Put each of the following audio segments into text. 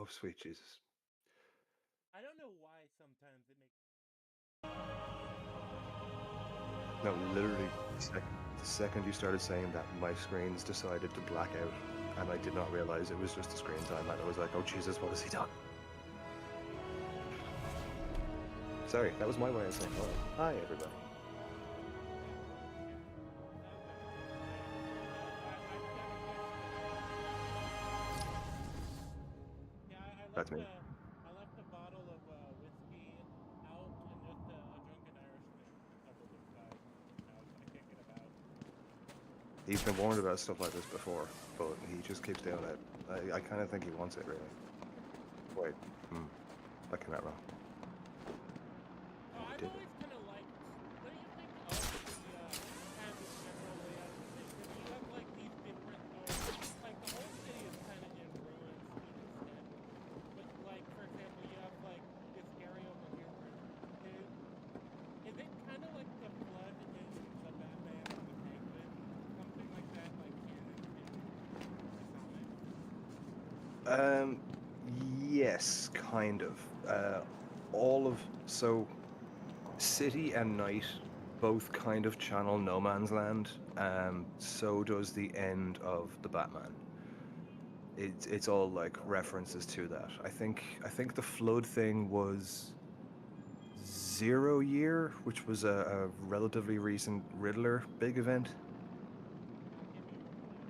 Oh, sweet Jesus. I don't know why sometimes it makes. No, literally, the second you started saying that, my screens decided to black out, and I did not realize it was just the screen time, and I was like, oh Jesus, what has he done? Sorry, that was my way of saying hello. Hi, everybody. Yeah, That's me. I left a bottle of whiskey out and just a drunken Irishman stumbled inside. I can't get him out. He's been warned about stuff like this before, but he just keeps doing it. I kind of think he wants it, really. Wait, that came out wrong. Oh, I've Did it? always kind of liked. What do you think of the kind of the general layout of the city? Because you have like these different doors. Like the whole city is kind of in ruins to an extent. But like for example, you have like this area over here where is it kind of like the flood in the Batman and the Penguin, something like that, like canon in the comics? Um, yes, kind of. All of so city and night both kind of channel no man's land. So does the end of the Batman. It's all like references to that. I think the flood thing was 0 year, which was a relatively recent Riddler big event. Give me one minute.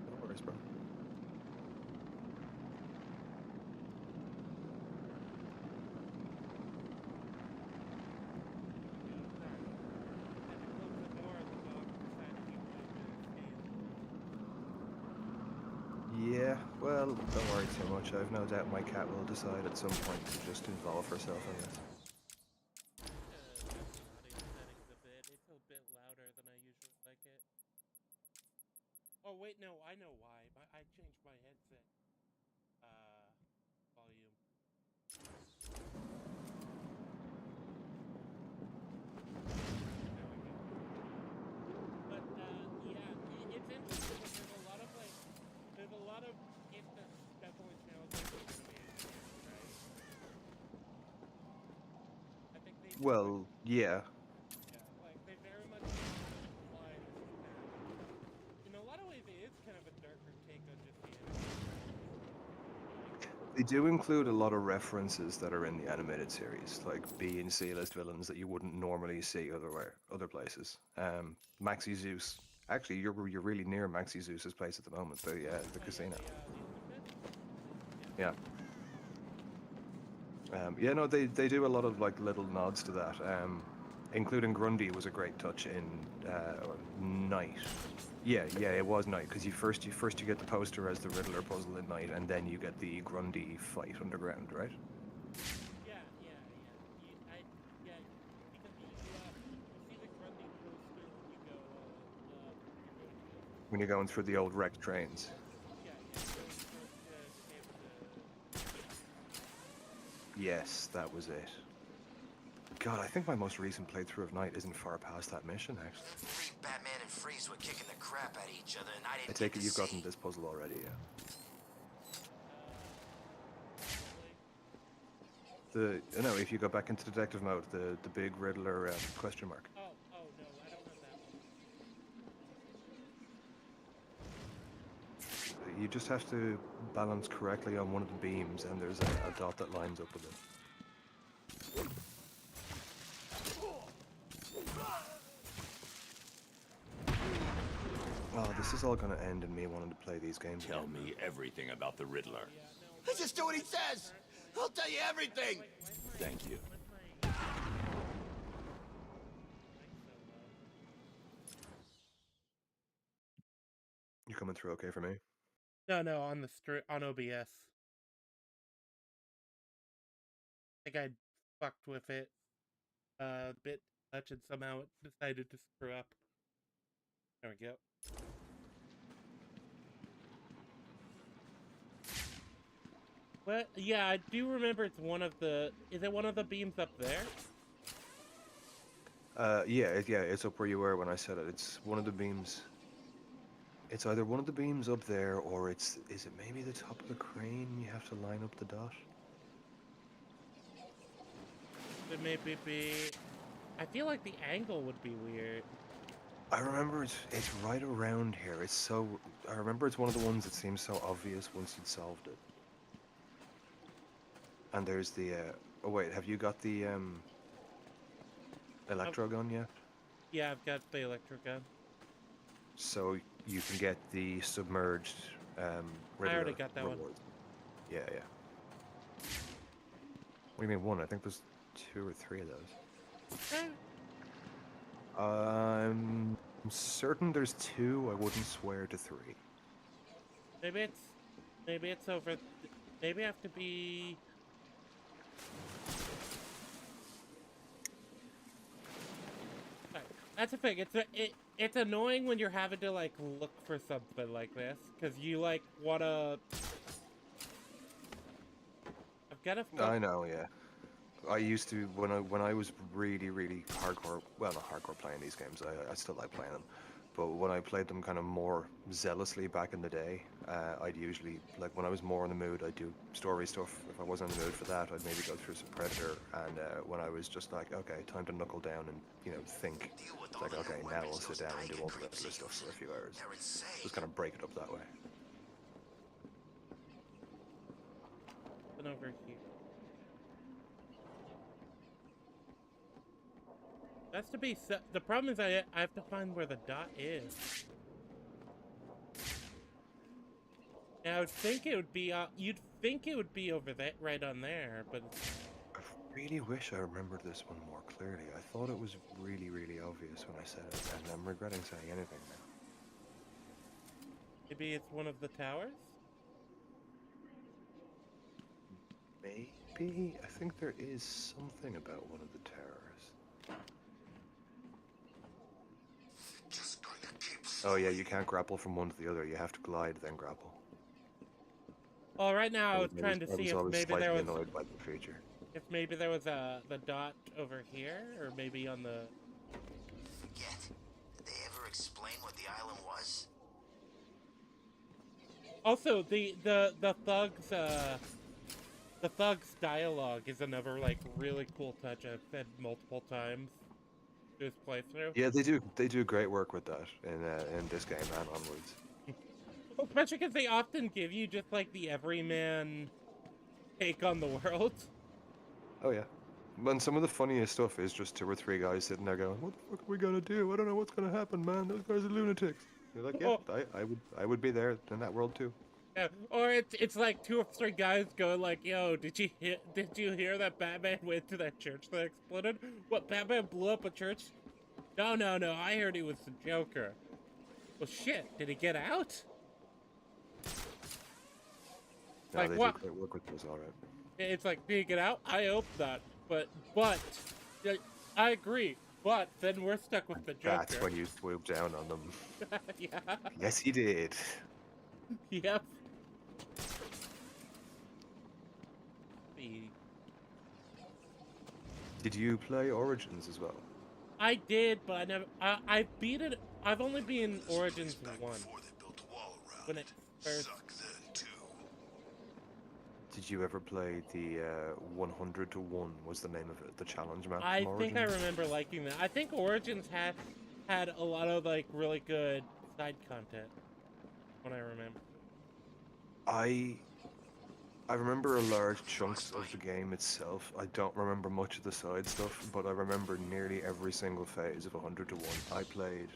No worries, bro. Yeah, sorry. Had to close the door. The dog decided he wanted to stay in the room. Yeah, well, don't worry too much. I've no doubt my cat will decide at some point to just involve herself in this. I'm going to adjust the audio settings a bit. It's a bit louder than I usually like it. Oh wait, no, I know why. I changed my headset volume. There we go. But yeah, it's interesting because there's a lot of it that definitely smells like the animated series, right? I think they very much, Well, yeah, yeah, like they very much imply this is kind of, in a lot of ways, it is kind of a darker take on just the animated series. they do include a lot of references that are in the animated series, like B and C list villains that you wouldn't normally see other places. Maxi Zeus. Actually, you're really near Maxi Zeus's place at the moment. The Oh yeah, casino. the Octopus. Yeah. Yeah. Yeah, no, they do a lot of like little nods to that. Including Grundy was a great touch in Night. Yeah, it was Night because you get the poster as the Riddler puzzle in Night, and then you get the Grundy fight underground, right? Yeah. Because you see the Grundy poster when you go when you're going towards the When you're going through the yeah old wrecked trains. you're going towards to be able to beat him. Yes, that was it. God, I think my most recent playthrough of Night isn't far past that mission, actually. Batman and Freeze were kicking the crap out of each other, and I I didn't get take it to you've gotten see. this puzzle already, yeah. Probably. No, if you go back into detective mode, the big Riddler question mark. Oh no, I don't have that one. You just have to balance correctly on one of the beams, and there's a dot that lines up with it. Oh, this is all gonna end in me wanting to play these games Tell again, me man. everything about the Oh Riddler. yeah, no. Just do what he says. Current play. I'll tell you everything. Thank you. Why is my mic so low? You coming through okay for me? No, on on OBS. I think I fucked with it a bit much and somehow it decided to screw up. There we go. Well, yeah, I do remember it's one of the. Is it one of the beams up there? Yeah, it's up where you were when I said it. It's one of the beams. It's either one of the beams up there, or is it maybe the top of the crane? You have to line up the dot. It maybe be. I feel like the angle would be weird. I remember it's right around here. It's so. I remember it's one of the ones that seems so obvious once you'd solved it. And there's the. Oh wait, have you got the electro gun yet? Yeah, I've got the electric gun. So you can get the submerged Riddler I already got that one. rewards. Yeah, yeah. What do you mean one? I think there's 2 or 3 of those. I'm certain there's 2. I wouldn't swear to 3. Maybe it's over. Maybe I have to be. That's the thing. It's annoying when you're having to like look for something like this because you like wanna. I've got a. I know, yeah. I used to when I was really hardcore. Well, not hardcore playing these games. I still like playing them, but when I played them kind of more zealously back in the day, I'd usually like when I was more in the mood, I'd do story stuff. If I wasn't in the mood for that, I'd maybe go through some Predator. And when I was just like, okay, time to knuckle down and think. It's like, okay, now I'll sit down and do all the Riddler stuff for a few hours. Just kind of break it up that way. And over here. That's to be. The problem is I have to find where the dot is. And I would think it would be. You'd think it would be over there, right on there, but. I really wish I remembered this one more clearly. I thought it was really obvious when I said it, and I'm regretting saying anything now. Maybe it's one of the towers? Maybe? I think there is something about one of the towers. Oh yeah, you can't grapple from one to the other. You have to glide, then grapple. Well, right now I was trying to see if maybe there was... annoyed by the feature. If maybe there was the dot over here, or maybe on the... Forget. Did they ever explain what the island was? Also, the thug's dialogue is another like really cool touch I've said multiple times this playthrough. Yeah, they do great work with that in this game and onwards. Well, especially because they often give you just like the everyman take on the world. Oh yeah. And some of the funniest stuff is just 2 or 3 guys sitting there going, "What the fuck are we gonna do? I don't know what's gonna happen, man. Those guys are lunatics." You're like, "Yeah, I would be there in that world too." Yeah, or it's like 2 or 3 guys going like, "Yo, did you hear that Batman went to that church that exploded? What, Batman blew up a church? No, I heard he was the Joker. Well, shit, did he get out?" No, like they what? do great work with those, all right. It's like, did he get out? I hope not. But I agree. But then we're stuck with the Joker. That's when you swoop down on them. Yeah. Yes, he did. Yep. Did you play Origins as well? I did, but I never. I beat it. I've only been Origins 1. When it first. Did you ever play the 100 to 1 was the name of it, the challenge map I from think Origins? I remember liking that. I think Origins had a lot of like really good side content. When I remember. I remember a large chunks of the game itself. I don't remember much of the side stuff, but I remember nearly every single phase of 100 to 1. I played,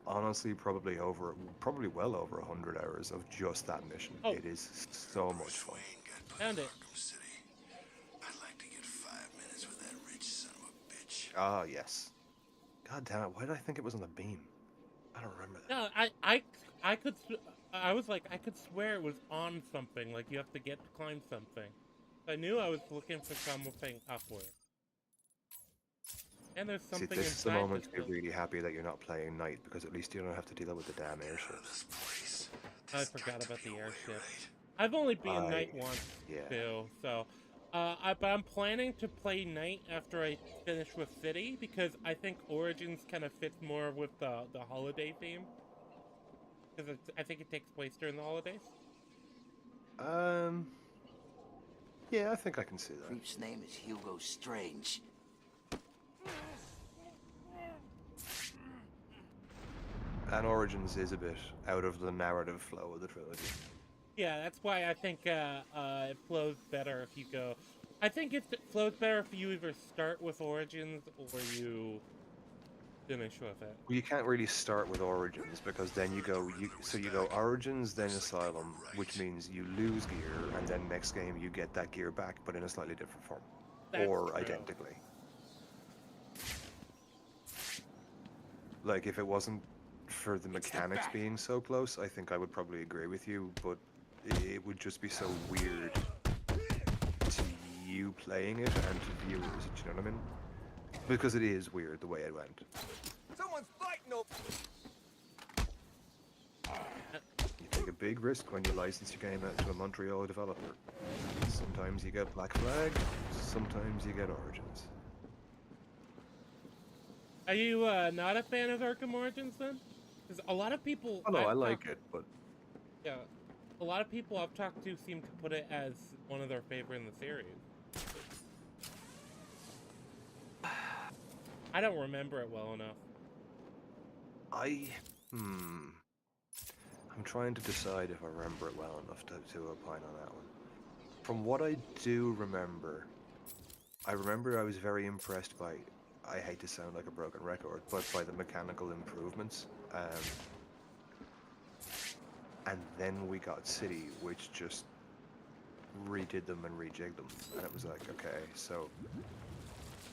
honestly, probably well over 100 hours of just that mission. Oh. It is so much fun. Found it. I'd like to get 5 minutes with that rich son of a bitch. Ah, yes. God damn it, why did I think it was on the beam? I don't remember that. No, I could. I was like, I could swear it was on something. Like you have to climb something. I knew I was looking for something upward. And there's something See, this is the inside moment to this be really happy that you're not playing night, because at least you don't have to deal with the damn airships. I forgot about the airship. I've only been night once, too, so... but I'm planning to play night after I finish with City, because I think Origins kind of fits more with the holiday theme. Because I think it takes place during the holidays. Um, yeah, I think I can see that. Creep's name is Hugo Strange. And Origins is a bit out of the narrative flow of the trilogy. Yeah, that's why I think it flows better if you go. I think it flows better if you either start with Origins or you finish with it. Well, you can't really start with Origins because then you go Origins, then Asylum, which means you lose gear, and then next game you get that gear back, but in a slightly different form, That's or true. identically. Like if it wasn't for the mechanics being so close, I think I would probably agree with you, but it would just be so weird to you playing it and to viewers. Do you know what I mean? Because it is weird the way it went. Someone's fighting over. You take a big risk when you license your game out to a Montreal developer. Sometimes you get Black Flag, sometimes you get Origins. Are you not a fan of Arkham Origins then? Because a lot of people. Oh no, I like it, but Yeah, a lot of people I've talked to seem to put it as one of their favorite in the series. I don't remember it well enough. I'm trying to decide if I remember it well enough to opine on that one. From what I do remember, I remember I was very impressed by, I hate to sound like a broken record, but by the mechanical improvements. And then we got City, which just redid them and rejigged them, and it was like, okay, so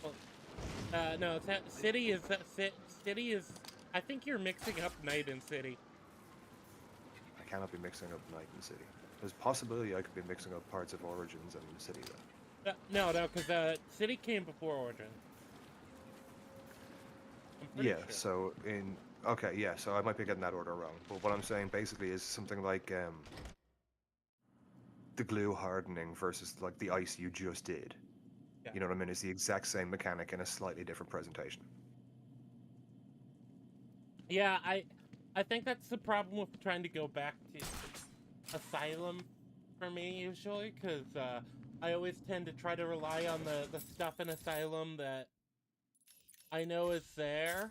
Well, no, City is City is. I think you're mixing up Night and City. I cannot be mixing up Night and City. There's a possibility I could be mixing up parts of Origins and City though. No, because City came before Origins. I'm pretty Yeah, sure. so okay, yeah, so I might be getting that order wrong, but what I'm saying basically is something like the glue hardening versus like the ice you just did. Yeah. You know what I mean? It's the exact same mechanic in a slightly different presentation. Yeah, I think that's the problem with trying to go back to Asylum for me usually, because I always tend to try to rely on the stuff in Asylum that I know is there,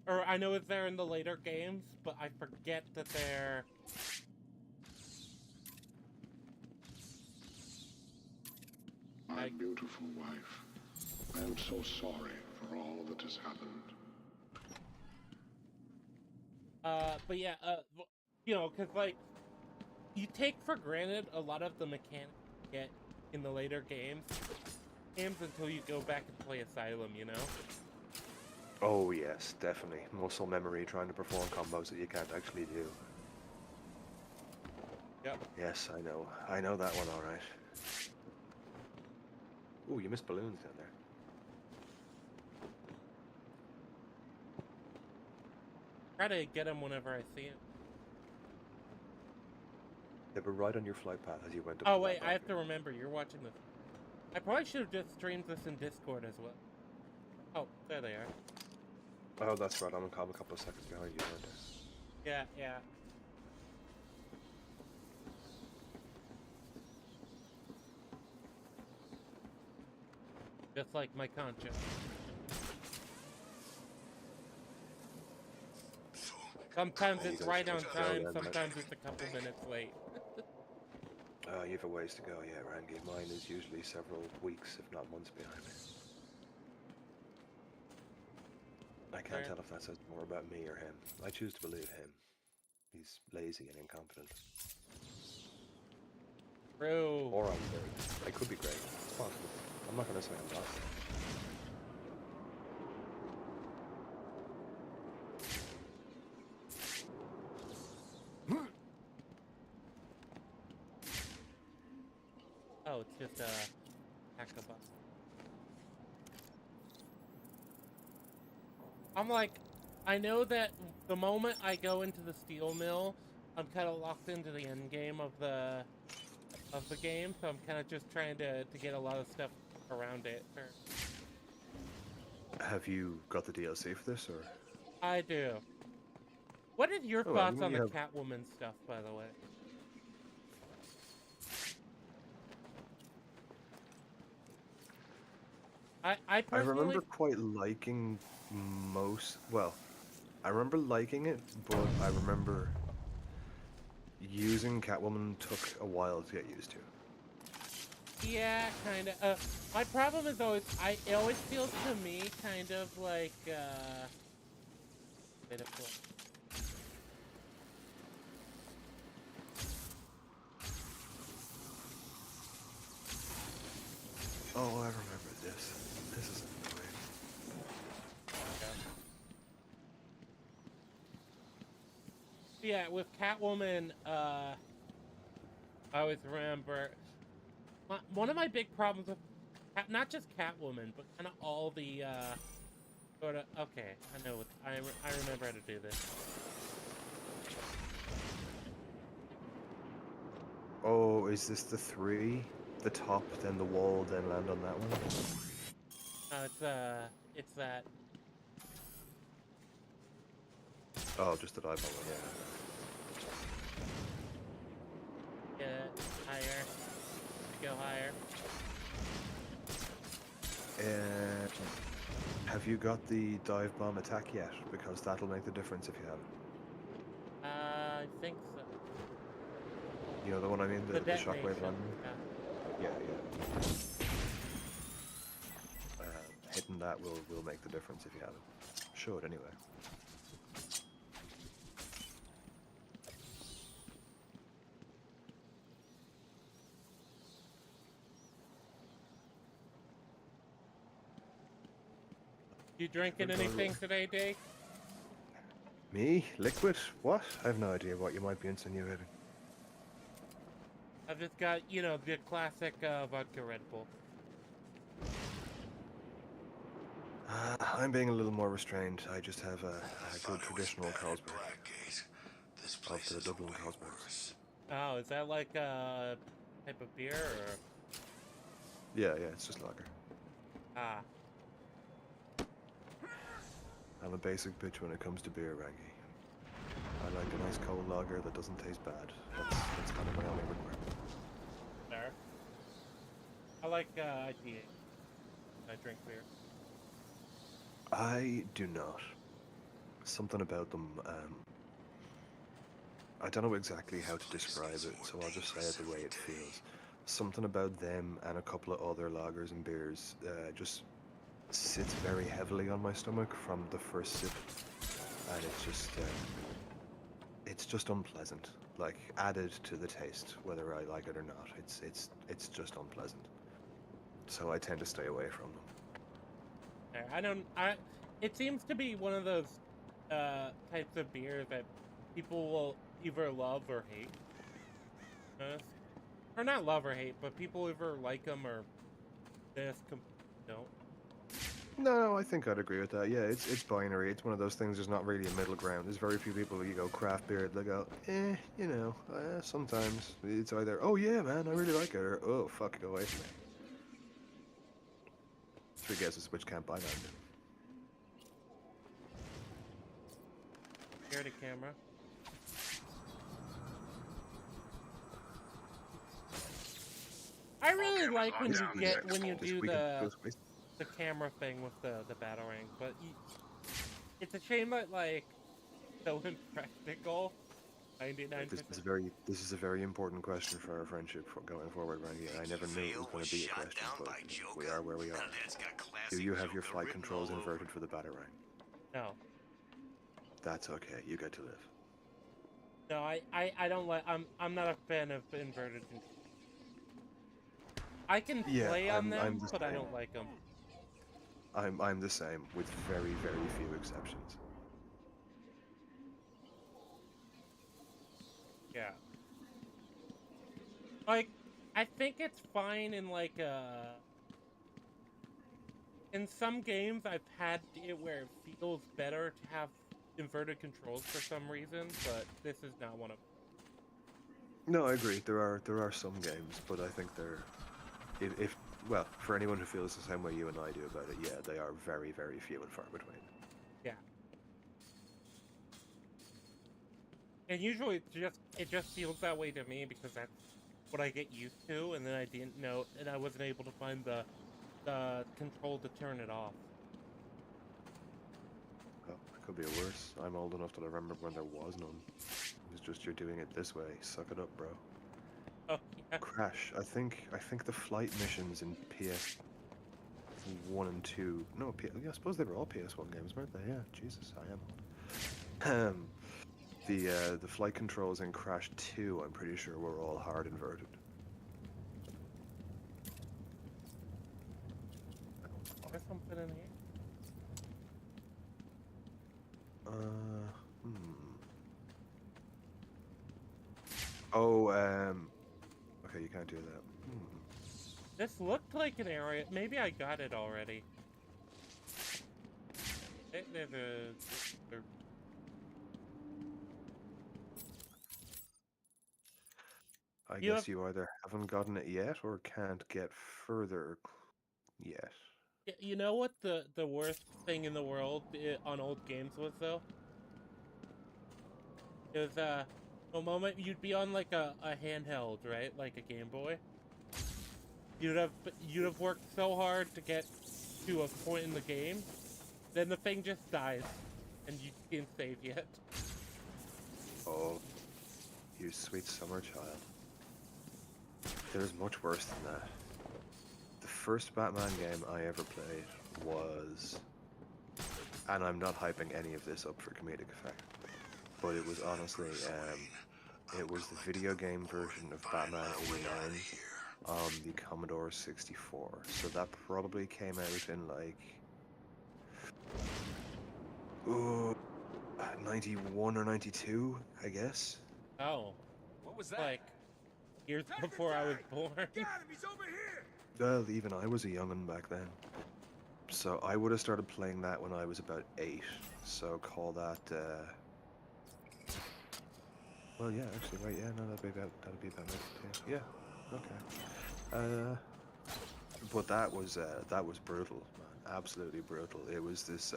or I know is there in the later games, but I forget that they're. My beautiful wife, I am so sorry for all that has happened. But yeah, you know, because like you take for granted a lot of the mechanics you get in the later games until you go back and play Asylum, you know? Oh yes, definitely. Muscle memory trying to perform combos that you can't actually do. Yep. Yes, I know. I know that one alright. Ooh, you missed balloons down there. Try to get him whenever I see him. They were right on your flight path as you went up. Oh to wait, that I have to balcony. remember, you're watching this. I probably should have just streamed this in Discord as well. Oh, there they are. Oh, that's right. I'm a couple of seconds behind you, aren't I? Yeah, yeah. Just like my conscience. Sometimes it's right on time, sometimes it's a couple minutes late. You have a ways to go, yeah, Rangi. Mine is usually several weeks, if not months behind me. I can't tell if that says more about me or him. I choose to believe him. He's lazy and incompetent. True. Or I'm great. I could be great. It's possible. I'm not going to say I'm not. Oh, it's just a hackabah. I'm like, I know that the moment I go into the steel mill, I'm kind of locked into the end game of the game, so I'm kind of just trying to get a lot of stuff around it. Have you got the DLC for this, or? I do. What is your Oh, well, thoughts on you the have- Catwoman stuff, by the way? I I personally, remember quite liking well, I remember liking it, but I remember using Catwoman took a while to get used to. yeah, kind of. My problem is always, it always feels to me kind of like, wait a minute. Oh, I remember this. This is annoying. Yeah, with Catwoman, I always remember one of my big problems with not just Catwoman, but kind of all the sort of. Okay, I know. I remember how to do this. Oh, is this the 3? The top, then the wall, then land on that one? It's that. Oh, just the dive one, Get higher. Go higher. yeah. Have you got the dive bomb attack yet? Because that'll make the difference if you haven't. I think so. You know the one I mean? The detonation. shockwave landing? Yeah. Hitting that will make the difference if you haven't. Should anyway. You drinking anything today, Dave? Me? Liquid? What? I have no idea what you might be insinuating. I've just got, the classic vodka Red Bull. I'm being a little more restrained. I just have a good traditional Carlsberg. This Of place the is Dublin way Carlsberg. worse. Oh, is that like a type of beer or? Yeah, it's just lager. Ah. I'm a basic bitch when it comes to beer, Rangy. I like a nice cold lager that doesn't taste bad. That's kind of my only requirement. There. I like IPA. I drink beer. I do not. Something about them, I don't know exactly how to describe it, so I'll just say it the way it feels. Something about them and a couple of other lagers and beers just sits very heavily on my stomach from the first sip, and it's just unpleasant. Like, added to the taste, whether I like it or not. It's just unpleasant. So I tend to stay away from them. It seems to be one of those types of beer that people will either love or hate. Or not love or hate, but people either like them or just don't. No, I think I'd agree with that. Yeah, it's binary. It's one of those things. There's not really a middle ground. There's very few people you go craft beer. They go, sometimes it's either, oh yeah, man, I really like it, or oh fuck, go away from me. Three guesses which camp I'm in. Here to camera. I really like when you do the camera thing with the batarang, but it's a shame that like so impractical. 99%. This is a very important question for our friendship going forward, Randy. I never knew it was going to be a question, but we are where we are. Do you have your flight controls inverted for the batarang? No. That's okay. You get to live. No, I don't like. I'm not a fan of inverted controls. I can play on them, but I don't like them. I'm the same, with very, very few exceptions. Yeah. Like, I think it's fine in like in some games I've had it where it feels better to have inverted controls for some reason, but this is not one of them. No, I agree. There are some games, but I think they're well, for anyone who feels the same way you and I do about it, yeah, they are very, very few and far between. Yeah. And usually it just feels that way to me because that's what I get used to, and then I didn't know, and I wasn't able to find the control to turn it off. Oh, it could be worse. I'm old enough that I remember when there was none. It was just you're doing it this way. Suck it up, bro. Oh yeah. Crash. I think the flight missions in PS 1 and 2. No, I suppose they were all PS1 games, weren't they? Yeah. Jesus, I am old. The flight controls in Crash 2, I'm pretty sure, were all hard inverted. There's something in here. Oh, okay, you can't do that. This looked like an area. Maybe I got it already. There's a. I guess you either haven't gotten it yet or can't get further yet. You know what the worst thing in the world on old games was though? It was a moment you'd be on like a handheld, right? Like a Game Boy. You'd have worked so hard to get to a point in the game, then the thing just dies, and you can't save yet. Oh, you sweet summer child. There's much worse than that. The first Batman game I ever played was, and I'm not hyping any of this up for comedic effect, but it was honestly, it was the video game version of Batman 89 on the Commodore 64. So that probably came out in like, ooh, 91 or 92, I guess. Oh, What was that? like years before I was born. Got him! He's over here! Well, even I was a young'un back then. So I would have started playing that when I was about 8. So call that, well, yeah, actually, right, yeah, no, that'd be about 92. Yeah, okay. But that was brutal, man. Absolutely brutal. It was this,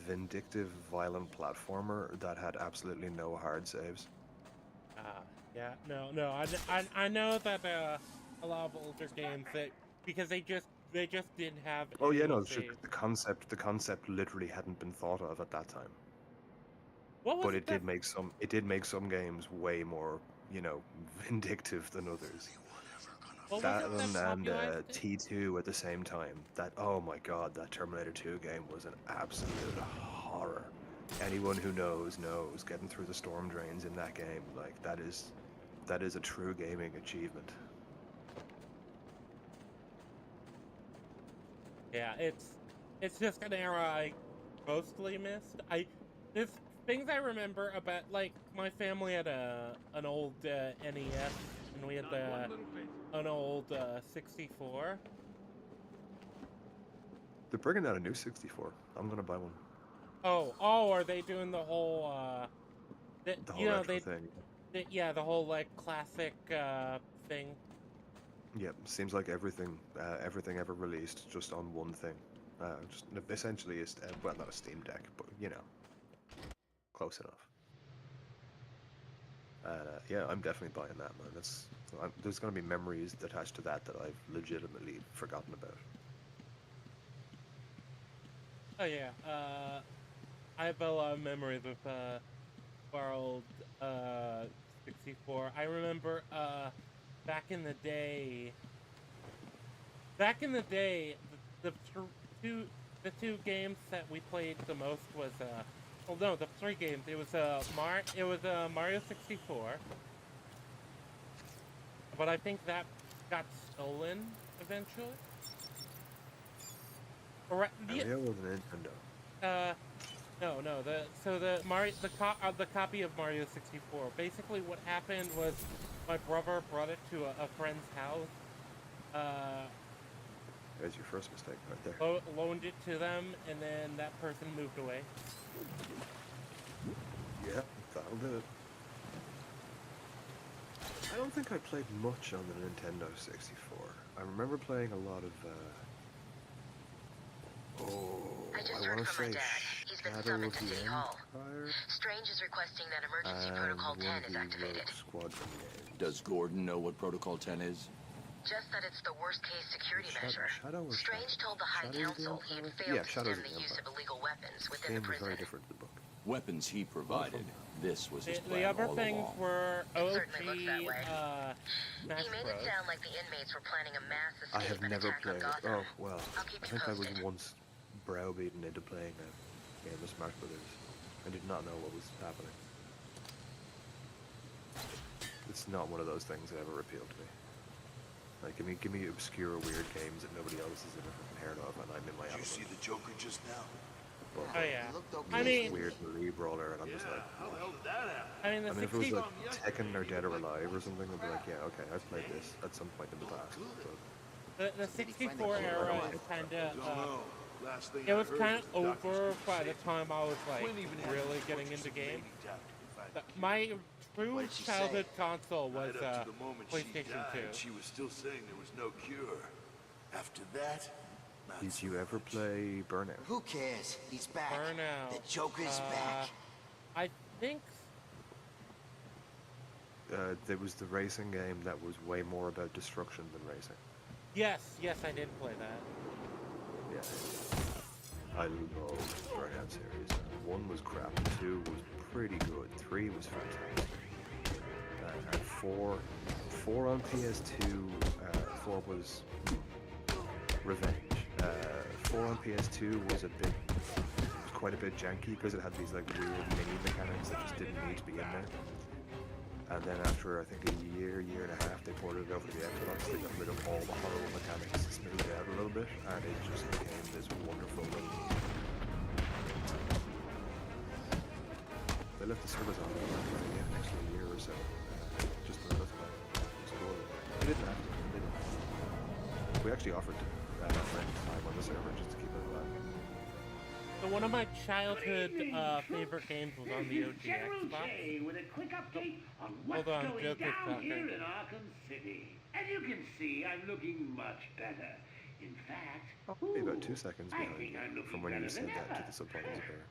vindictive, violent platformer that had absolutely no hard saves. Yeah, no, I know that a lot of older games that because they just didn't have. Oh yeah, any no, it's just saves. the concept literally hadn't been thought of at that time. What was But it it did make some games way more, vindictive than others. What That was it that and popularized it? T2 at the same time. That, oh my god, that Terminator 2 game was an absolute horror. Anyone who knows. Getting through the storm drains in that game, like that is a true gaming achievement. Yeah, it's just an era I mostly missed. There's things I remember about, like, my family had an old NES, and we had an old 64. They're bringing out a new 64. I'm gonna buy one. Oh, are they doing the whole The whole retro thing. yeah, the whole like classic thing. Yep, seems like everything ever released just on one thing. Just essentially is, well, not a Steam Deck, but close enough. Yeah, I'm definitely buying that, man. There's gonna be memories attached to that I've legitimately forgotten about. Oh yeah, I have a lot of memories of our old 64. I remember back in the day. The two games that we played the most was well, no, the three games. It was Mario 64, but I think that got stolen eventually. Mario was a Nintendo. No. The copy of Mario 64. Basically, what happened was my brother brought it to a friend's house. There's your first mistake right there. Loaned it to them, and then that person moved away. Yeah, that'll do it. I don't think I played much on the Nintendo 64. I remember playing a lot of, I just I heard want to from my say dad. He's has been Shadow summoned of to the City Hall. Empire, Strange is requesting that Emergency and Protocol one 10 of is the activated. Rogue Squadron games. Does Gordon know what Protocol 10 is? Just that it's the worst-case security Shadow, measure. Shadow or Strange Shadow? told the High Shadow of the Council he had Empire? failed Yeah, to Shadows stem of the the use Empire. of illegal weapons within Game the was very prison. different to the book. Weapons he provided. This was his The plan other all things along. were It certainly looks that OG way. Smash He made Bros. it sound like the inmates were planning a mass I escape have and never attack on played. Gotham. Oh well, I'll keep I you think I was posted. once browbeaten into playing a game of Smash Brothers. I did not know what was happening. It's not one of those things that ever appealed to me. Like, give me obscure, weird games that nobody else has ever heard of, and I'm in my Did you element. see the Joker just now? Well, Oh yeah. He looked I okay. mean, weird Marie brawler, and I'm just like, How the hell did that happen? I mean the I mean, if it was 60. like Tekken or Dead or Alive or something, I'd be like, yeah, okay, I've played this at some point in the past. But The 64 era is kind of, Last thing it I was heard kind of the doctors over couldn't by save the him. time I was like Quinn even had really to getting torture into some games. lady doctor to find the cure. My true What did she childhood say? console was Right up to the moment she PlayStation died, 2. she was still saying there was no cure. After that, not did so you ever much. play Burnout? Who cares? He's back. Burnout. The Joker's back. I think There was the racing game that was way more about destruction than racing. yes, I did play that. Yeah. I love Burnout series. 1 was crap, 2 was pretty good, 3 was fantastic. And 4 on PS2, 4 was Revenge. 4 on PS2 was quite a bit janky because it had these like weird mini mechanics that just didn't need to be in there. And then after I think a year and a half, they ported it over to the Xbox. They got rid of all the horrible mechanics, smoothed it out a little bit, and it just became this wonderful little. They left the servers on for like an extra year or so, just to let us play. It's cool. We didn't have to. We didn't. We actually offered to a friend time on the server just to keep it alive. So one of my childhood favorite games was on the OG Xbox. With a quick update on what's Hold on, going Joker's down talking. here in Arkham City. As you can see, I'm looking much better. In fact, Maybe about 2 seconds I behind think I'm you looking from when you better said than that to ever. the subtitles appear.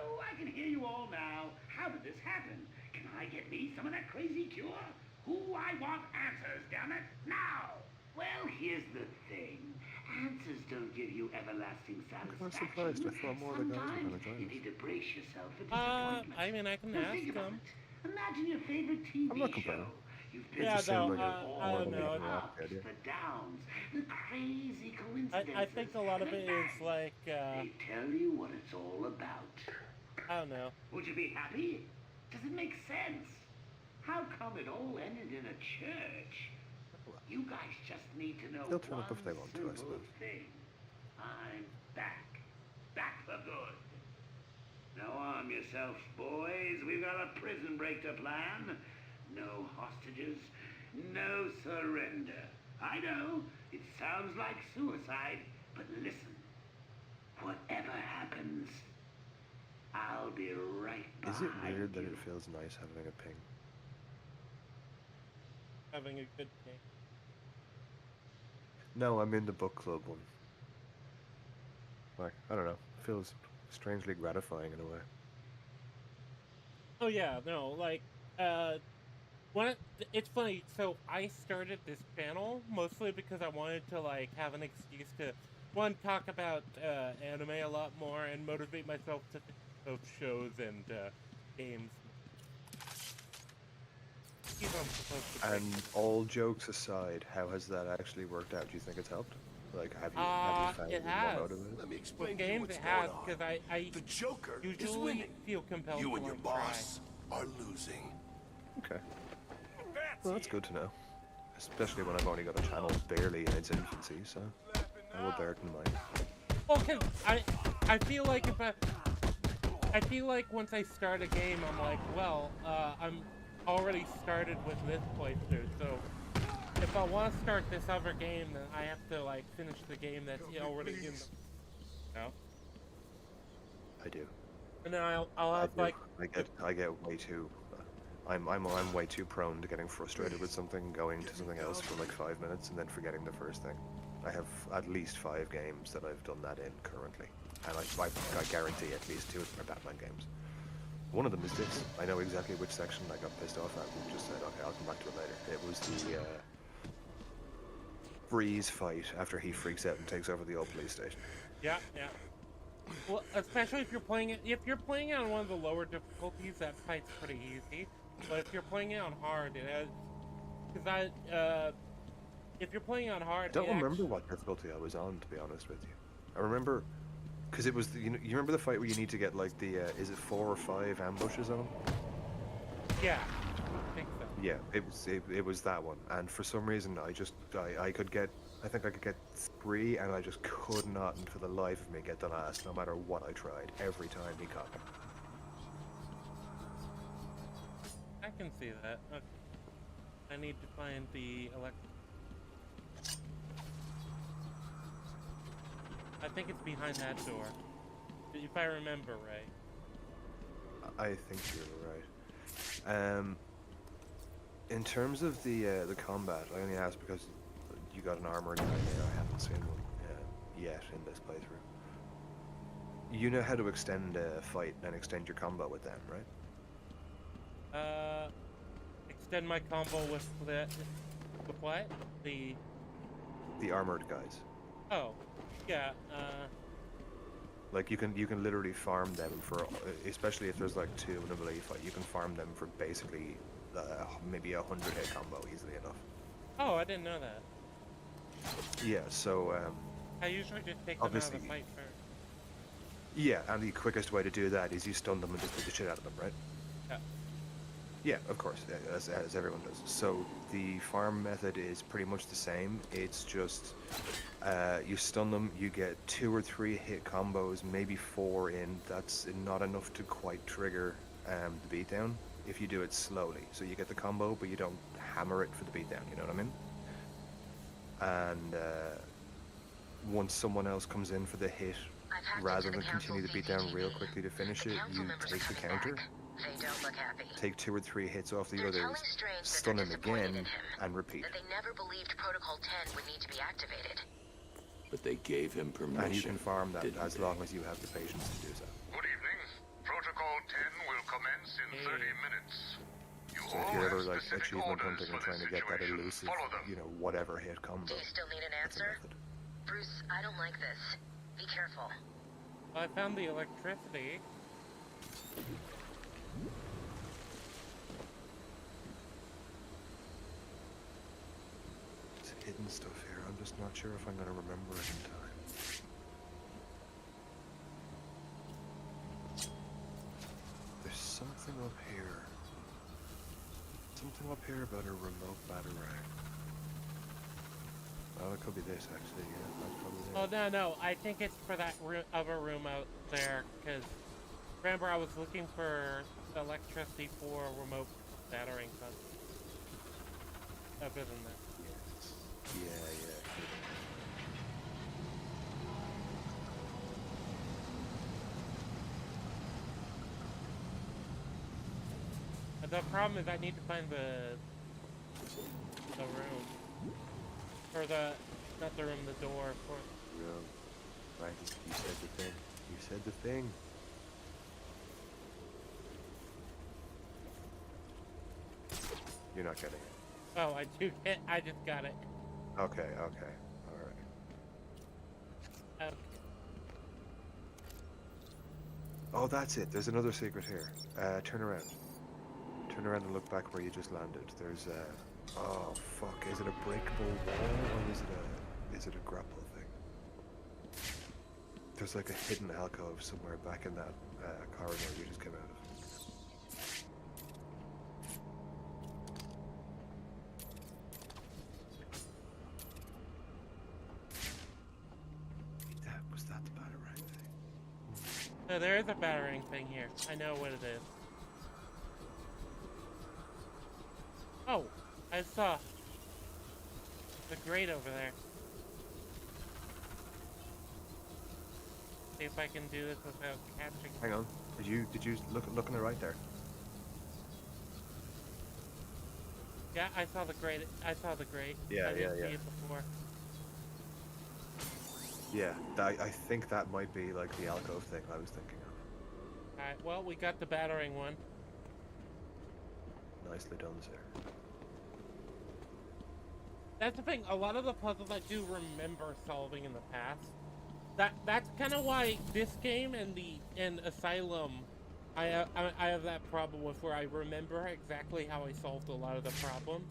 Oh, I can hear you all now. How did this happen? Can I get me some of that crazy cure? I want answers, damn it, now! Well, here's the thing. Answers don't give you everlasting I'm satisfaction. surprised. I thought more of the guys were Sometimes going to join you us. need to brace yourself for disappointment. I mean I can Now ask think about them. it. Imagine your favorite TV I'm not show. complaining. You've It been Yeah, just seemed though, like I more don't of a know. leading the up ups, idea. the downs, the crazy coincidences. I think a lot of and it bang, is like they tell you what it's all about. I don't know. Would you be happy? Does it make sense? How come it all ended in a church? You guys just need to know They'll turn one up if they want to, I simple suppose. thing. I'm back. Back for good. Now arm yourselves, boys. We've got a prison break to plan. No hostages, no surrender. I know, it sounds like suicide, but listen. Whatever happens, I'll be right Is it behind weird that you. it feels nice having a ping? Having a good game. No, I'm in the book club one. Like, I don't know. It feels strangely gratifying in a way. Oh yeah, no, like it's funny. So I started this channel mostly because I wanted to like have an excuse to one talk about anime a lot more and motivate myself to think of shows and games. Keep on supposed to And all jokes aside, how has that actually worked out? Do you think it's helped? Like, have you found it more has. motivated? Let me With explain to you games what's it going has on. because I The Joker is usually winning. feel compelled You to and your like boss are losing. Okay. Well, that's good to know. Especially when I've only got a channel barely in its infancy, so I will bear it in mind. try. Well, cause I feel like I feel like once I start a game, I'm like, well, I'm already started with this playthrough, so if I want to start this other game, then I have to like finish the game that's already in the. No. I do. And then I'll I have do. like. I get way too. I'm way too prone to getting frustrated with something, going to something else for like 5 minutes, and then forgetting the first thing. I have at least 5 games that I've done that in currently, and I guarantee at least 2 of them are Batman games. One of them is this. I know exactly which section I got pissed off at and just said, okay, I'll come back to it later. It was the Breeze fight after he freaks out and takes over the old police station. Yeah, yeah. Well, especially if you're playing it on one of the lower difficulties, that fight's pretty easy. But if you're playing it on hard, it has, if you're playing on hard, I don't remember what difficulty I was on, to be honest with you. I remember, because it was, you remember the fight where you need to get like the, is it 4 or 5 ambushes on him? Yeah, I think so. Yeah, it was that one, and for some reason I think I could get 3, and I just could not, and for the life of me, get the last, no matter what I tried, every time he caught me. I can see that. Okay. I need to find the I think it's behind that door, if I remember right. I think you're right. In terms of the combat, I only asked because you got an armored guy there. I haven't seen one yet in this playthrough. You know how to extend a fight and extend your combo with them, right? Extend my combo with what? The armored guys. Oh, yeah. Like you can literally farm them for, especially if there's like 2 in a melee fight, you can farm them for basically maybe 100 hit combo easily enough. Oh, I didn't know that. Yeah, so I usually just take them out of the fight first. yeah, and the quickest way to do that is you stun them and just beat the shit out of them, right? Yeah. Yeah, of course, as everyone does. So the farm method is pretty much the same. It's just you stun them, you get 2 or 3 hit combos, maybe 4 in. That's not enough to quite trigger the beatdown if you do it slowly. So you get the combo, but you don't hammer it for the beatdown. You know what I mean? And once someone else comes in for the hit, rather than continue the beatdown real quickly to finish it, you take the counter. They don't look happy. Take 2 or 3 hits off the They're others, telling Strange that stun they're him disappointed again, in him, and repeat. that they never believed Protocol 10 would need to be activated. But they gave him permission. And you can farm that as they? long as you have the patience to do so. Good evening. Protocol 10 will commence in 30 minutes. You So if all you're have ever like specific achievement orders hunting and for trying this to get that situation. elusive, Follow them. whatever hit combo. Do you still need an that's a answer? method. Bruce, I don't like this. Be careful. I found the electricity. It's hidden stuff here. I'm just not sure if I'm going to remember it in time. There's something up here. Something up here about a remote batarang. Oh, it could be this actually. Yeah, that's probably it. Oh no, I think it's for that other room out there. Because remember, I was looking for electricity for remote battering. Other than that. Yeah. The problem is I need to find the room. Or not the room, the door for... No. Right, you said the thing. You said the thing. You're not getting it. Oh, I just got it. Okay, alright. Okay. Oh, that's it. There's another secret here. Turn around. Turn around and look back where you just landed. There's oh fuck, is it a breakable wall or is it a grapple thing? There's like a hidden alcove somewhere back in that corridor you just came out of. Was that the batarang thing? So there is a battering thing here. I know what it is. Oh, I saw the grate over there. See if I can do this without catching. Hang on. Did you look on the right there? Yeah, I saw the grate. I saw the grate. Yeah, I didn't yeah. see it before. Yeah, I think that might be like the alcove thing I was thinking of. Alright, well, we got the battering one. Nicely done, sir. That's the thing, a lot of the puzzles I do remember solving in the past. That's kind of why this game and Asylum, I have that problem with where I remember exactly how I solved a lot of the problems.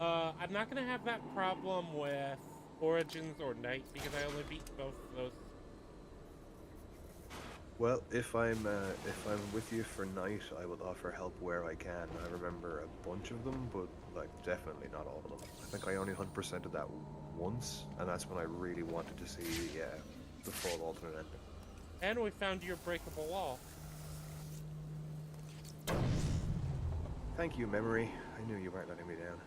I'm not gonna have that problem with Origins or Night because I only beat both of those. Well, if I'm with you for Night, I will offer help where I can. I remember a bunch of them, but like definitely not all of them. I think I only 100%ed that once, and that's when I really wanted to see the full alternate ending. And we found your breakable wall. Thank you, memory. I knew you weren't letting me down.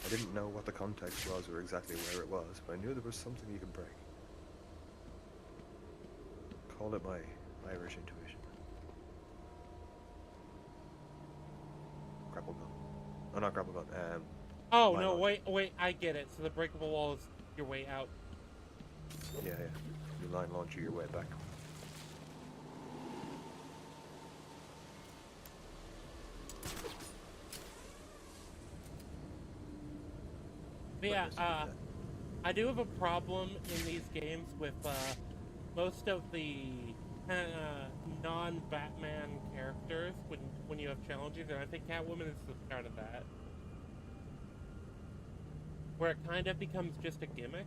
I didn't know what the context was or exactly where it was, but I knew there was something you could break. Call it my Irish intuition. Grapple gun. Oh, not grapple gun. Oh, line no, launcher. wait, I get it. So the breakable wall is your way out. Yeah. You line launcher your way back. But yeah, Let me see that. I do have a problem in these games with most of the non-Batman characters when you have challenges, and I think Catwoman is the start of that. Where it kind of becomes just a gimmick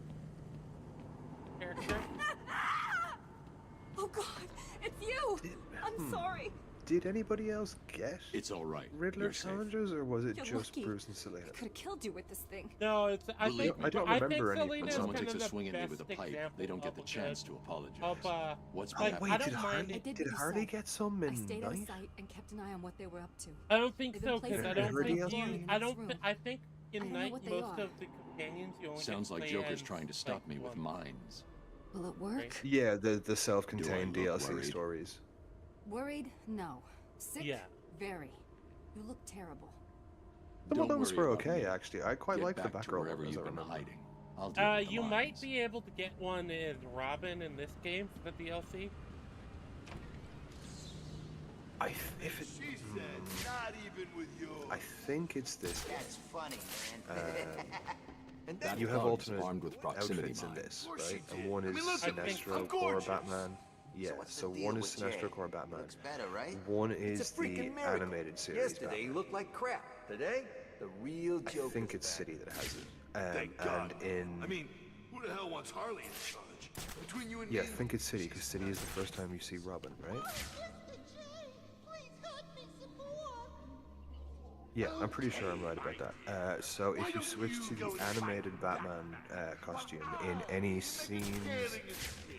character. Oh God, it's you! I'm sorry. Did anybody else get It's all right. Riddler You're safe. challenges, or was it You're just lucky. Bruce and Selena? I could have killed you with this thing. No, it's I Believe think me. I don't I think remember any. Selena When is someone kind takes of a the swing at me with a best pipe, they don't get the example chance to apologize. of What's like, behind I Wait, don't did mind Harley, it. did did what you Harley said. get some I in stayed out of Night? sight and kept an eye on what they were up to. I don't think They've so been because I placing don't everybody think else you. in I this don't. room. I think I in don't know Night what they most are. of the companions you only Sounds get to like play Joker's as, trying to stop like, me with once. mines. Will it work? Yeah, the self-contained Do I look DLC worried? stories. Worried? No. Sick? Yeah. Very. You look terrible. Some Don't of those worry were about okay, me. actually. I quite Get like the back to Batgirl wherever one, as I you've been remember. hiding. I'll deal with the You mines. might be able to get one as Robin in this game for the DLC. If it, She said, not even with you. I think it's this. That's funny, man. And That You have thug's alternate armed with proximity outfits in mines. this, Of course right? she And did. one I is mean, look at me. Sinestro I'm Core gorgeous. Batman. Yeah, what's the so deal one is with Jay? Sinestro Core Batman. Looks better, right? One It's is a the freaking miracle. animated series Yesterday Batman. he looked like crap. Today, the real I Joker's think it's back. City that has it. Thank God. And in I mean, who the hell wants Harley in charge? Between you and yeah, I me. think it's City because City is the first time you see Robin, right? Yeah, I'm pretty sure I'm right about that. So if you switch to the animated Batman costume in any scenes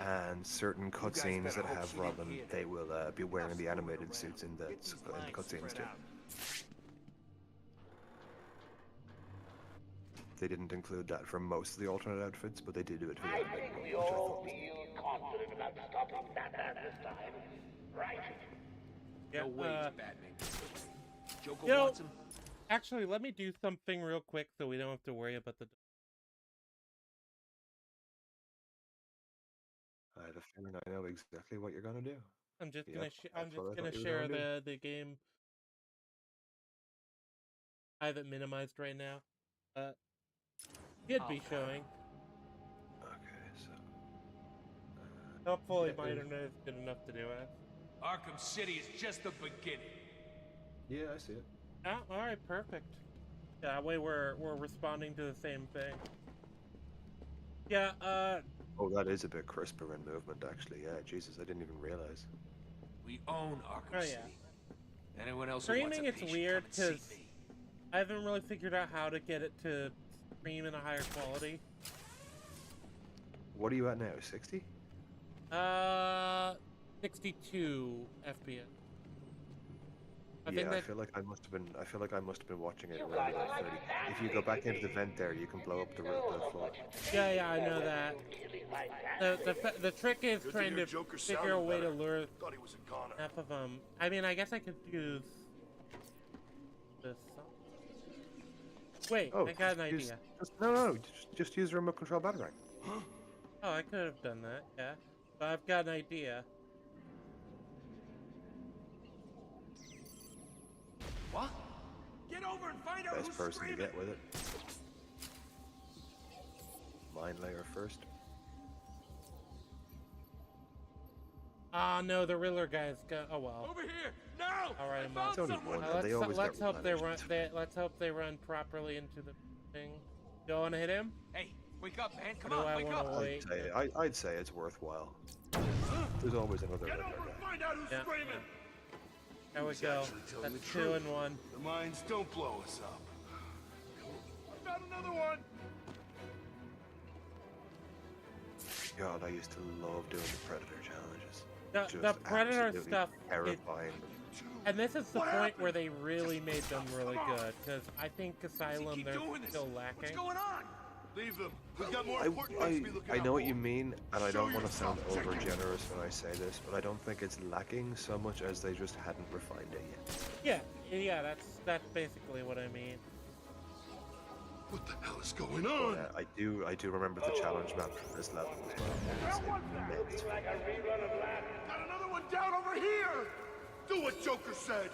and certain cutscenes that have Robin, they will be wearing the animated suits in the cutscenes too. They didn't include that for most of the alternate outfits, but they did do it for the animated one, which I thought was confident about stopping Batman this time, right? Yeah. Batman gets away. Joker You know, wants him. actually, let me do something real quick so we don't have to worry about the. I have a feeling I know exactly what you're gonna do. I'm just Yep, gonna. I'm that's what just I gonna thought you were share gonna do. the game. I have it minimized right now. Should be showing. Okay, so Hopefully, yeah, my internet is good enough to do it. Arkham City is just the beginning. yeah, I see it. Oh, all right, perfect. That way, we're responding to the same thing. Yeah. Oh, that is a bit crisper in movement, actually. Yeah, Jesus, I didn't even realize. We own Arkham Oh, City. yeah. Anyone else who wants Streaming, a it's piece should weird come and see because me. I haven't really figured out how to get it to stream in a higher quality. What are you at now? 60? 62 FPS. I Yeah, think that. I feel like I must have been watching it around like 30. If you go back into the vent there, you can blow up the floor. Yeah, I know that. The trick is trying to figure a way to lure Thought he was a goner. half of them. I mean, I guess I could use this. Wait, Oh, I got an just use- idea. no, just use the remote control batarang. Oh, I could have done that, yeah. But I've got an idea. What? Get over and find out Best who's person to screaming. get with it. Mind layer first. Ah, no, the Riddler guy's got. Oh well. Over here! No! All right, I found It's only someone! one. They always let's get hope they run. replenished. Let's hope they run properly into the thing. You want to hit him? Hey, wake up, man! Come Or do on, I wake wanna up! wait? I'd say it's worthwhile. There's always another Get Riddler over and guy. find out who's Yeah. screaming! There we Who's go. actually telling That's the 2 truth? and 1. The mines don't blow us up. I found another one! God, I used to love doing the Predator challenges. The Just Predator absolutely stuff, terrifying. and this is the What point happened? where they really made them really Come on. good, because I think Asylum Keep they're doing this. still What's lacking. going on? Leave them. We've got more I, important things to be looking I out know what for. you mean, and I Show don't want to sound yourself, over take it. generous when I say this, but I don't think it's lacking so much as they just hadn't refined it yet. Yeah, that's basically what I mean. What the hell is going on? I do remember the challenge map from this level as well. and it's immense. Got another one down over here! Do what Joker said!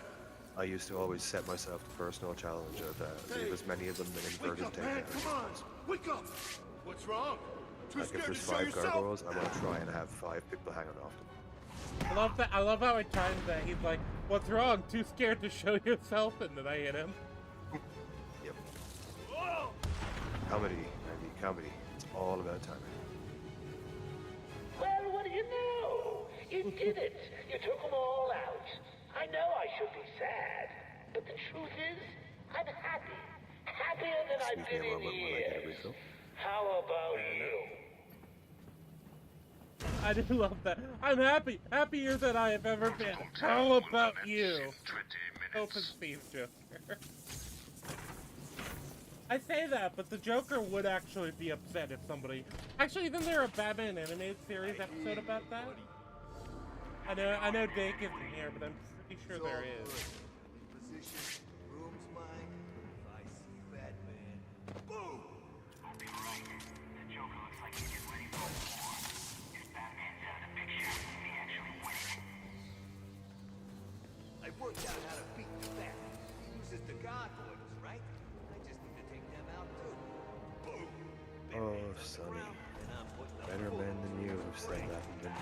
I used to always set myself the personal challenge of leave as many of them in Wake inverted up, man! takedowns. Come on! Wake up! What's wrong? Too Like if scared to there's show 5 yourself? gargoyles, I want to try and have 5 people hanging off them. I love that. I love how he times that. He's like, "What's wrong? Too scared to show yourself?" And then I hit him. Yep. Whoa! Comedy, baby, comedy. It's all about timing. Well, what do you know? You did it. You took them all out. I know I should be sad, but the truth is, I'm happy. Happier than I've Excuse me been a in moment when I get a years. refill. How about you? I do love that. I'm happy, happier than I have ever been. How about you? Open Steve Joker. I say that, but the Joker would actually be upset if somebody. Actually, isn't there a Batman animated series episode about that? I know Dake isn't here, but I'm pretty sure there is. Position, room's mine. If I see Batman, boom! Hope you're right. The Joker looks like he's getting ready for war. If Batman's out of the picture, he actually winning. I worked out how to beat the Bat. He uses the gargoyles, right? I just need to take them out too. Boom! Oh, Sonny. And I'm putting a Better full men than you have said that in the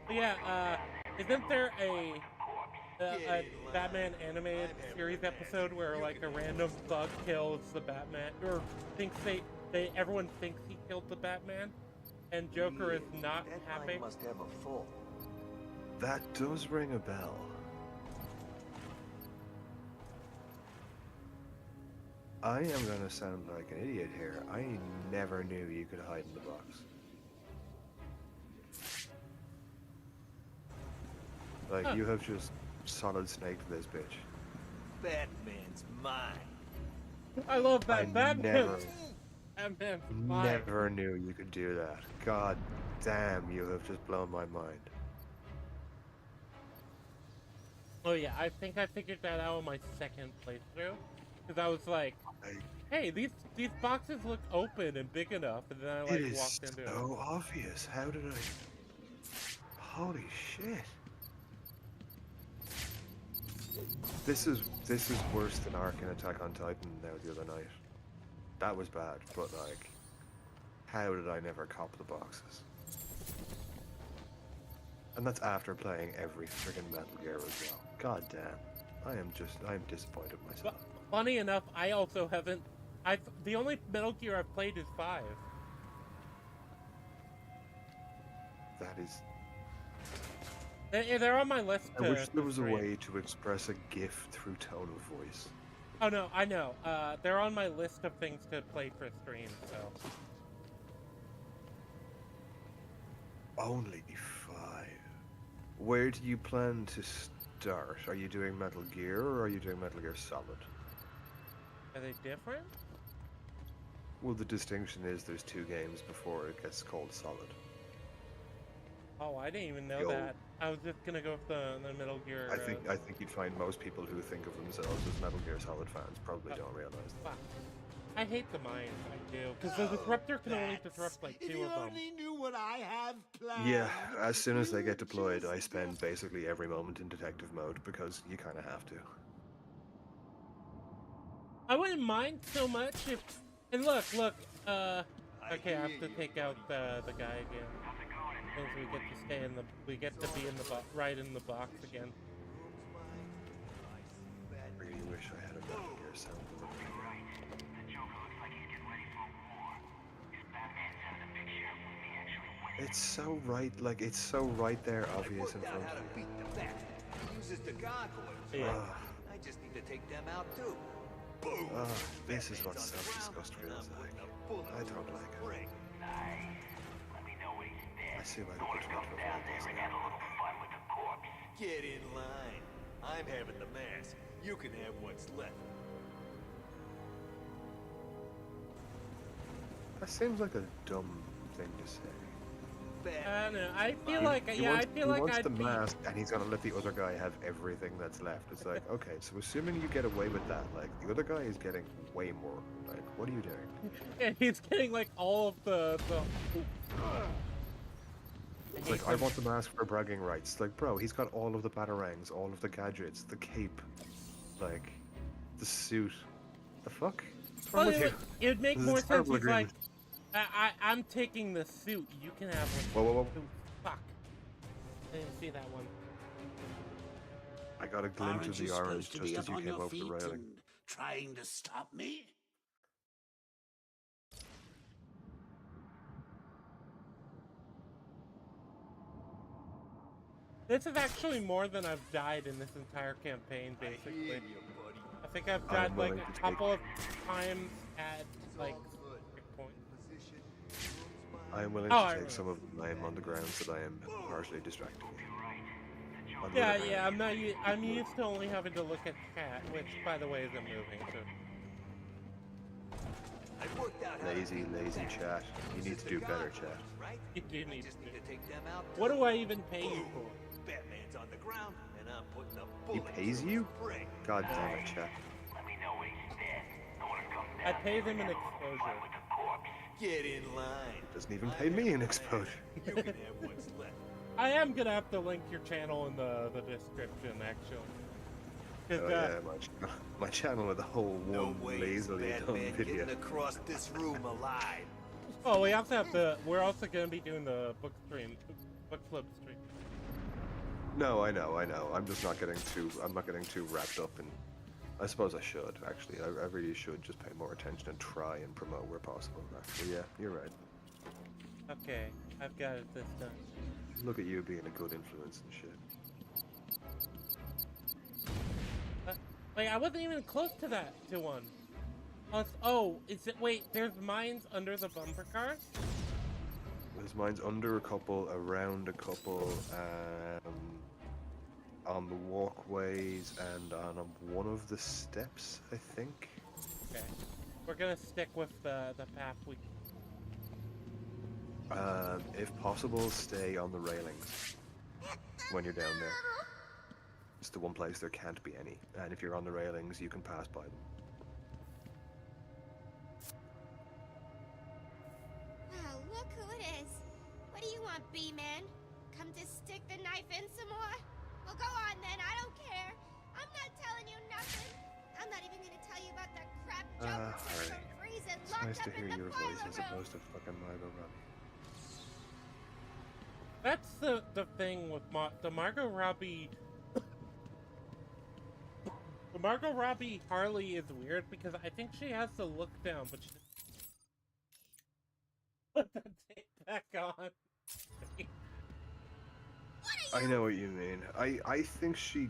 But yeah, isn't there a Batman animated series episode where like a random thug kills the Batman, or thinks everyone thinks he killed the Batman, and Joker is not That happy? line must have a full. That does ring a bell. I am gonna sound like an idiot here. I never knew you could hide in the box. Like, Huh. you have just solid snaked this bitch. Batman's mine. I love that. I Batman's fine. never knew you could do that. God damn, you have just blown my mind. Oh yeah, I think I figured that out on my second playthrough, because I was like, "Hey, these boxes look open and big enough," and then I It like is walked into it. so obvious. How did I... Holy shit. This is worse than Ark and Attack on Titan now the other night. That was bad, but like, how did I never cop the boxes? And that's after playing every friggin' Metal Gear as well. God damn. I am disappointed in myself. Funny enough, I also haven't. The only Metal Gear I've played is 5. That is... They're on my list. I wish there was a stream. way to express a GIF through tone of voice. Oh no, I know. They're on my list of things to play for stream. So. Only 5. Where do you plan to start? Are you doing Metal Gear or are you doing Metal Gear Solid? Are they different? Well, the distinction is there's 2 games before it gets called Solid. Oh, I didn't even know Yo. that. I was just gonna go with the Metal Gear. I think you'd find most people who think of themselves as Metal Gear Solid fans probably don't realize that. Fuck. I hate the mines. I do, because the disruptor can only disrupt like 2 of them. Knew what I have planned. Yeah, as soon as they get deployed, I spend basically every moment in detective mode because you kind of have to. I wouldn't mind so much if. And look. Okay, I have to take out the guy again. Because we get to stay in the. We get to be in the right in the box again. I really wish I had a Metal Gear sound. It's so right, like it's so right there, obvious in front of you. Beat the bat. He uses the gargoyles. Yeah. I just need to take them out too. Boom. This is what self-disgust feels like. I don't like it. I see why the Patriots were Get in line. I'm having the mask. You can have what's left. That seems like a dumb thing to say. I don't know. I feel like He wants the mask, and he's gonna let the other guy have everything that's left. It's like, okay, so assuming you get away with that, like the other guy is getting way more. Like, what are you doing? Yeah, he's getting like all of the. It's like, I want the mask for bragging rights. Like, bro, he's got all of the batarangs, all of the gadgets, the cape, like, the suit. The fuck? What's wrong with you? It'd make This is more a sense. terrible He's like, agreement. I'm taking the suit. You can have Whoa, one. whoa, whoa. Fuck. I didn't see that one. I got a glimpse of the orange just as you came over the railing. Trying to stop me? This is actually more than I've died in this entire campaign, basically. I think I've died like a couple of times at like checkpoints. I am willing to take some of the blame on the grounds that I am partially distracted. Yeah, I'm used to only having to look at chat, which, by the way, isn't moving. So. Lazy chat. You need to do better, chat. You do need to. What do I even pay you for? Batman's on the ground, and I'm putting a He pays you? God damn it, chat. I pay them in exposure. Get in line. Doesn't even pay me in exposure. You can have what's left. I am gonna have to link your channel in the description, actually. Oh yeah, my channel with a whole one lazily done video. Getting across this room alive. Oh, we're also gonna be doing the book club stream. No, I know. I'm just not getting too wrapped up in. I suppose I should actually. I really should just pay more attention and try and promote where possible. Actually, yeah, you're right. Okay, I've got it this time. Look at you being a good influence and shit. Like, I wasn't even close to that, to one. Oh, is it, wait, there's mines under the bumper cars? There's mines under a couple, around a couple, on the walkways, and on one of the steps, I think. Okay. We're gonna stick with the path we... If possible, stay on the railings when you're down there. It's the one place there can't be any, and if you're on the railings, you can pass by them. Well, look who it is. What do you want, B-Man? Come to stick the knife in some more? Well, go on then, I don't care. I'm not telling you nothing. I'm not even gonna tell you about the crap joke from freezing It's locked nice to up hear in the your boiler voice as room. opposed to fucking Margot Robbie. That's the thing with the Margot Robbie... The Margot Robbie Harley is weird because I think she has to look down, but she... Put the tape back on. I know what you mean. I think she...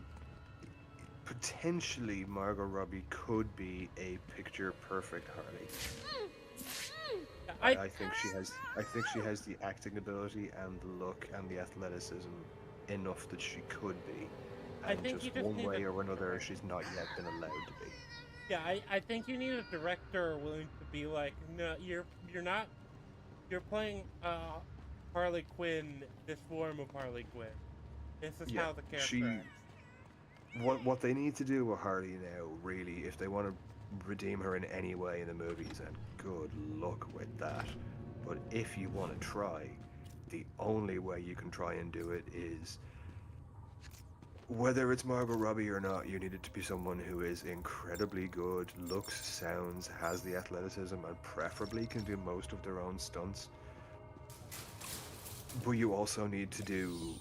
Potentially, Margot Robbie could be a picture-perfect Harley. I think she has the acting ability and the look and the athleticism enough that she could be. And I think just you just one need way a... or another, she's not yet been allowed to be. Yeah, I think you need a director willing to be like, no, you're playing Harley Quinn, this form of Harley Quinn. This is how the character acts. What they need to do with Harley now, really, if they want to redeem her in any way in the movies, and good luck with that. But if you want to try, the only way you can try and do it is, whether it's Margot Robbie or not, you need it to be someone who is incredibly good, looks, sounds, has the athleticism, and preferably can do most of their own stunts. But you also need to do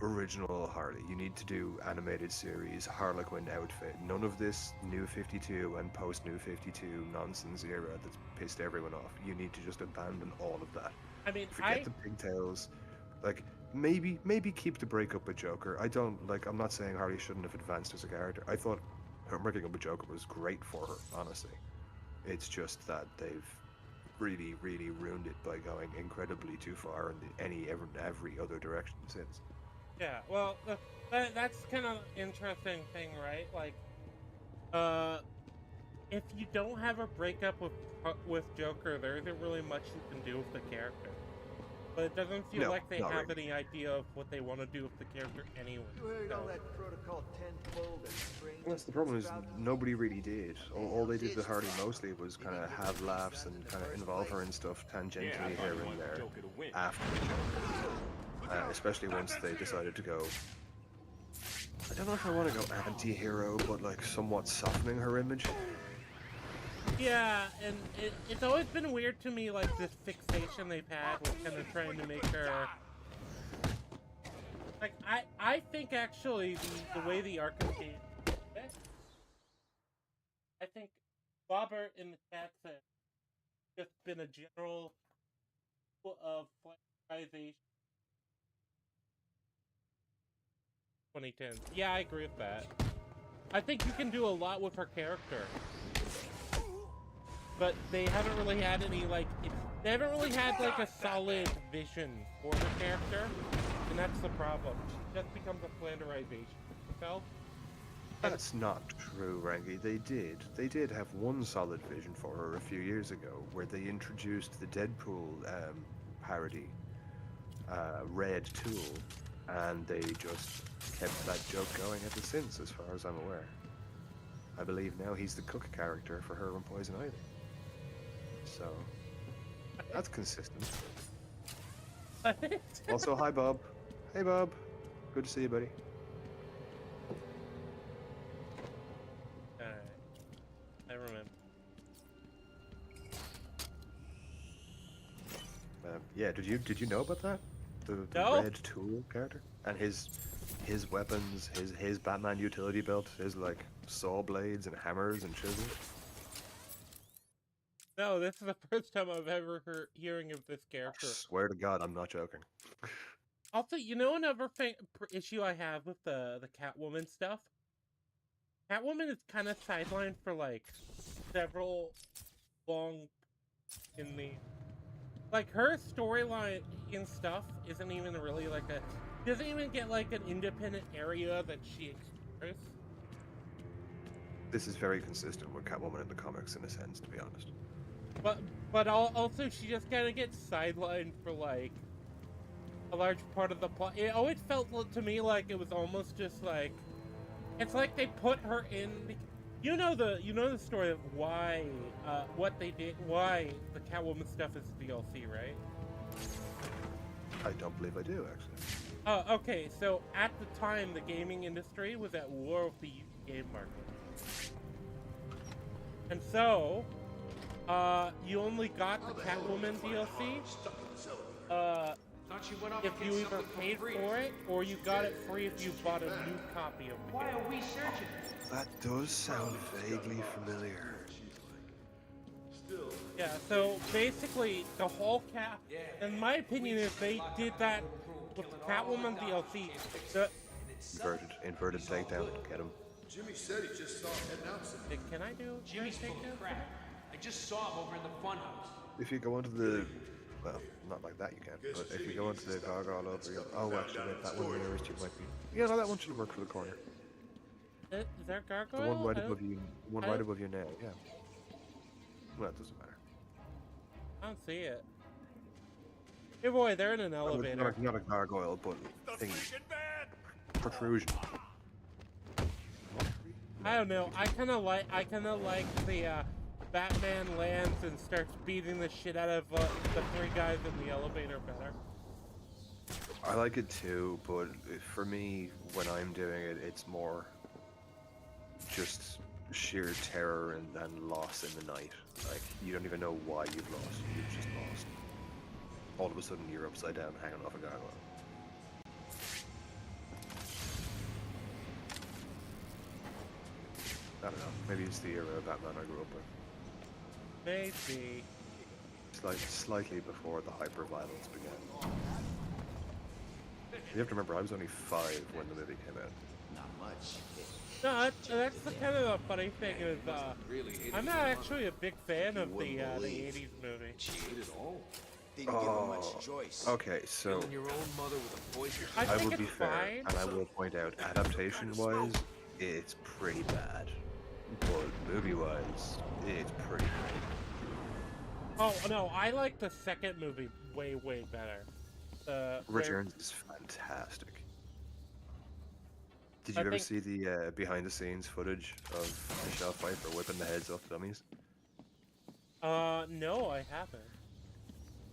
original Harley. You need to do animated series, Harlequin outfit. None of this New 52 and post New 52 nonsense era that's pissed everyone off. You need to just abandon all of that. I mean, forget the pigtails. Like, maybe keep the breakup with Joker. I'm not saying Harley shouldn't have advanced as a character. I thought her breaking up with Joker was great for her, honestly. It's just that they've really, really ruined it by going incredibly too far in every other direction since. Yeah, well, that's kind of an interesting thing, right? Like, if you don't have a breakup with Joker, there isn't really much you can do with the character. But it doesn't feel like they have any idea of what they want to do with the character anyway. You heard all that Protocol 10 fold and strange. Well, that's the problem, is nobody really did. All they did with Harley mostly was kind of have laughs and kind of involve her in stuff tangentially here and there after the Joker. Especially once they decided to go, I don't know if I want to go anti-hero, but like somewhat softening her image. Yeah, and it's always been weird to me, like, this fixation they've had with kind of trying to make her... Like, I think, actually, the way the Arkham game... I think Bobber in the chat said just been a general of flashization. 2010. Yeah, I agree with that. I think you can do a lot with her character. But they haven't really had any, like, they haven't really had, like, a solid vision for the character, and that's the problem. She just becomes a flanderization of herself. That's not true, Rangi. They did have one solid vision for her a few years ago, where they introduced the Deadpool parody, Red Tool, and they just kept that joke going ever since, as far as I'm aware. I believe now he's the cook character for her in Poison Ivy. So, that's consistent. Also, hi Bob. Hey Bob. Good to see you, buddy. Alright. I remember. Yeah, did you know about that? The Red Tool character? And his weapons, his Batman utility belt, his like saw blades and hammers and chisels. No, this is the first time I've ever heard hearing of this character. I swear to God, I'm not joking. Also, you know another issue I have with the Catwoman stuff? Catwoman is kind of sidelined for like several long in the... Like, her storyline and stuff isn't even really like a... Doesn't even get like an independent area that she explores. This is very consistent with Catwoman in the comics, in a sense, to be honest. But also, she just kind of gets sidelined for like a large part of the plot. It always felt to me like it was almost just like, it's like they put her in. You know the story of why what they did, why the Catwoman stuff is DLC, right? I don't believe I do, actually. Oh, okay. So at the time, the gaming industry was at war with the used game market, and so you only got the Catwoman DLC if you either paid for it or you got it free if you bought a new copy of the game. Why are we searching? That does sound vaguely familiar. Yeah, so basically the whole in my opinion, is they did that with the Catwoman DLC. Inverted takedown. Get him. Jimmy said he just saw him heading out. Can I do Jimmy's full of crap. I just saw him over in the Funhouse. If you go into the... Well, not like that you can, but if you go into the gargoyle over, you go, oh, actually, wait, that one nearest you might be... Yeah, no, that one should work for the corner. Is there gargoyle? The one right above you, right above your nail, yeah. Well, it doesn't matter. I don't see it. Hey boy, they're in an elevator. Not a gargoyle, but thingy. Protrusion. I don't know. I kind of like the Batman lands and starts beating the shit out of the three guys in the elevator better. I like it too, but for me, when I'm doing it, it's more just sheer terror and loss in the night. Like, you don't even know why you've lost. You've just lost. All of a sudden, you're upside down, hanging off a gargoyle. I don't know. Maybe it's the era of Batman I grew up with. Maybe. It's like slightly before the hyper-violence began. You have to remember, I was only 5 when the movie came out. Not much. No, that's the kind of the funny thing is, I'm not actually a big fan of the 80s movie. She ate it all. Didn't give her much choice. Okay, so Killing your own mother with a poison. I will be fair, and I will point out, adaptation-wise, it's pretty bad. But movie-wise, it's pretty great. Oh, no, I like the second movie way, way better. Returns is fantastic. Did you ever see the behind-the-scenes footage of Michelle Pfeiffer whipping the heads off the dummies? No, I haven't.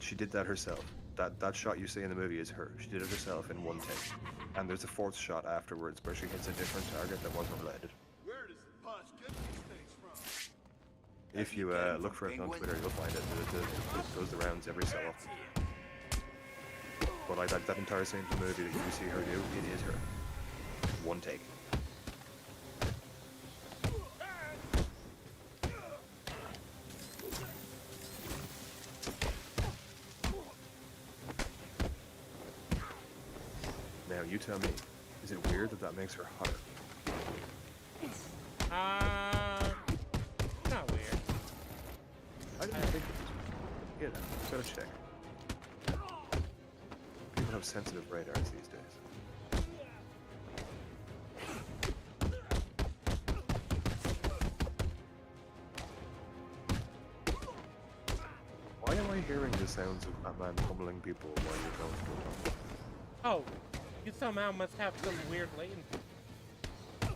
She did that herself. That shot you see in the movie is her. She did it herself in one take. And there's a 4th shot afterwards where she hits a different target that wasn't related. Where does the boss get these things from? If you look for it on Twitter, you'll find it. It goes the rounds every so often. But like that entire scene from the movie that you see her do, it is her. One take. Now you tell me, is it weird that makes her hotter? Not weird. I didn't think it was. You know, gotta check. People have sensitive radars these days. Why am I hearing the sounds of Batman pummeling people while you're going through a tunnel? Oh, you somehow must have some weird latency. I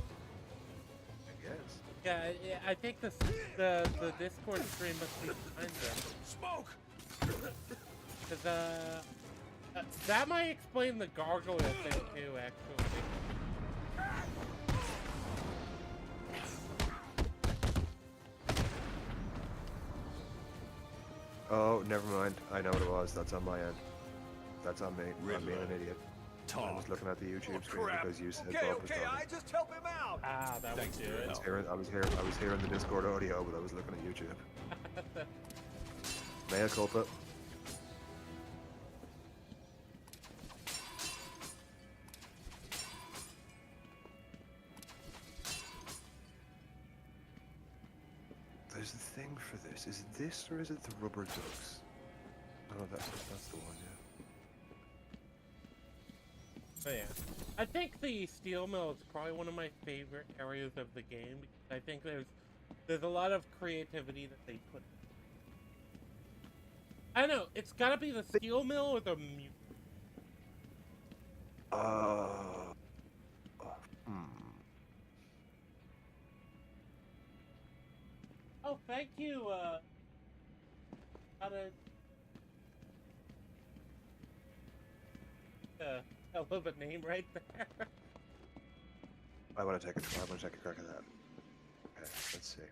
guess. Yeah, I think the Discord stream must be behind them. Smoke! Because, that might explain the gargoyle thing too, actually. Oh, never mind. I know what it was. That's on my end. That's on me. Riddler. I'm being an idiot. I was looking at the YouTube screen because you said Okay, Bob was okay, talking. I just help him out. Ah, that was good. I was hearing the Discord audio, but I was looking at YouTube. Mea culpa. There's a thing for this. Is it this or is it the rubber ducks? Oh, that's the one, yeah. Oh yeah. I think the steel mill is probably one of my favorite areas of the game because I think there's a lot of creativity that they put in. I don't know, it's gotta be the steel mill or the mute. Oh, thank you, hell of a name right there. I want to take a crack at that. Okay, let's see.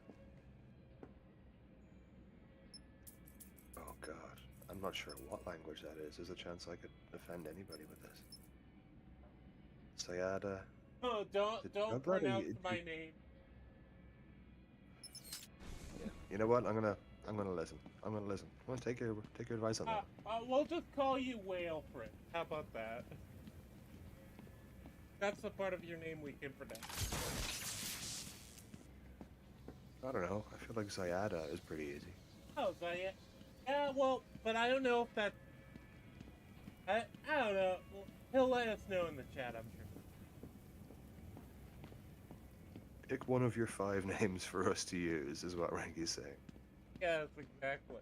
Oh god, I'm not sure what language that is. There's a chance I could offend anybody with this. Sayada. Oh, don't pronounce my name. Yeah. You know what? I'm gonna listen. I'm gonna take your advice on that. We'll just call you Whalefred. How about that? That's the part of your name we can pronounce. I don't know. I feel like Zayada is pretty easy. Oh, Zayada. Yeah, well, but I don't know if that. I don't know. Well, he'll let us know in the chat, I'm sure. Pick one of your 5 names for us to use, is what Ranky's saying. Yes, exactly.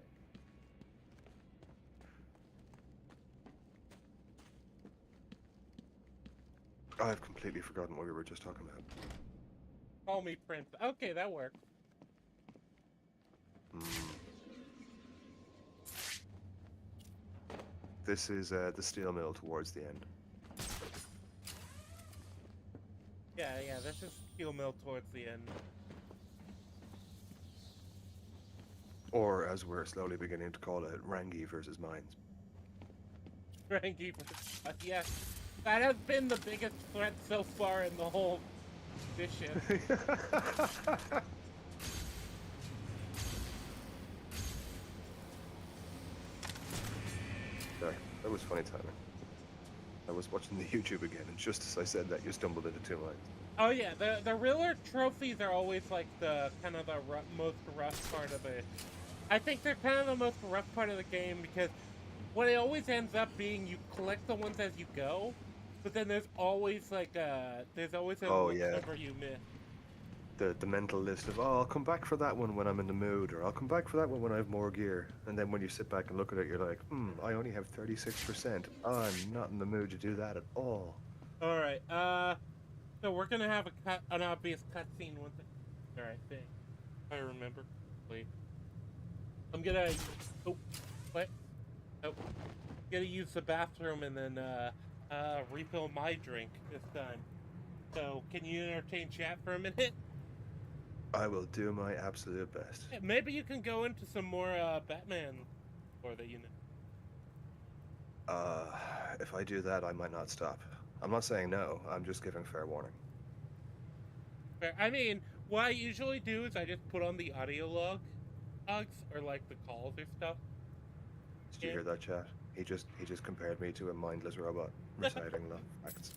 I've completely forgotten what we were just talking about. Call me Prince. Okay, that works. This is the steel mill towards the end. Yeah, this is steel mill towards the end. Or, as we're slowly beginning to call it, Rangi versus Mines. Rangi, yes. That has been the biggest threat so far in the whole mission. There, that was funny timing. I was watching the YouTube again, and just as I said that, you stumbled into 2 lines. Oh yeah, the Riddler trophies are always like the kind of the most rough part of it. I think they're kind of the most rough part of the game because what it always ends up being, you collect the ones as you go, but then there's always like a number you miss. The mental list of, oh, I'll come back for that one when I'm in the mood, or I'll come back for that one when I have more gear. And then when you sit back and look at it, you're like, I only have 36%. I'm not in the mood to do that at all. Alright, so we're gonna have an obvious cutscene once it... Alright, thing. I remember. Wait. I'm gonna... Oh, what? Oh. I'm gonna use the bathroom and then, refill my drink this time. So, can you entertain chat for a minute? I will do my absolute best. Yeah, maybe you can go into some more, Batman lore that you know. If I do that, I might not stop. I'm not saying no, I'm just giving fair warning. I mean, what I usually do is I just put on the audio logs, or like the calls or stuff. Did you hear that, chat? He just compared me to a mindless robot reciting love facts.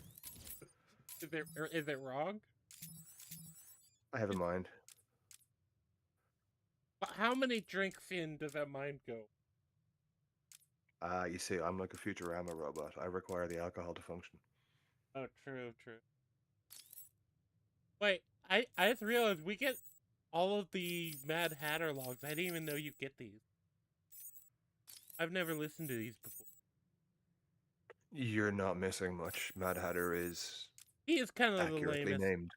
Is it wrong? I have a mind. How many drinks in does that mind go? You see, I'm like a Futurama robot. I require the alcohol to function. Oh, true. Wait, I just realized we get all of the Mad Hatter logs. I didn't even know you get these. I've never listened to these before. You're not missing much. Mad Hatter is... He is kind of the lamest. named.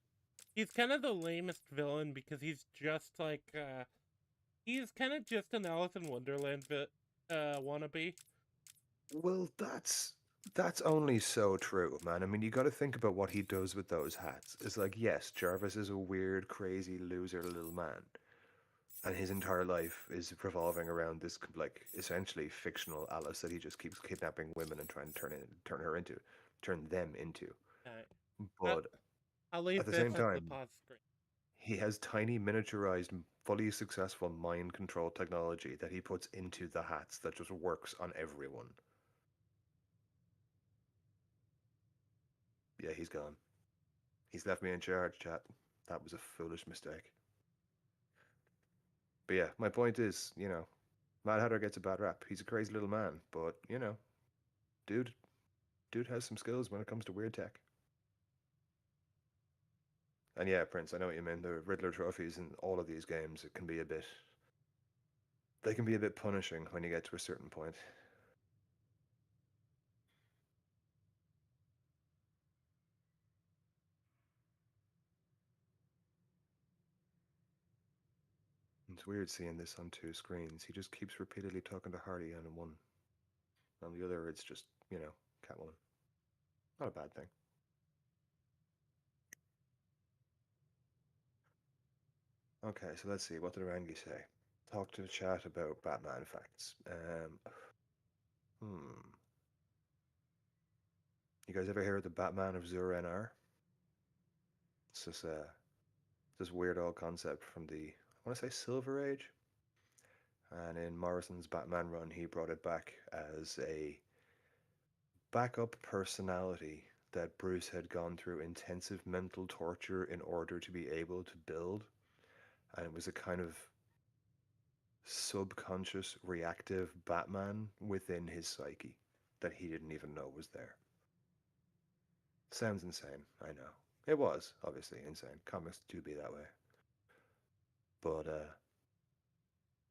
He's kind of the lamest villain because he's just like, he's kind of just an Alice in Wonderland wannabe. Well, that's only so true, man. I mean, you got to think about what he does with those hats. It's like, yes, Jarvis is a weird, crazy, loser little man. And his entire life is revolving around this, like, essentially fictional Alice that he just keeps kidnapping women and trying to turn them into. Right. But I'll leave at the same time, the pause screen. He has tiny miniaturized, fully successful mind control technology that he puts into the hats that just works on everyone. Yeah, he's gone. He's left me in charge, chat. That was a foolish mistake. But yeah, my point is, Mad Hatter gets a bad rap. He's a crazy little man, but, dude has some skills when it comes to weird tech. And yeah, Prince, I know what you mean. The Riddler trophies in all of these games, they can be a bit punishing when you get to a certain point. It's weird seeing this on 2 screens. He just keeps repeatedly talking to Hardy on one. On the other, it's just, Catwoman. Not a bad thing. Okay, so let's see. What did Rangi say? Talk to the chat about Batman facts. You guys ever hear of the Batman of Zur-En-Arrh? It's this weird old concept from the, I want to say, Silver Age. And in Morrison's Batman run, he brought it back as a backup personality that Bruce had gone through intensive mental torture in order to be able to build. And it was a kind of subconscious, reactive Batman within his psyche that he didn't even know was there. Sounds insane, I know. It was, obviously, insane. Comics do be that way. But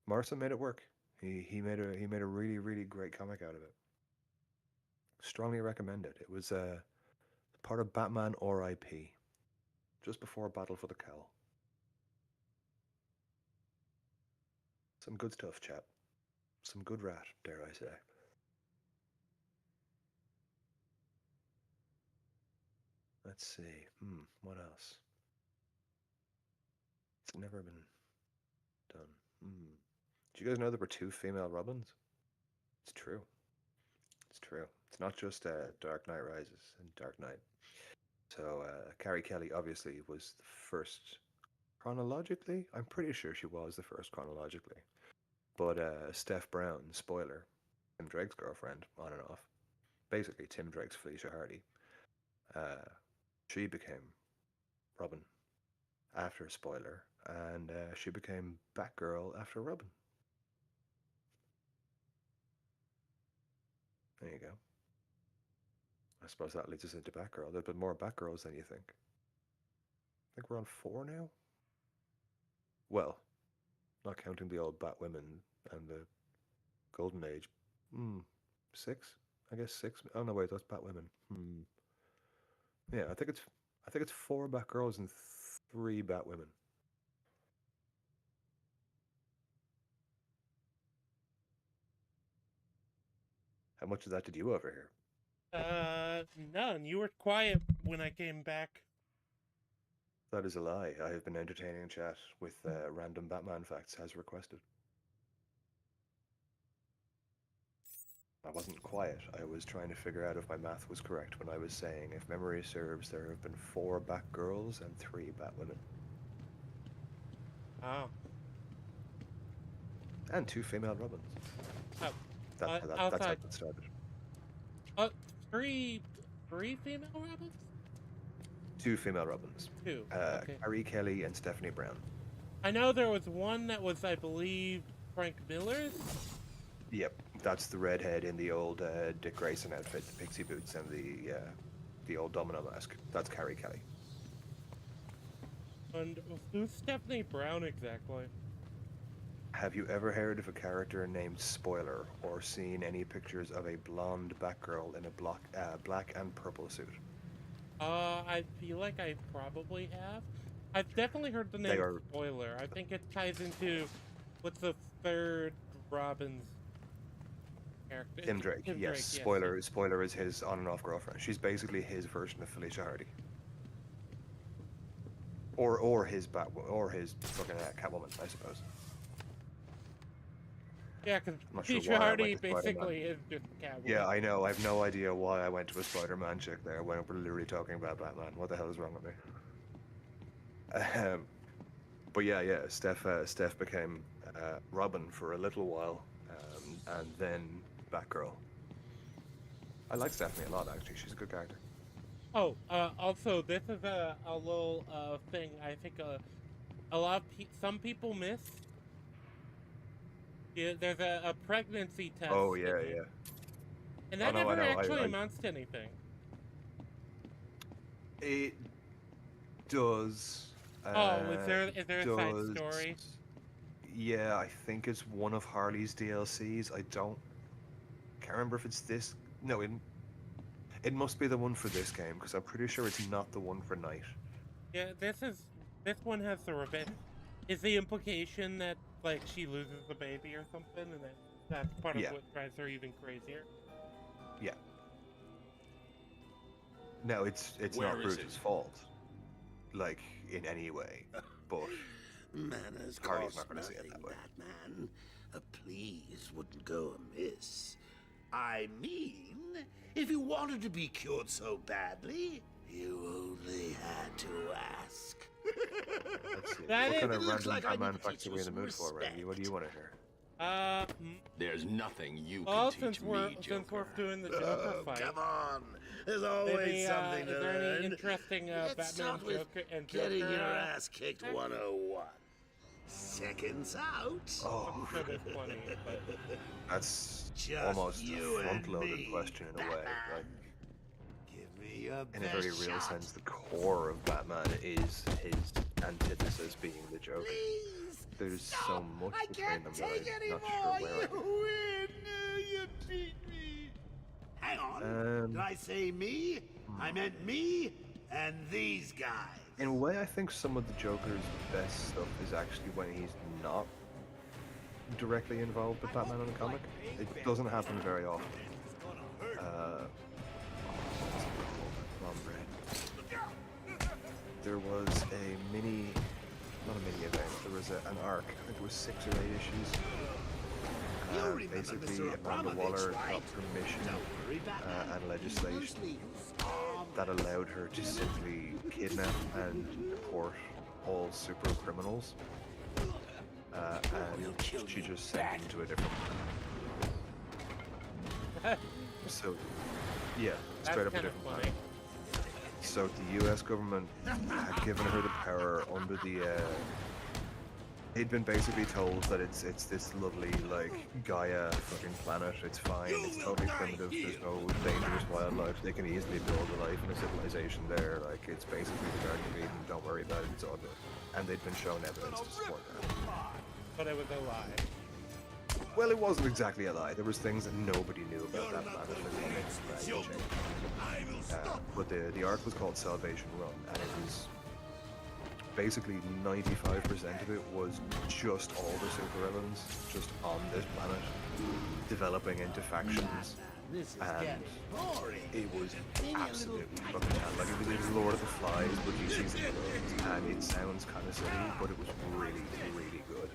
Morrison made it work. He made a really, really great comic out of it. Strongly recommend it. It was part of Batman R.I.P. just before Battle for the Cowl. Some good stuff, chap. Some good rat, dare I say. Let's see. What else? It's never been done. Do you guys know there were 2 female Robins? It's true. It's true. It's not just Dark Knight Rises and Dark Knight. So Carrie Kelly obviously was the first chronologically. I'm pretty sure she was the first chronologically. But Steph Brown, spoiler, Tim Drake's girlfriend, on and off. Basically, Tim Drake's Felicia Hardy. She became Robin after spoiler, and she became Batgirl after Robin. There you go. I suppose that leads us into Batgirl. There's been more Batgirls than you think. I think we're on 4 now. Well, not counting the old Batwomen and the Golden Age. 6? I guess 6. Oh no, wait, that's Batwomen. Yeah, I think it's 4 Batgirls and 3 Batwomen. How much of that did you overhear? None. You were quiet when I came back. That is a lie. I have been entertaining chat with random Batman facts as requested. I wasn't quiet. I was trying to figure out if my math was correct when I was saying, if memory serves, there have been 4 Batgirls and 3 Batwomen. Oh. And 2 female Robins. Oh. That's how that started. 3 female Robins? 2 female Robins. 2. Okay. Carrie Kelly and Stephanie Brown. I know there was one that was, I believe, Frank Miller's. Yep, that's the redhead in the old Dick Grayson outfit, the pixie boots, and the old domino mask. That's Carrie Kelly. And who's Stephanie Brown exactly? Have you ever heard of a character named Spoiler, or seen any pictures of a blonde Batgirl in a black and purple suit? I feel like I probably have. I've definitely heard the name Spoiler. I think it ties into what's the third Robin's character? Tim Drake. Yes. Drake, Spoiler. yes. Spoiler is his on and off girlfriend. She's basically his version of Felicia Hardy. Or his fucking Catwoman, I suppose. Yeah, because Felicia Hardy basically is just Catwoman. Yeah, I know. I have no idea why I went to a Spider-Man chick there when we're literally talking about Batman. What the hell is wrong with me? But yeah, Steph became Robin for a little while, and then Batgirl. I like Stephanie a lot, actually. She's a good character. Oh, also, this is a little thing I think a lot of some people miss. Yeah, there's a pregnancy test. Oh, yeah. And that never actually amounts to anything. It does. Is there a side story? Yeah, I think it's one of Harley's DLCs. can't remember if it's this. No, it must be the one for this game, because I'm pretty sure it's not the one for Night. Yeah, this one has the revenge. Is the implication that like she loses the baby or something, and that's part of what drives her even crazier? Yeah. No, it's not Bruce's fault, like in any way, but Manners Harley's cost not going to see it nothing, that way. Batman. A please wouldn't go amiss. I mean, if you wanted to be cured so badly, you only had to ask. Let's see. That what kind of looks random like I need Batman to facts teach are we in the you mood some for, Randy? What do you want to hear? There's nothing you Well, can teach me, since we're Joker. doing the Joker fight, Come on, there's always maybe, something to is there learn. any interesting Let's Batman start with getting your ass kicked facts? 101. Seconds out. Oh, I'm sure there's plenty, but that's Just almost you a and front-loaded me, question in a way. Like, Give me your in a very best real shot. sense, the core of Batman is his antithesis being the Joker. Please, There's stop. so much I between can't them take that I'm anymore. not sure where You win. You beat me. Hang on. Um, Did I say me? I meant me And these guys. In a way, I think some of the Joker's best stuff is actually when he's not directly involved with Batman in the comic. It doesn't happen very often. There was a not a mini event, there was an arc, I think it was 6 or 8 issues. Basically, Amanda Waller got permission and legislation that allowed her to simply kidnap and deport all super criminals. And she just sent them to a different planet. So, yeah, straight up a different planet. So the US government had given her the power under the, they'd been basically told that it's this lovely, like, Gaia fucking planet, it's fine, it's totally primitive, there's no dangerous wildlife, they can easily build a life and a civilization there, like, it's basically the Garden of Eden, don't worry about it, it's all good. And they'd been shown evidence to support that. But it was a lie. Well, it wasn't exactly a lie. There was things that nobody knew about that planet. But the arc was called Salvation Run, and it was basically 95% of it was just all the supervillains just on this planet, developing into factions, and it was absolutely fucking hell. Like, it was Lord of the Flies, but DC's influence, and it sounds kind of silly, but it was really, really good.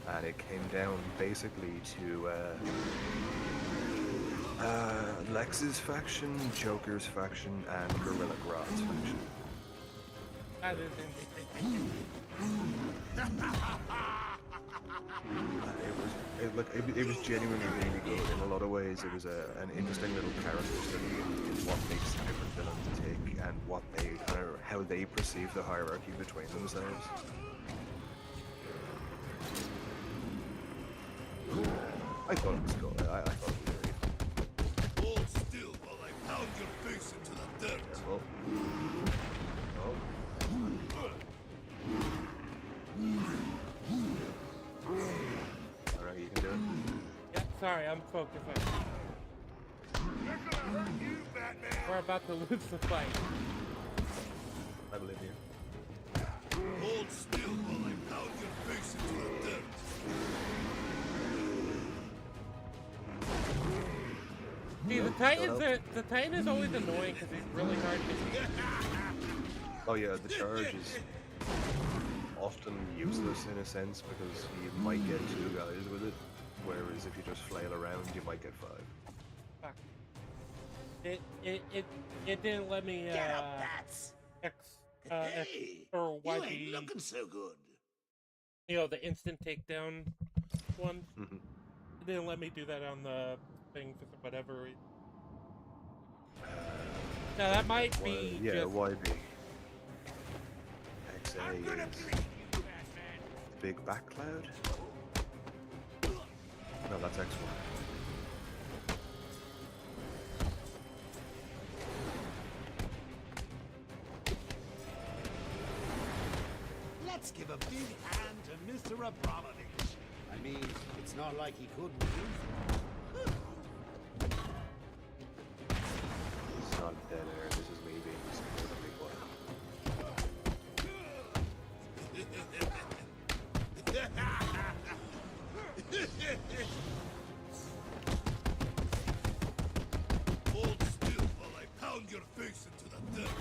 And it came down basically to Lex's faction, Joker's faction, and Gorilla Grodd's faction. That is interesting. It was genuinely really good. In a lot of ways, it was an interesting little character study in what makes the different villains tick and what they how they perceive the hierarchy between themselves. I thought it was cool. I thought it was very fun. Hold still while I pound your face into the dirt. Oh. Alright, you can do it. Yeah, sorry, I'm focusing. We're about to lose the fight. I believe you. Hold still while I pound your face into the dirt. See, the Titan is always annoying because he's really hard to hit. Oh yeah, the charge is often useless in a sense because you might get 2 guys with it, whereas if you just flail around, you might get 5. Fuck. It didn't let me Get up, bats. X or YB. You ain't looking so good. You know, the instant takedown one. Mm-hmm. It didn't let me do that on the thing for whatever reason. Now that might be yeah, just... YB. XA is big back cloud. No, that's X1. Let's give a big hand to Mr. Abramovich. I mean, it's not like he couldn't use it. It's not dead air, this is me being supportively Hold still while I pound your face into the dirt.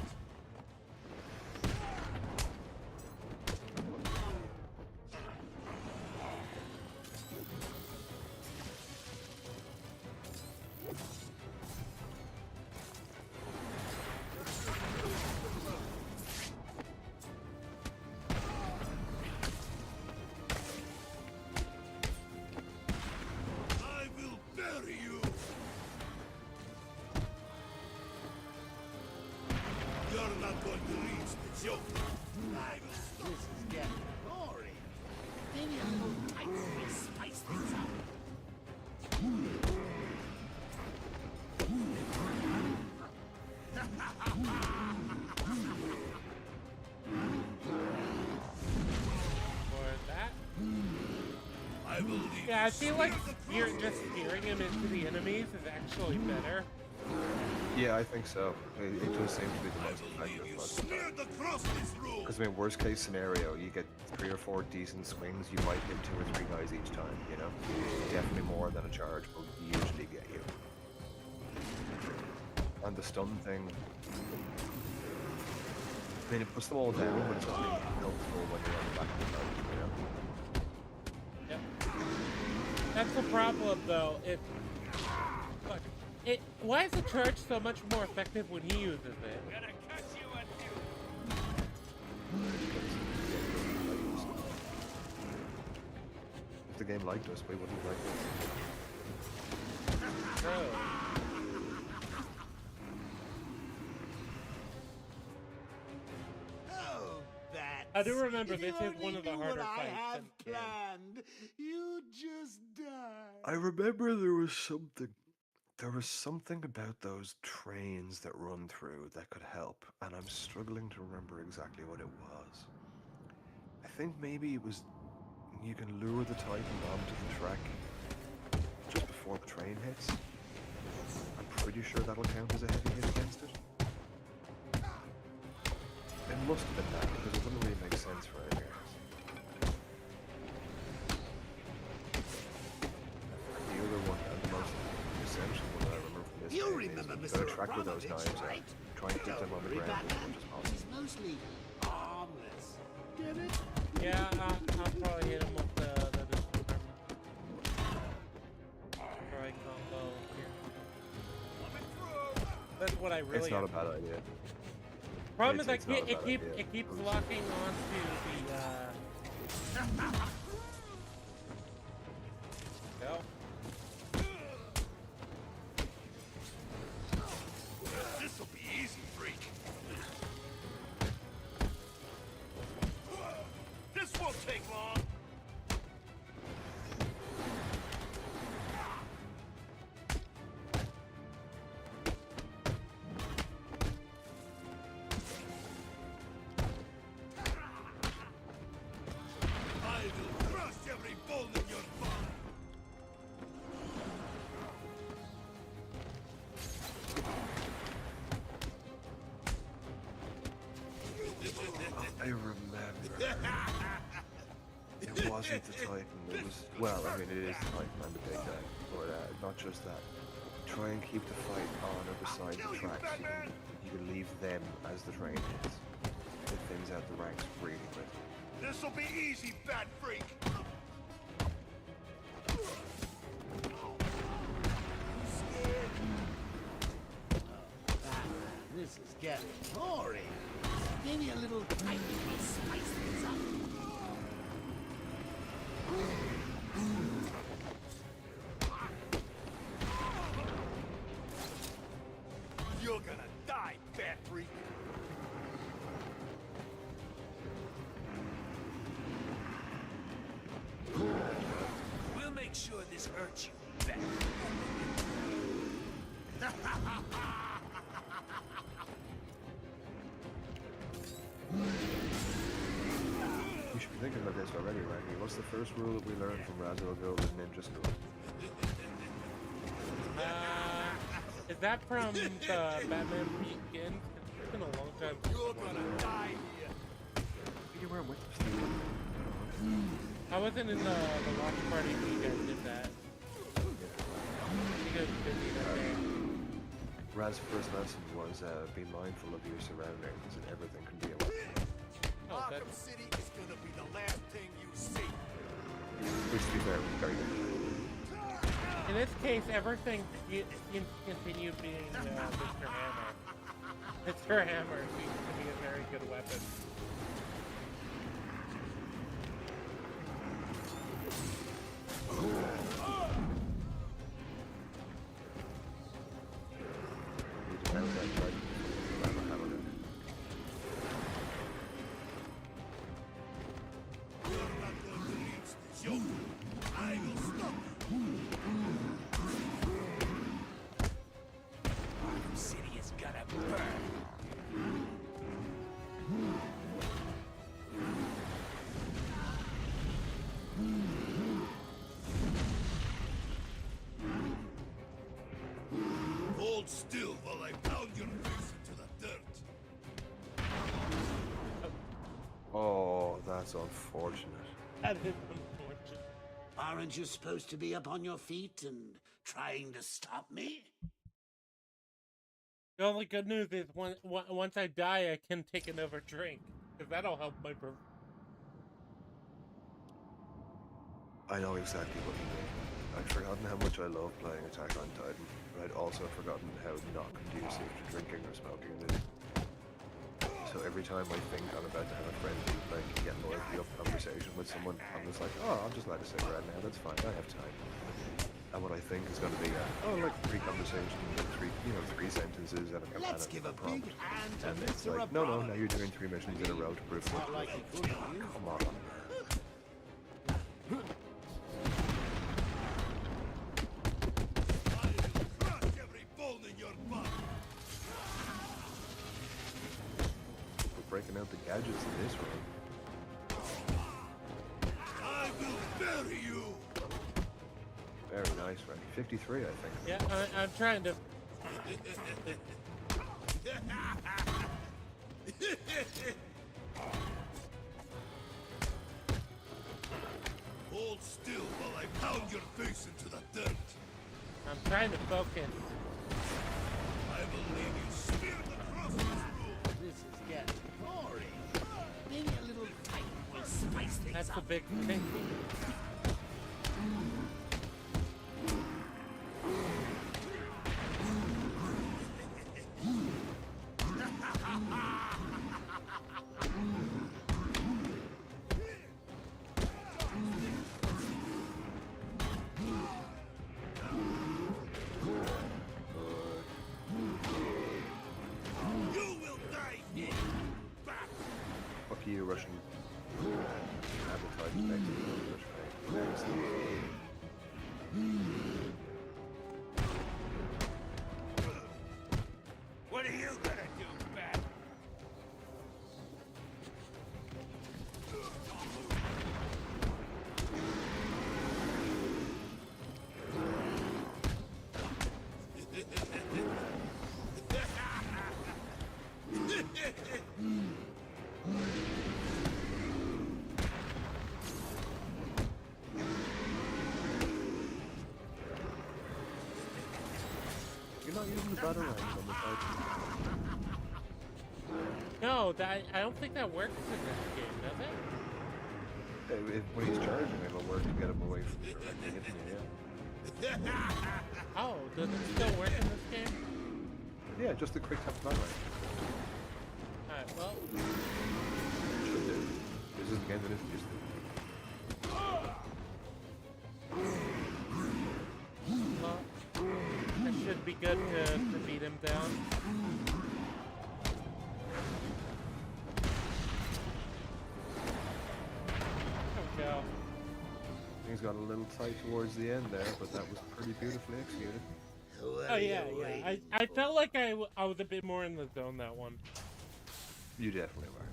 Yeah, I feel like just steering him into the enemies is actually better. Yeah, I think so. It does seem to be the most effective most of the time. Because I mean, worst case scenario, you get 3 or 4 decent swings, you might hit 2 or 3 guys each time, you know? Definitely more than a charge will usually get you. And the stun thing, I mean, it puts them all down, but it's only helpful when you're on the back of the boat, you know? Yep. That's the problem, though. Look, why is the charge so much more effective when he uses it? If the game liked us, we wouldn't like it. No. I do remember this is one of the harder fights. Planned, you just died. I remember there was something about those trains that run through that could help, and I'm struggling to remember exactly what it was. I think maybe it was you can lure the Titan onto the track just before the train hits. I'm pretty sure that'll count as a heavy hit against it. It must have been that, because it wouldn't really make sense for anything else. The other one, and the most essential one that I remember from this game is you gotta track with those knives and try and keep them on the ground as much as possible. He's mostly harmless. Get it? Yeah, I'll probably hit him with the right combo here. That's what I really. It's not a bad idea. Problem is, it keeps locking onto the. Go. This'll be easy, freak. This won't take long. I remember. It wasn't the Titan, it was... Well, I mean, it is the Titan and the big guy. But not just that. Try and keep the fight on or beside the tracks. You can leave them as the train hits. It thins out the ranks really quick. This'll be easy, bad freak. This is getting boring. Maybe a little Titan will spice things up. You're gonna die, bad freak. We'll make sure this hurts you bad. You should be thinking about this already, Randy. What's the first rule that we learned from Azrael Gold in Ninja School? Is that from the Batman Weekend? It's been a long time. You're gonna die here. You weren't with us. I wasn't in the watch party when you guys did that. You guys were busy that day. Raz's first lesson was be mindful of your surroundings and everything can be a weapon. Arkham City is gonna be the last thing you see. Which, to be fair, was very good. In this case, everything continued being Mr. Hammer. Mr. Hammer seems to be a very good weapon. That's unfortunate. That is unfortunate. Aren't you supposed to be up on your feet and trying to stop me? The only good news is once I die, I can take another drink. Because that'll help my... I know exactly what you mean. I'd forgotten how much I love playing Attack on Titan, but I'd also forgotten how not conducive to drinking or smoking it is. So every time I think I'm about to have a friendly, like, get lively up conversation with someone, I'm just like, oh, I'll just light a cigarette now, that's fine, I have time. And what I think is going to be, like, pre-conversation, three sentences and a Let's give a prompt. big hand to And it's Mr. like, no, now you're doing 3 missions in a row to prove it. Come on. We're breaking out the gadgets in this room. I will bury you. Very nice, right? 53, I think. Yeah, I'm trying to... Hold still while I pound your face into the dirt. I'm trying to focus. I will leave you smeared across this room. This is getting boring. Maybe a little fight will spice things That's up. the big thing. Fuck you, Russian. Advertise next. What are you gonna do, Bat? You're not using the battle range on the Titan. No, I don't think that works in this game, does it? When he's charging, it'll work to get him away from directing it to you, yeah. Oh, does it still work in this game? Yeah, just the quick tap battle range. Alright, well... It should do. This is a game that isn't used to. Well, that should be good to beat him down. Go. Things got a little tight towards the end there, but that was pretty beautifully executed. Oh yeah. I felt like I was a bit more in the zone that one. You definitely were.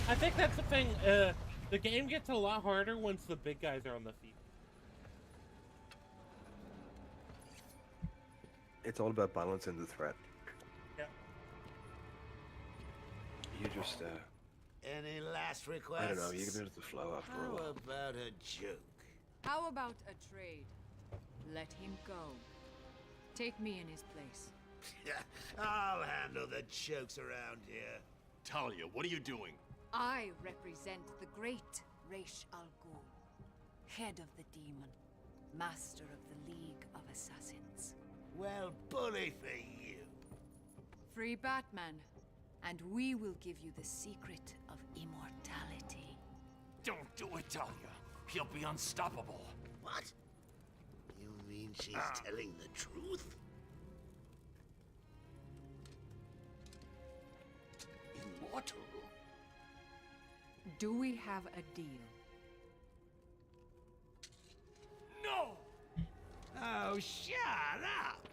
I think that's the thing. The game gets a lot harder once the big guys are on the field. It's all about balancing the threat. Yeah. You just, Any last requests? I don't know, you give it the flow after How all. about a joke? How about a trade? Let him go. Take me in his place. I'll handle the jokes around here. Talia, what are you doing? I represent the great Ra's al Ghul, head of the demon, master of the League of Assassins. Well, bully for you. Free Batman, and we will give you the secret of immortality. Don't do it, Talia. He'll be unstoppable. What? You mean she's telling the truth? Immortal? Do we have a deal? No! Oh, shut up!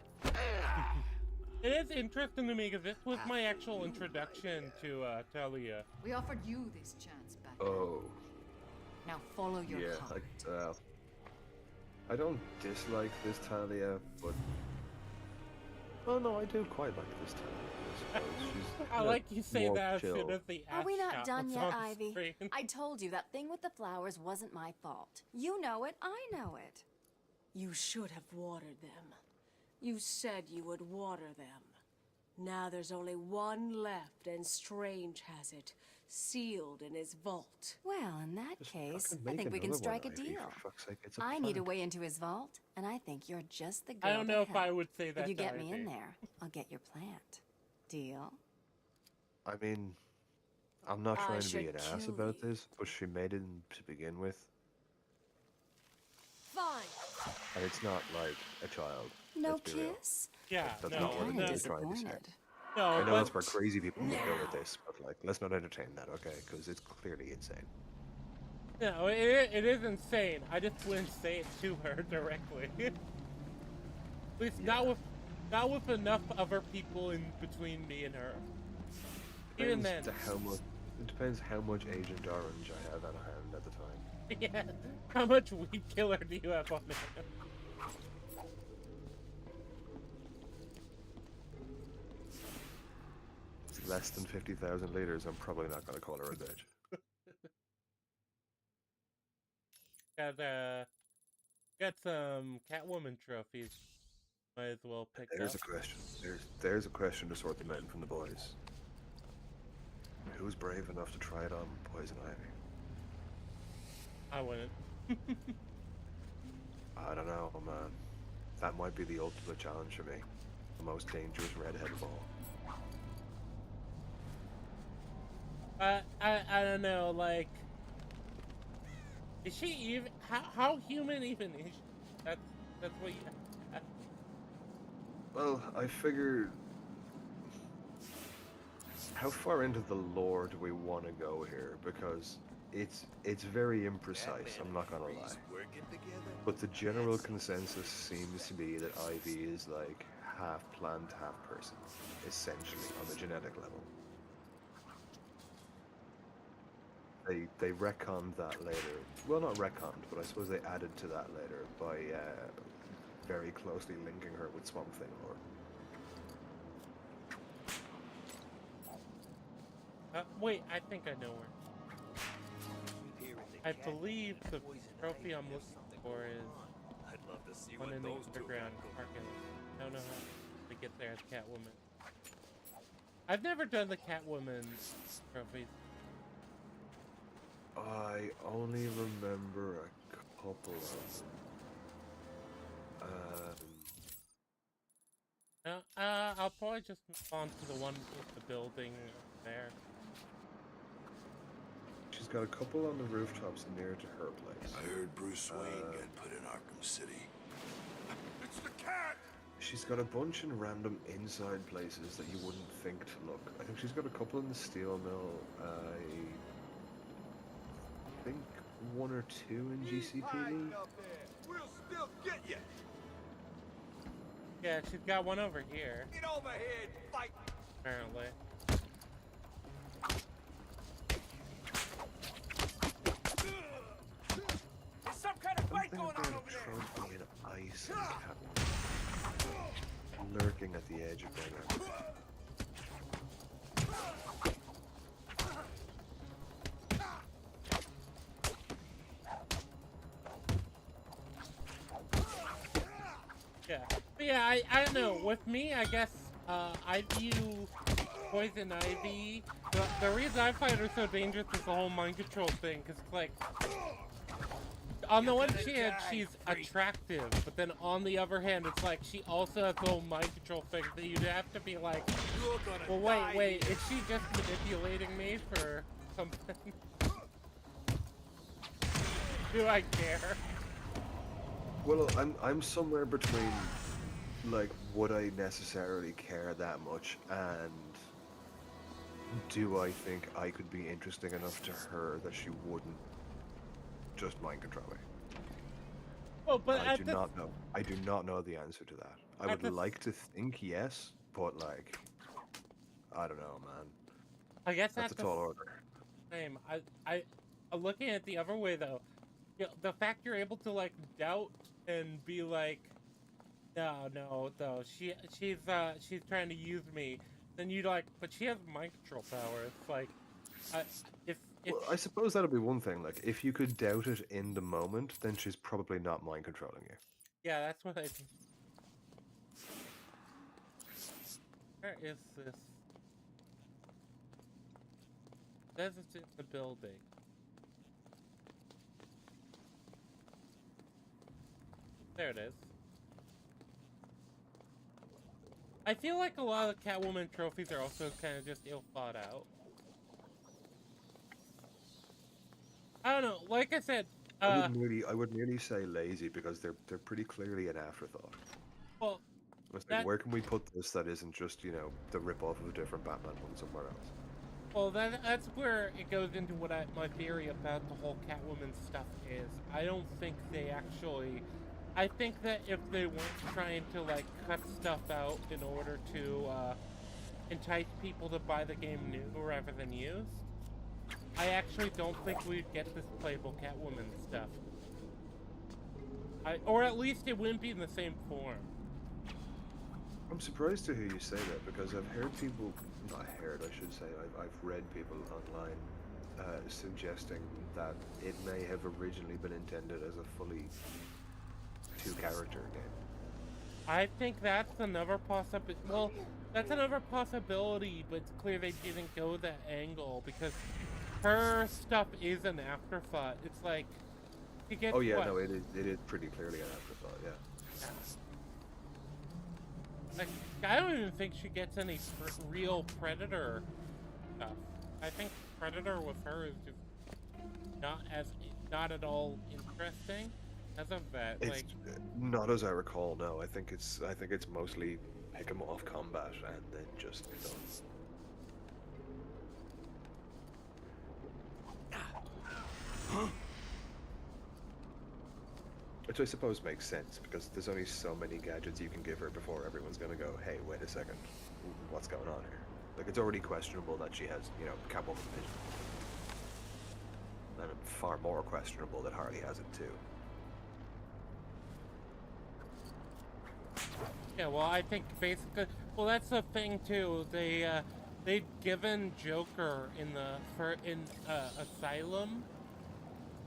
It is interesting to me because this was my actual introduction to Talia. We offered you this chance, Batman. Oh. Now follow your Yeah, heart. I don't dislike this Talia, but Oh no, I do quite like this town. I suppose. She's I like you say more that as soon chill. as the Are we ass not shot done was yet, on Ivy? screen. I told you that thing with the flowers wasn't my fault. You know it, I know it. You should have watered them. You said you would water them. Now there's only one left, and Strange has it, sealed in his vault. Well, in that Just case, fucking I make think we can another strike a one, Ivy, deal. for fuck's sake. It's a I need a plant. way into his vault, and I think you're just the girl I don't know to if I help. would say that If you to get me in Ivy. there, I'll get your plant. Deal? I mean, I'm not I trying to be should an ass kill about you. this, but she made it to begin with, Fine. and it's not like a child. No Let's be real. kiss? Yeah, That's no, not what Kinda I'm trying to say. disappointed. no, I know but that's where crazy people would go with this, but like, let's not entertain that, okay? Because it's clearly insane. no, it is insane. I just wouldn't say it to her directly. At least not with enough other people in between me and her. Even then. It depends how much Agent Orange I have at hand at the time. Yeah. How much weed killer do you have on hand? It's less than 50,000 liters. I'm probably not going to call her a bitch. Got some Catwoman trophies. Might as well pick There's up. a question. There's a question to sort them out from the boys. Who's brave enough to try it on Poison Ivy? I wouldn't. I don't know, man. That might be the ultimate challenge for me. The most dangerous redhead of all. I don't know, like, is she even how human even is she? That's what you Well, I figured... How far into the lore do we want to go here? Because it's very imprecise, I'm not gonna lie. But the general consensus seems to be that Ivy is like half plant, half person, essentially, on the genetic level. They retconned that later. Well, not retconned, but I suppose they added to that later by very closely linking her with Swamp Thing lore. wait, I think I know where. I believe the trophy I'm looking for is one in the underground parking lot. I don't know how to get there as Catwoman. I've never done the Catwoman trophies. I only remember a couple of them. I'll probably just move on to the one with the building there. She's got a couple on the rooftops near to her place. I heard Bruce Wayne got put in Arkham City. It's the cat! She's got a bunch in random inside places that you wouldn't think to look. I think she's got a couple in the steel mill. I think one or two in GCPD. We'll still get you. Yeah, she's got one over here. Get over here and fight. Apparently. There's some kind of fight going on over there. Trophy in ice and cat lurking at the edge of their network. Yeah. But yeah, I don't know. With me, I guess I view Poison Ivy. The reason I find her so dangerous is the whole mind control thing. Because, like, on the one hand, she's attractive. But then on the other hand, it's like she also has the whole mind control thing that you'd have to be like, well, wait, is she just manipulating me for something? Do I care? Well, I'm somewhere between, like, would I necessarily care that much, and do I think I could be interesting enough to her that she wouldn't just mind control me? Well, but I do not know. I do not know the answer to that. I would like to think yes, but like, I don't know, man. I guess that's a tall order. Same. I looking at it the other way though. You know, the fact you're able to like doubt and be like, No. She's trying to use me. Then you like, but she has mind control powers. Like, if Well, I suppose that'd be one thing. Like, if you could doubt it in the moment, then she's probably not mind controlling you. yeah, that's what I think. Where is this? Says it's in the building. There it is. I feel like a lot of the Catwoman trophies are also kind of just ill thought out. I don't know. Like I said, I would nearly say lazy because they're pretty clearly an afterthought. well, It's like, where can we put this that isn't just, you know, the rip-off of a different Batman one somewhere else? well, that's where it goes into what my theory about the whole Catwoman stuff is. I don't think they actually... I think that if they weren't trying to, like, cut stuff out in order to entice people to buy the game new rather than used, I actually don't think we'd get this playable Catwoman stuff. Or at least it wouldn't be in the same form. I'm surprised to hear you say that because I've heard people, not heard, I should say, I've read people online suggesting that it may have originally been intended as a fully two-character game. I think that's another possibility. Well, that's another possibility, but it's clear they didn't go that angle because her stuff is an afterthought. It's like you get. Oh yeah, what? no, it is pretty clearly an afterthought. Yeah. Like, I don't even think she gets any real Predator stuff. I think Predator with her is just not at all interesting. As of that, It's like, not as I recall. No, I think it's mostly pick 'em off combat and then just done. Which I suppose makes sense, because there's only so many gadgets you can give her before everyone's gonna go, hey, wait a second, what's going on here? Like, it's already questionable that she has, you know, Catwoman vision. And far more questionable that Harley has it too. yeah, well, I think basically, well, that's the thing too. They've given Joker in Asylum.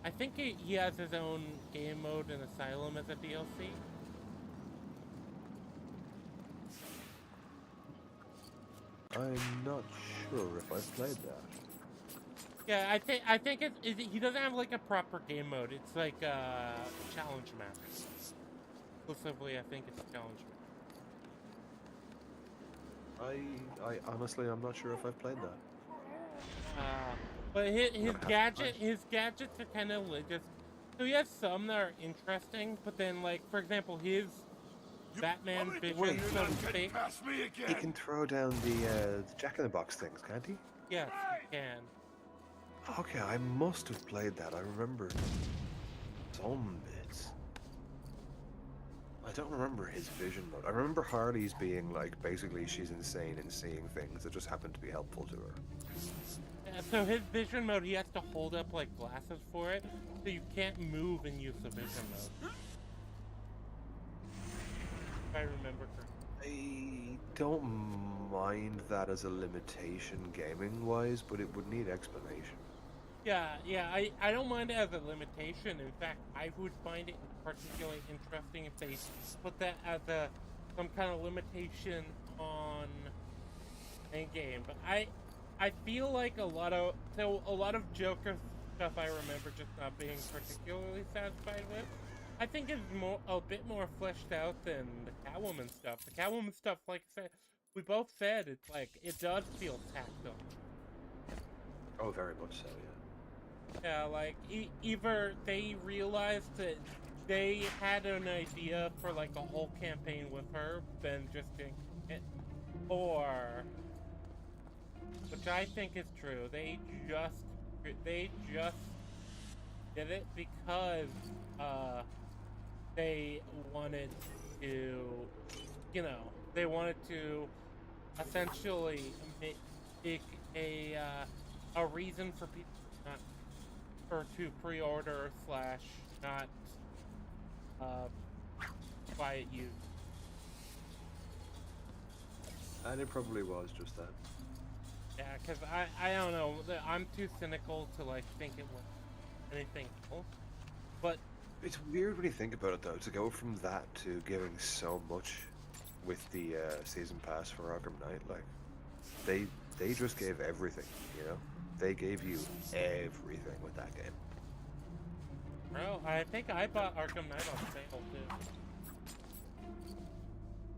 I think he has his own game mode in Asylum as a DLC. I'm not sure if I've played that. Yeah, I think he doesn't have like a proper game mode. It's like a challenge map. Exclusively, I think it's a challenge map. I honestly, I'm not sure if I've played that. But his gadgets are kind of just. So he has some that are interesting, but then, like, for example, his Batman vision, so to speak. He can throw down the Jack-in-the-Box things, can't he? Yes, he can. Okay, I must have played that. I remember some bits. I don't remember his vision mode. I remember Harley's being like, basically she's insane and seeing things that just happen to be helpful to her. Yeah, so his vision mode, he has to hold up like glasses for it, so you can't move and use the vision mode. If I remember correctly. I don't mind that as a limitation gaming-wise, but it would need explanation. Yeah, I don't mind it as a limitation. In fact, I would find it particularly interesting if they put that as some kind of limitation on endgame. But I feel like a lot of Joker stuff I remember just not being particularly satisfied with. I think it's a bit more fleshed out than the Catwoman stuff. The Catwoman stuff, like I said, we both said, it's like it does feel tactile. Oh, very much so, yeah. Yeah, like, either they realized that they had an idea for, like, a whole campaign with her, then just didn't it, or, which I think is true, they just did it because, they wanted to, you know, they wanted to essentially make a reason for people not to pre-order / not buy it used. And it probably was just that. Yeah, because I don't know. I'm too cynical to like think it was anything else. But it's weird when you think about it, though, to go from that to giving so much with the season pass for Arkham Knight. Like, they just gave everything, you know. They gave you everything with that game. Bro, I think I bought Arkham Knight on sale too.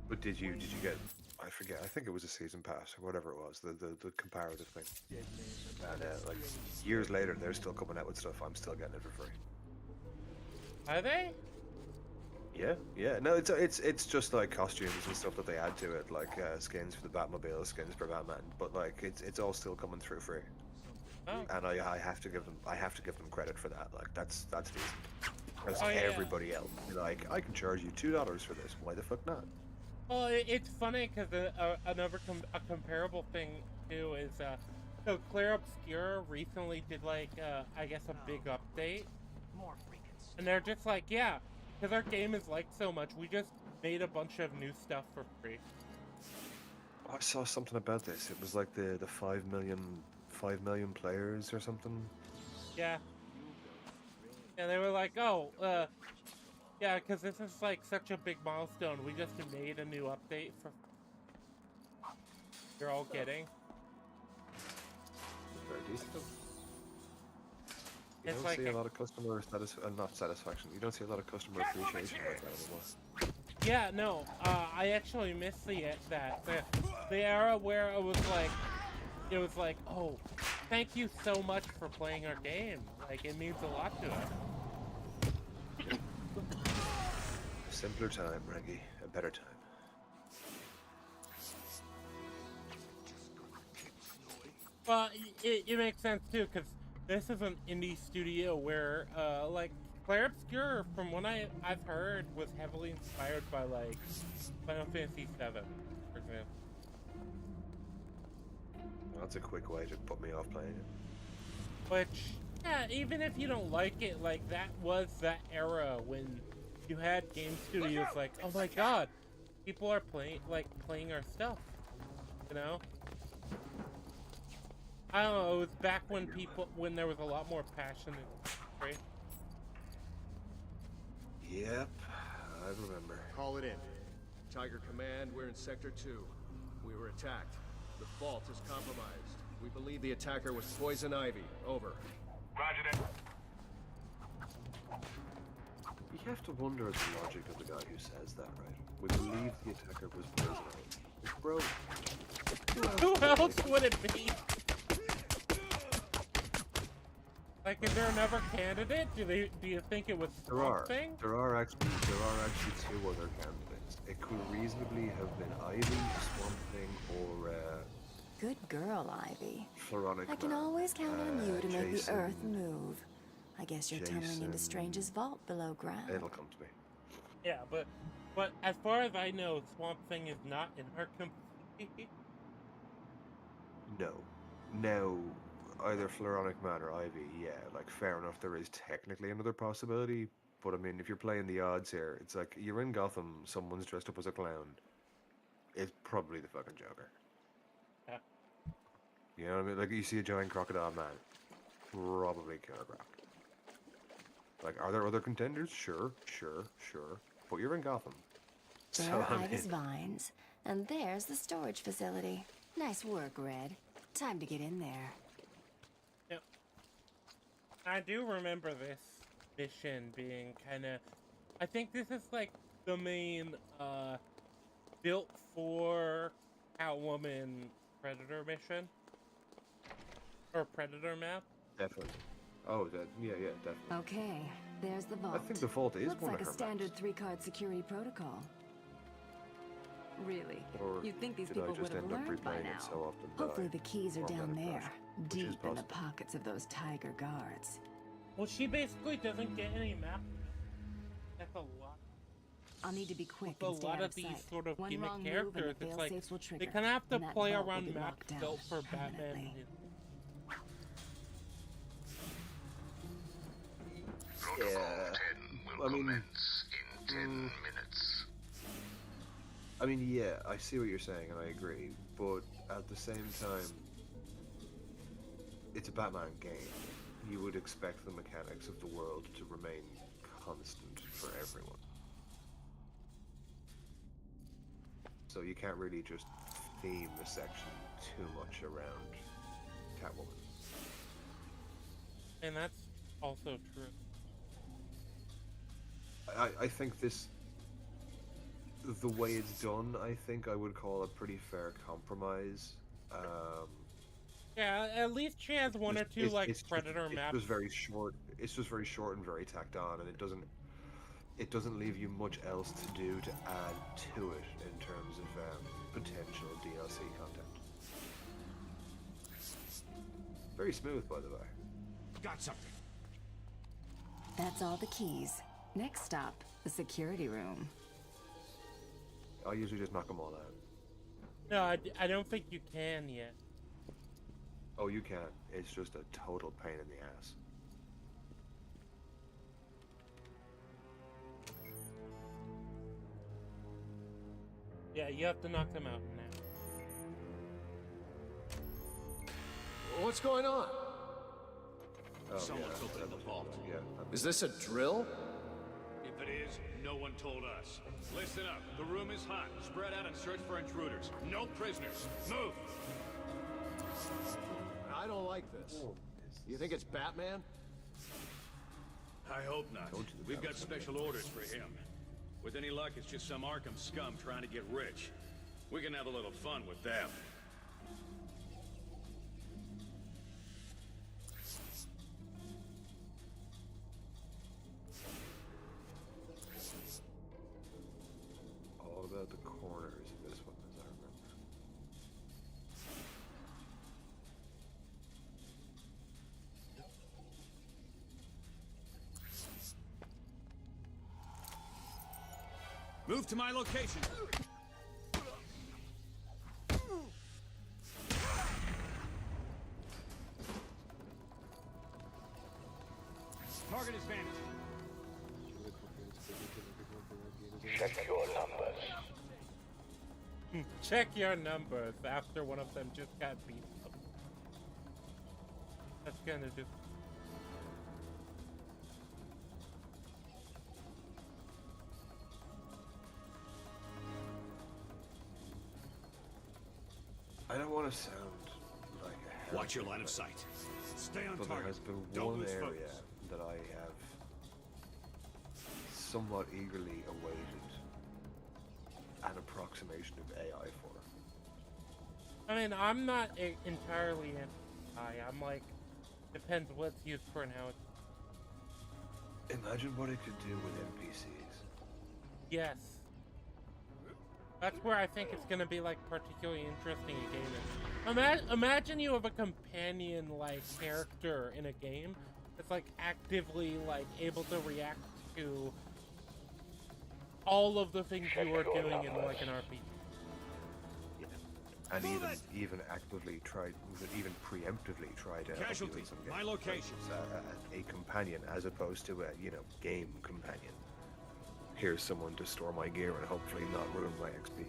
But did you get? I forget. I think it was a season pass or whatever it was. The comparative thing. And like years later, they're still coming out with stuff. I'm still getting it for free. Are they? Yeah. No, it's just like costumes and stuff that they add to it, like skins for the Batmobile, skins for Batman. But like it's all still coming through free. Oh. And I have to give them credit for that. Like that's decent. Because Oh, yeah. everybody else, like, I can charge you $2 for this. Why the fuck not? Well, it's funny because another comparable thing too is so Claire Obscura recently did like I guess a big update. More freaking. And they're just like, yeah, because our game is liked so much, we just made a bunch of new stuff for free. I saw something about this. It was like the 5 million players or something. Yeah. And they were like, oh, yeah, because this is like such a big milestone. We just made a new update for you're all getting. Very decent. You It's don't like see a lot of customer not satisfaction. You don't see a lot of customer appreciation like that anymore. Yeah, no, I actually miss the era where it was like, oh, thank you so much for playing our game. Like, it means a lot to us. A simpler time, Reggie. A better time. Well, it makes sense too, because this is an indie studio where, like, Claire Obscura, from what I've heard, was heavily inspired by, like, Final Fantasy VII, for example. That's a quick way to put me off playing it. Which, yeah, even if you don't like it, like, that was that era when you had game studios like, oh my god, people are playing our stuff, you know? I don't know, it was back when there was a lot more passion in right? Yep, I remember. Call it in. Tiger Command, we're in Sector 2. We were attacked. The vault is compromised. We believe the attacker was Poison Ivy. Over. Roger that. You have to wonder at the logic of the guy who says that, right? We believe the attacker was Poison Ivy. Bro, who else would it be? Like, is there another candidate? Do you think it was Swamp Thing? There are actually 2 other candidates. It could reasonably have been Ivy, Swamp Thing, or Good girl, Ivy. Floronic I can Man. always count on you to make the Jason. Earth move. I guess you're tunneling into Jason. Strange's vault below ground. It'll come to me. Yeah, but as far as I know, Swamp Thing is not in Arkham. No. Now, either Floronic Man or Ivy, yeah, like, fair enough, there is technically another possibility, but I mean, if you're playing the odds here, it's like, you're in Gotham, someone's dressed up as a clown. It's probably the fucking Joker. Yeah. You know what I mean? Like, you see a giant crocodile man, probably Killer Croc. Like, are there other contenders? Sure. But you're in Gotham. There So, are I mean, Ivy's vines, and there's the storage facility. Nice work, Red. Time to get in there. Yep. I do remember this mission being kind of... I think this is like the main built for Catwoman Predator mission. Or Predator map. Definitely. Oh, yeah, definitely. Okay, there's the vault. I think the vault is Looks one like of a her standard maps. 3-card security protocol. Really? Or You'd think these did I people just would have end up learned by replaying it now. so often that Hopefully I the keys are formed down that there, impression, which is deep in the possible. pockets of those Tiger guards. Well, she basically doesn't get any map. That's a lot. I'll need to be quick With and a stay lot out of of these sight. sort of One gimmick wrong move and the characters, it's like fail-safes will they trigger, kind of have to and that play vault will around be maps locked down built for Batman. permanently. Protocol 10 will commence in 10 minutes. I mean, yeah, I see what you're saying, and I agree, but at the same time, it's a Batman game. You would expect the mechanics of the world to remain constant for everyone. So you can't really just theme the section too much around Catwoman. And that's also true. I think this, the way it's done, I think I would call a pretty fair compromise. Yeah, at least she has one or two Predator maps. It's just very short. It's just very short and very tacked on, and it doesn't leave you much else to do to add to it in terms of potential DLC content. Very smooth, by the way. Got something. That's all the keys. Next stop, the security room. I usually just knock them all out. No, I don't think you can yet. Oh, you can. It's just a total pain in the ass. Yeah, you have to knock them out now. What's going on? Oh, Someone's opening the vault. Yeah. Is this a drill? If it is, no one told us. Listen up. The room is hot. Spread out and search for intruders. No prisoners. Move! I don't like this. You think it's Batman? I hope not. We've got special orders for him. With any luck, it's just some Arkham scum trying to get rich. We can have a little fun with them. All about the corners of this one, as I remember. Move to my location. Target is vanished. Check your numbers. Check your numbers after one of them just got beat up. That's gonna do. I don't want to sound like a heretic, Watch your line of sight. Stay on but there target. has been Don't one lose area focus. that I have somewhat eagerly awaited an approximation of AI for. I mean, I'm not entirely anti. I'm like, depends what it's used for and how it's. Imagine what it could do with NPCs. Yes. That's where I think it's gonna be like particularly interesting in gaming. Imagine you have a companion like character in a game that's like actively like able to react to all of the things you are doing in like an RPG. And even actively even preemptively try to help you in some games. My location. A companion as opposed to a game companion. Here's someone to store my gear and hopefully not ruin my XP.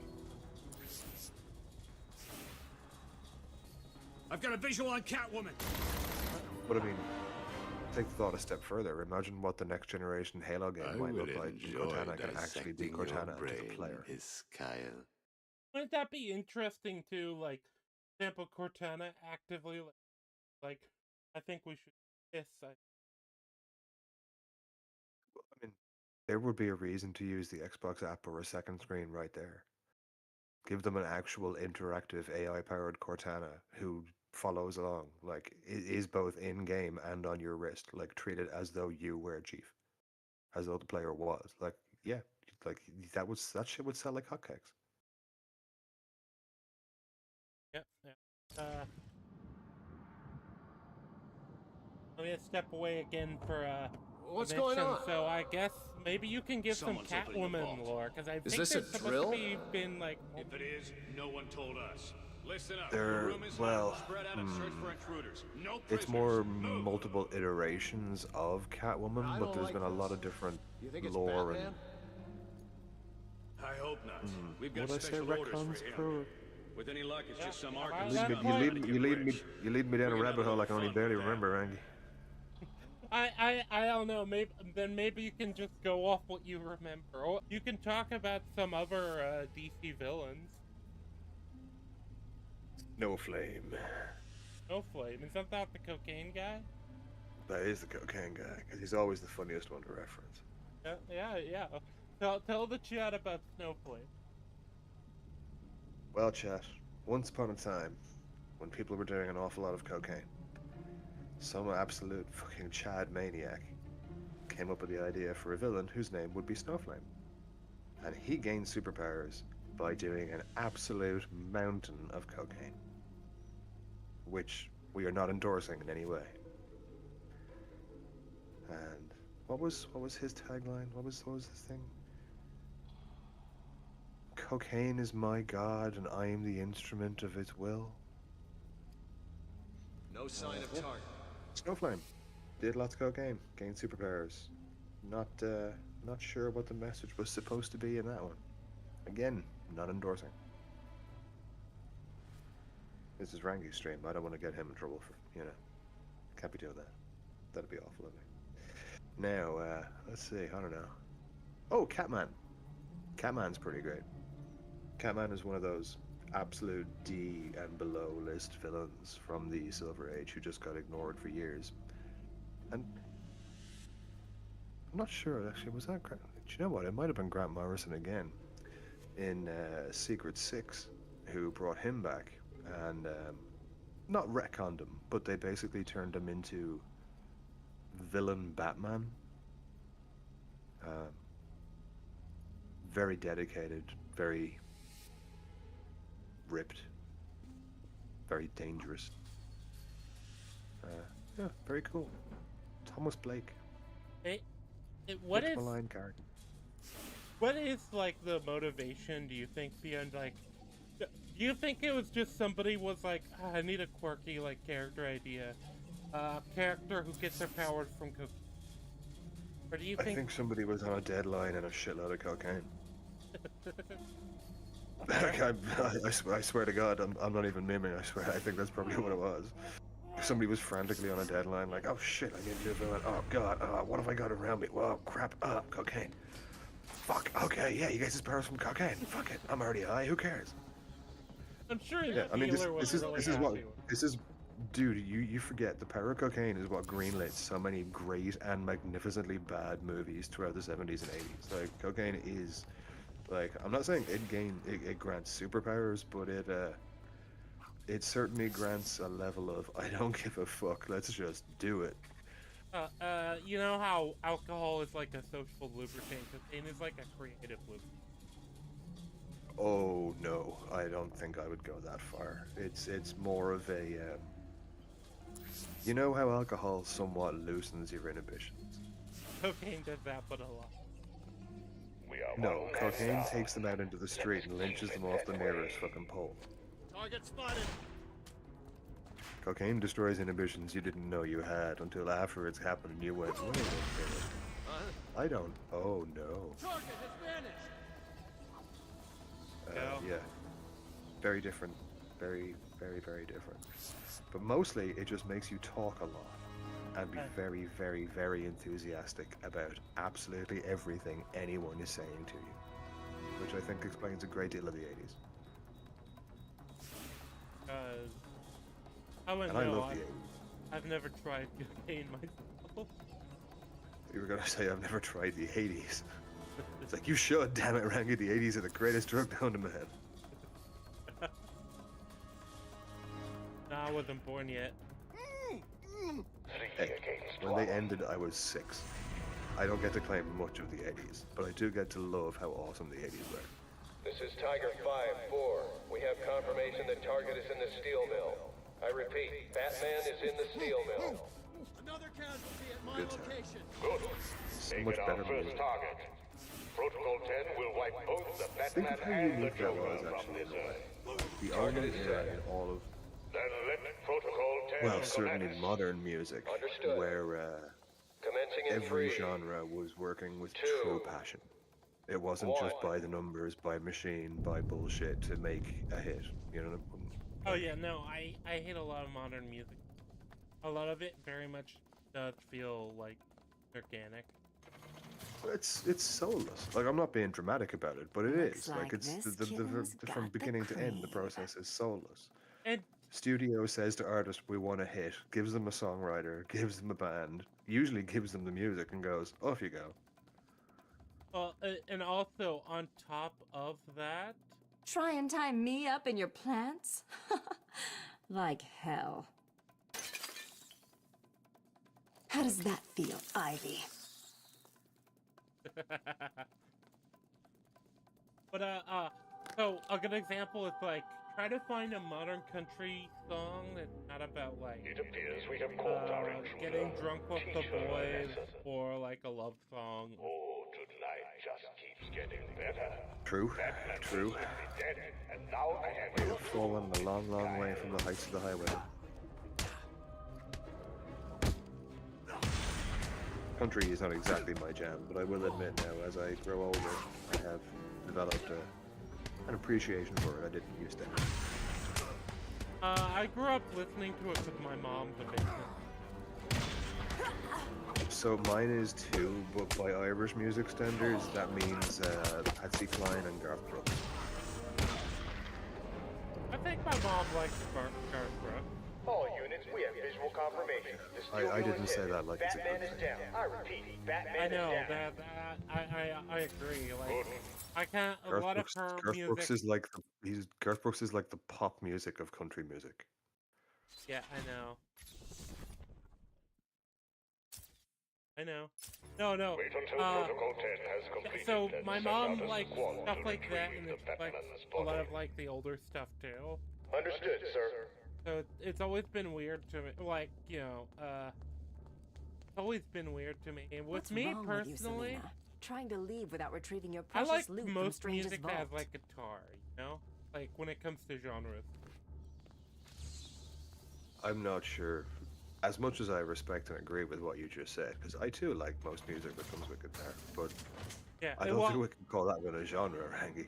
I've got a visual on Catwoman. But I mean, take the thought a step further. Imagine what the next generation Halo game might look like. Cortana can actually be Cortana to the player. Kyle. Wouldn't that be interesting too? Like, for example, Cortana actively like I think we should kiss. I mean, there would be a reason to use the Xbox app or a second screen right there. Give them an actual interactive AI-powered Cortana who follows along, like is both in-game and on your wrist. Like treat it as though you were Chief, as though the player was. Like yeah, like that shit would sell like hotcakes. Yep. Let me step away again for What's going on? So I guess maybe you can give Someone's some opening the Catwoman vault. lore because I think this there's a supposed drill? to be been like. If it is, no one told us. Listen up. There- the room is well, hot. Spread out and search for intruders. No It's prisoners. more Move. multiple iterations of Catwoman, I but don't there's like been a lot this. of different You think it's lore Batman? and I hope not. We've got Would I say special orders retcons for him. for... With any luck, it's just some Arkham You scum lead trying to me, get you lead me, rich. you lead me down a We can rabbit have a hole I little can only fun barely with that. remember, Angie. I don't know. Maybe you can just go off what you remember. Or you can talk about some other DC villains. No Flame. No Flame. Is that not the cocaine guy? That is the cocaine guy, because he's always the funniest one to reference. Yeah. Tell the chat about Snowflake. Well, chat, once upon a time, when people were doing an awful lot of cocaine, some absolute fucking Chad maniac came up with the idea for a villain whose name would be Snowflame. And he gained superpowers by doing an absolute mountain of cocaine, which we are not endorsing in any way. And what was his tagline? What was this thing? Cocaine is my god, and I am the instrument of its will. No sign of target. Snowflame did lots of cocaine, gained superpowers. Not sure what the message was supposed to be in that one. Again, not endorsing. This is Rangy's stream. I don't want to get him in trouble for, can't be doing that. That'd be awful of me. Now, let's see. I don't know. Oh, Catman. Catman's pretty great. Catman is one of those absolute D and below list villains from the Silver Age who just got ignored for years. And I'm not sure, actually, was that Grant? Do you know what? It might have been Grant Morrison again in Secret 6 who brought him back and not retconned him, but they basically turned him into villain Batman. Very dedicated, very ripped, very dangerous. Yeah, very cool. Thomas Blake. What is Malign character. What is like the motivation? Do you think behind do you think it was just somebody was like, I need a quirky like character idea, character who gets their powers from cocaine? Or do you think? I think somebody was on a deadline and a shitload of cocaine. I swear to God, I'm not even miming. I swear, I think that's probably what it was. Somebody was frantically on a deadline, like, oh shit, I need to do a villain. Oh god, what have I got around me? Whoa, crap, cocaine. Fuck, okay, yeah, he gets his powers from cocaine. Fuck it, I'm already high, who cares? I'm sure this is, dude, you forget, the power of cocaine is what greenlit so many great and magnificently bad movies throughout the 70s and 80s. Like, cocaine is, like, I'm not saying it grants superpowers, but it certainly grants a level of, I don't give a fuck, let's just do it. You know how alcohol is like a social lubricant, cocaine is like a creative lubricant. Oh no, I don't think I would go that far. It's more of a, you know how alcohol somewhat loosens your inhibitions? Cocaine does that, but a lot. No, cocaine takes them out into the street and lynches them off the nearest fucking pole. Target spotted. Cocaine destroys inhibitions you didn't know you had until after it's happened and you went, wait a minute. I don't. Oh no. Target has vanished. Yeah. Very different. Very, very, very different. But mostly it just makes you talk a lot and be very, very, very enthusiastic about absolutely everything anyone is saying to you, which I think explains a great deal of the 80s. I wouldn't and know. I love the 80s. I've never tried cocaine myself. You were gonna say I've never tried the 80s. It's like, you should, damn it, Rangy, the 80s are the greatest drug known to man. No, I wasn't born yet. Hey, when they ended, I was 6. I don't get to claim much of the 80s, but I do get to love how awesome the 80s were. This is Tiger 5-4. We have confirmation that target is in the steel mill. I repeat, Batman is in the steel mill. Another casualty at my Good time. location. Good. So Make much it our better first music. target. Protocol 10 will wipe both the Think Batman of how and the unique that Joker was, from actually, this in a way. earth. The only era in all of, Then let Protocol 10 well, certainly commence. modern music, Understood. where Commencing in every 3, genre was working with 2, true passion. It wasn't just by the numbers, by machine, by bullshit to make a hit. You know what I mean? Oh yeah, no, I hate a lot of modern music. A lot of it very much does feel like organic. It's soulless. Like, I'm not being dramatic about it, but it Looks is. Like, like it's this the kitten's from got the beginning to end, the cream. process is soulless. And Studio says to artists, we want a hit, gives them a songwriter, gives them a band, usually gives them the music and goes, off you go. And also on top of that, Try and tie me up in your plants? Like hell. How does that feel, Ivy? but so a good example is like try to find a modern country song that's not about like It appears we have caught our intruder. getting drunk with the Teach her a boys lesson. or like a love song. Oh, tonight just keeps getting better. True, Batman true. will be dead, and now I have We have fallen a long, long way from the heights of the highway. Country is not exactly my jam, but I will admit now, as I grow older, I have developed an appreciation for it I didn't used to have. I grew up listening to it with my mom, the basement. So mine is too, but by Irish music standards, that means Patsy Cline and Garth Brooks. I think my mom likes Garth Brooks. All units, we have visual confirmation. I didn't say that like it's a Batman good is thing. down. I repeat, Batman I know is down. I agree. Like I can't. A lot of her Garth music. Brooks is like Garth Brooks is like the pop music of country music. Yeah, I know. I know. No. Wait until Protocol 10 has completed. So and my send mom out a likes squad stuff to like that, retrieve and the it's like Batman's a lot body. of like the older stuff too. Understood, sir. So it's always been weird to me. Like it's always been weird to me. And with What's me wrong with you, personally, Selena? Trying to leave without retrieving your I precious like loot from most Strange's music vault. that has like guitar. You know, like when it comes to genres. I'm not sure. As much as I respect and agree with what you just said, because I too like most music that comes with guitar, but Yeah, I don't think we can call that one a genre, Rangy.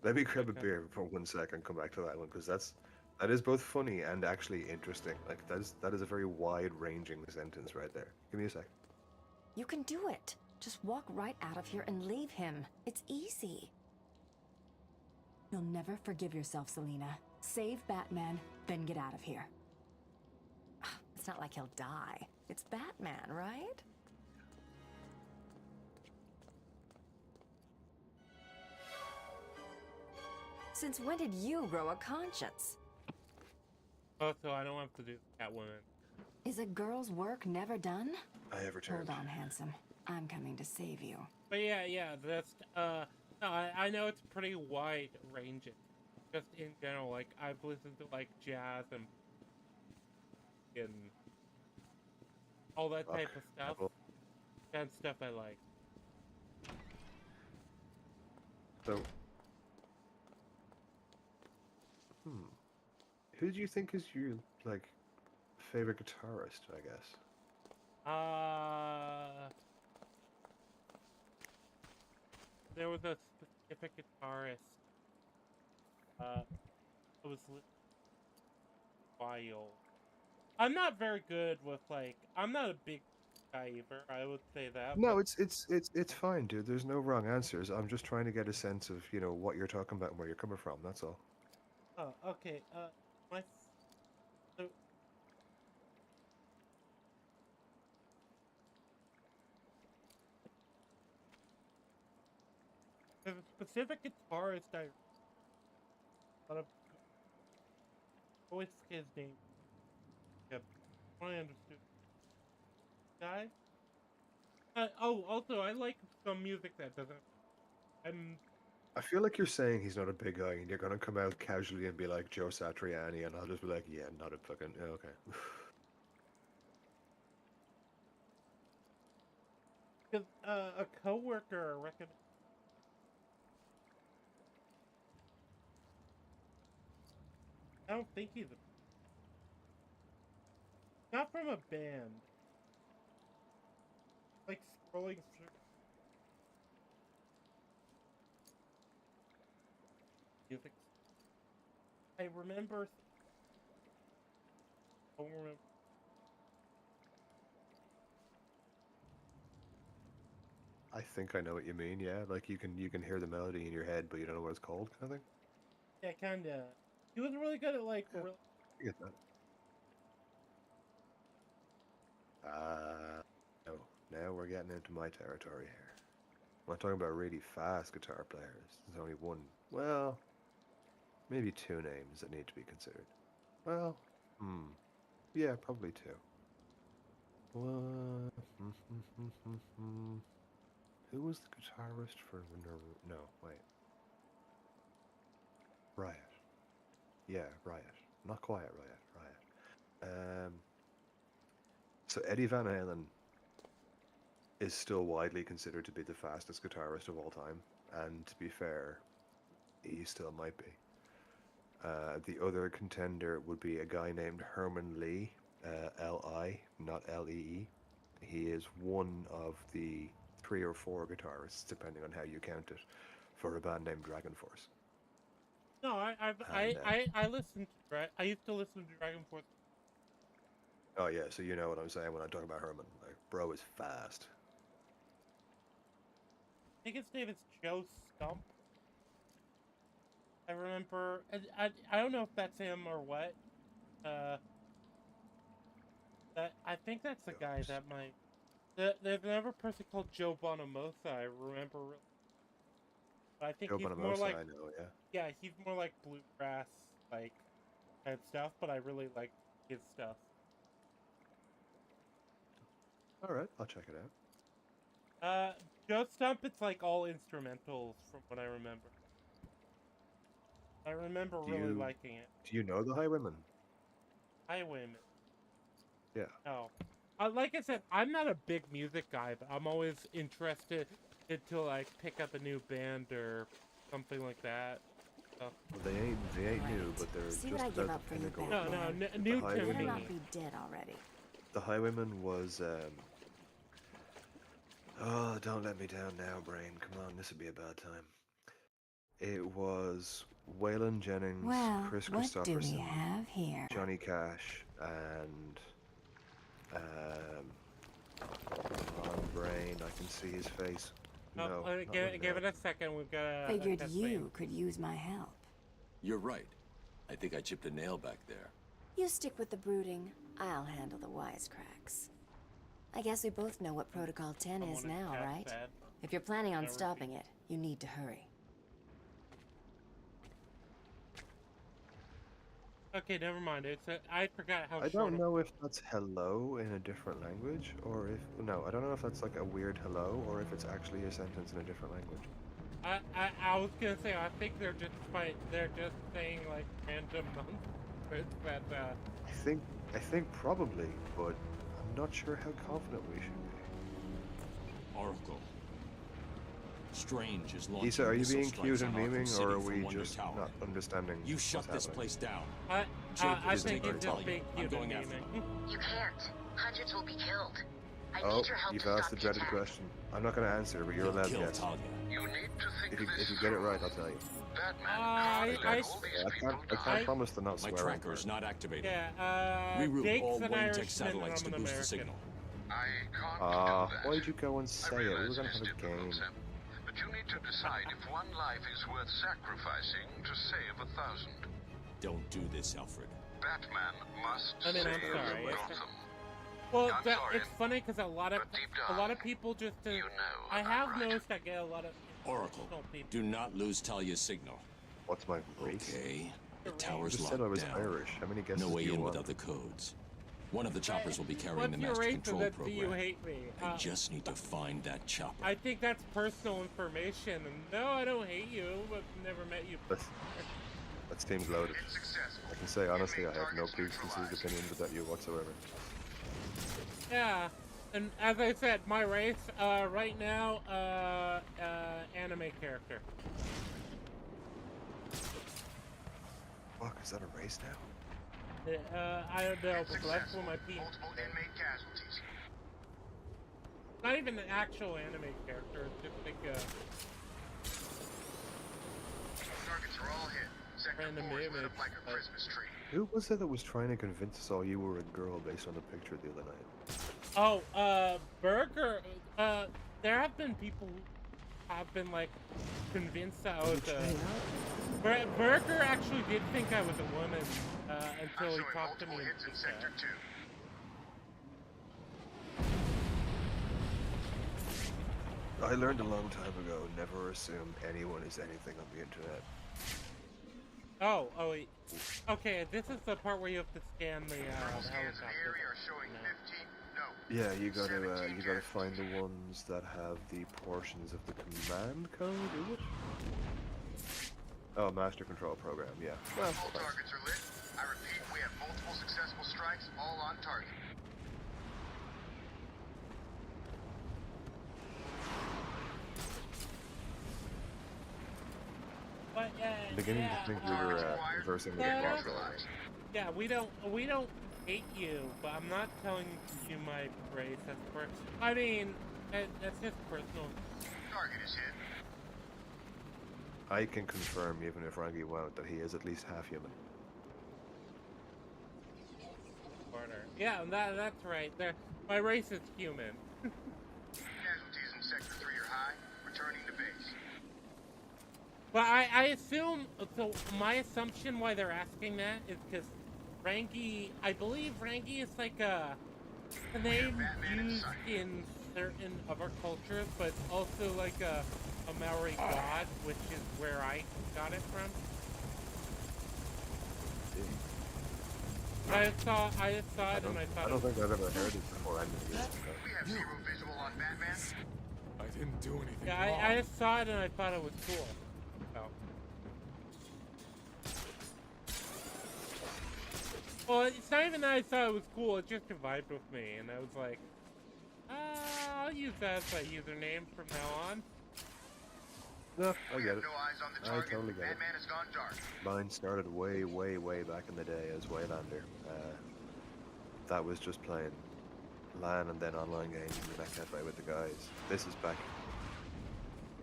Let me grab a beer for 1 second and come back to that one, because that is both funny and actually interesting. Like that is a very wide-ranging sentence right there. Give me a sec. You can do it. Just walk right out of here and leave him. It's easy. You'll never forgive yourself, Selena. Save Batman, then get out of here. It's not like he'll die. It's Batman, right? Since when did you grow a conscience? Oh, so I don't have to do Catwoman. Is a girl's work never done? I have returned. Hold on, handsome. I'm coming to save you. But yeah, that's no, I know it's pretty wide ranging. Just in general, like I've listened to like jazz and all that type of stuff. That stuff I like. So, who do you think is your like favorite guitarist? I guess. There was a specific guitarist. It was wild. I'm not very good with like. I'm not a big guy either. I would say that. No, it's fine, dude. There's no wrong answers. I'm just trying to get a sense of what you're talking about and where you're coming from. That's all. Oh, okay. So there's a specific guitarist I always forget his name. Yep, I understood. Guy. Also, I like some music that doesn't. I feel like you're saying he's not a big guy, and you're gonna come out casually and be like Joe Satriani, and I'll just be like, yeah, not a fucking okay. Because a coworker recommended. I don't think he's not from a band. Like scrolling through. music. I remember. I don't remember. I think I know what you mean. Yeah, like you can hear the melody in your head, but you don't know what it's called, kind of thing. Yeah, kinda. He was really good at like. I get that. No. Now we're getting into my territory here. When I'm talking about really fast guitar players, there's only one. Well, maybe two names that need to be considered. Well, yeah, probably two. What? Who was the guitarist for No, wait. Riot. Yeah, Riot. Not Quiet Riot. Riot. So Eddie Van Halen is still widely considered to be the fastest guitarist of all time, and to be fair, he still might be. The other contender would be a guy named Herman Lee, L-I, not L-E-E. He is one of the 3 or 4 guitarists, depending on how you count it, for a band named Dragon Force. No, I listened to I used to listen to Dragon Force. Oh yeah, so you know what I'm saying when I talk about Herman. Like, bro is fast. I think his name is Joe Stump. I remember. I don't know if that's him or what. That I think that's the guy that might. There's another person called Joe Bonamassa. I remember. But I think Joe he's Bonamassa, more like. I know, yeah. Yeah, he's more like bluegrass, like type stuff. But I really like his stuff. All right, I'll check it out. Joe Stump, it's like all instrumentals from what I remember. I remember really liking it. Do you know the Highwaymen? Highwaymen. Yeah. No. Like I said, I'm not a big music guy, but I'm always interested to like pick up a new band or something like that. So. Well, they ain't new, but they're See just what I give about up to for you, pinnacle. No, new to Better me. not be dead already. The Highwaymen was oh, don't let me down now, brain. Come on, this would be a bad time. It was Waylon Jennings, Well, Chris what do we Christopherson, have here? Johnny Cash, and come on, brain. I can see his face. No, give it a second. We've got. Figured you could use my help. You're right. I think I chipped a nail back there. You stick with the brooding. I'll handle the wisecracks. I guess we both know what Protocol 10 is now, right? If you're planning on stopping it, you need to hurry. Okay, never mind. I forgot how. I don't know if that's hello in a different language, or if I don't know if that's like a weird hello, or if it's actually a sentence in a different language. I was gonna say I think they're just saying like random nonsense, but I think probably, but I'm not sure how confident we should be. Oracle. Strange is launching Issa, are you missile being strikes cute and on Arkham memeing, City or are from we Wonder just Tower. not understanding? You shut what's this happening? place down. I think it's just being I'm cute going and after memeing. You can't. Hundreds will be killed. I Oh, need your help you've to asked stop the the dreaded attack. question. I'm not going to answer, but you're allowed to guess. You need to think If you get it right, I'll tell you. I can't promise to not My swear. tracker is not activated. Yeah, Reroute Jake's all an Wayne Tech Irishman satellites to and I'm an boost the American. signal. Why'd you go and say it? We were going to have a game. But you need to decide if one life is worth sacrificing to save 1,000. Don't do this, Alfred. Batman must I mean, I'm save sorry. Gotham. Well, I'm sorry, it's funny because a lot of people just. I have noticed I get a lot of. Oracle, do not lose Talia's signal. What's my race? Okay, the tower's You just locked said I was down. Irish. How many guesses No way do you in want? without the codes. One of the choppers will be carrying What's the your master race control that program. you hate me? I just need to find that chopper. I think that's personal information. And no, I don't hate you. I've never met you. That seems loaded. I can say honestly, I have no preconceived opinions about you whatsoever. Yeah, and as I said, my race right now, anime character. Fuck, is that a race now? I don't know, but that's what my team. Not even an actual anime character, it's just like Targets are all hit. random image. Like a Christmas tree. Who was it that was trying to convince us all you were a girl based on the picture the other night? Oh, Burger. There have been people who have been like convinced that I was a. Burger actually did think I was a woman until he talked to me. Hits in Sector 2. I learned a long time ago, never assume anyone is anything on the internet. Oh, wait. Okay, this is the part where you have to scan the helicopter. Yeah, you gotta find the ones that have the portions of the command code, is it? Oh, master control program, yeah. Well, all targets are lit. I repeat, we have multiple successful strikes, all on target. But beginning to think we were reversing the boss. Yeah, we don't hate you, but I'm not telling you my race. I mean, that's just personal. Target is hit. I can confirm, even if Rangi won't, that he is at least half human. Yeah, that's right. My race is human. Casualties in Sector 3 are high. Returning to base. But I assume, so my assumption why they're asking that is because Rangi, I believe Rangi is like a name used in certain other cultures, but also like a Maori god, which is where I got it from. I saw it and I thought. I don't think I've ever heard it before. We have zero visual on Batman. I didn't do anything. Yeah, I just saw it and I thought it was cool. So. Well, it's not even that I thought it was cool. It just vibed with me, and I was like, I'll use that as my username from now on. No, I get it. No eyes on the I target. totally get it. Batman has gone dark. Mine started way, way, way back in the day as Waylander. That was just playing LAN and then online games in the Net Cafe with the guys. This is back.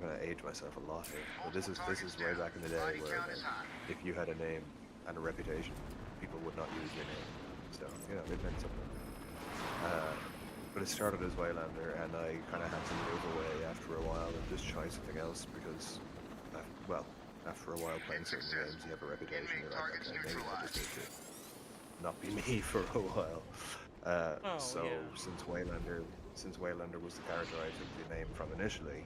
I'm gonna age myself a lot here, but this is way back in the day where if you had a name and a reputation, people would not use your name. So you know it meant something. But it started as Waylander, and I kind of had to move away after a while and just try something else because, after a while playing certain games, you have a reputation. You're like, okay, maybe I just need to not be me for a while. Since Waylander was the character I took the name from initially,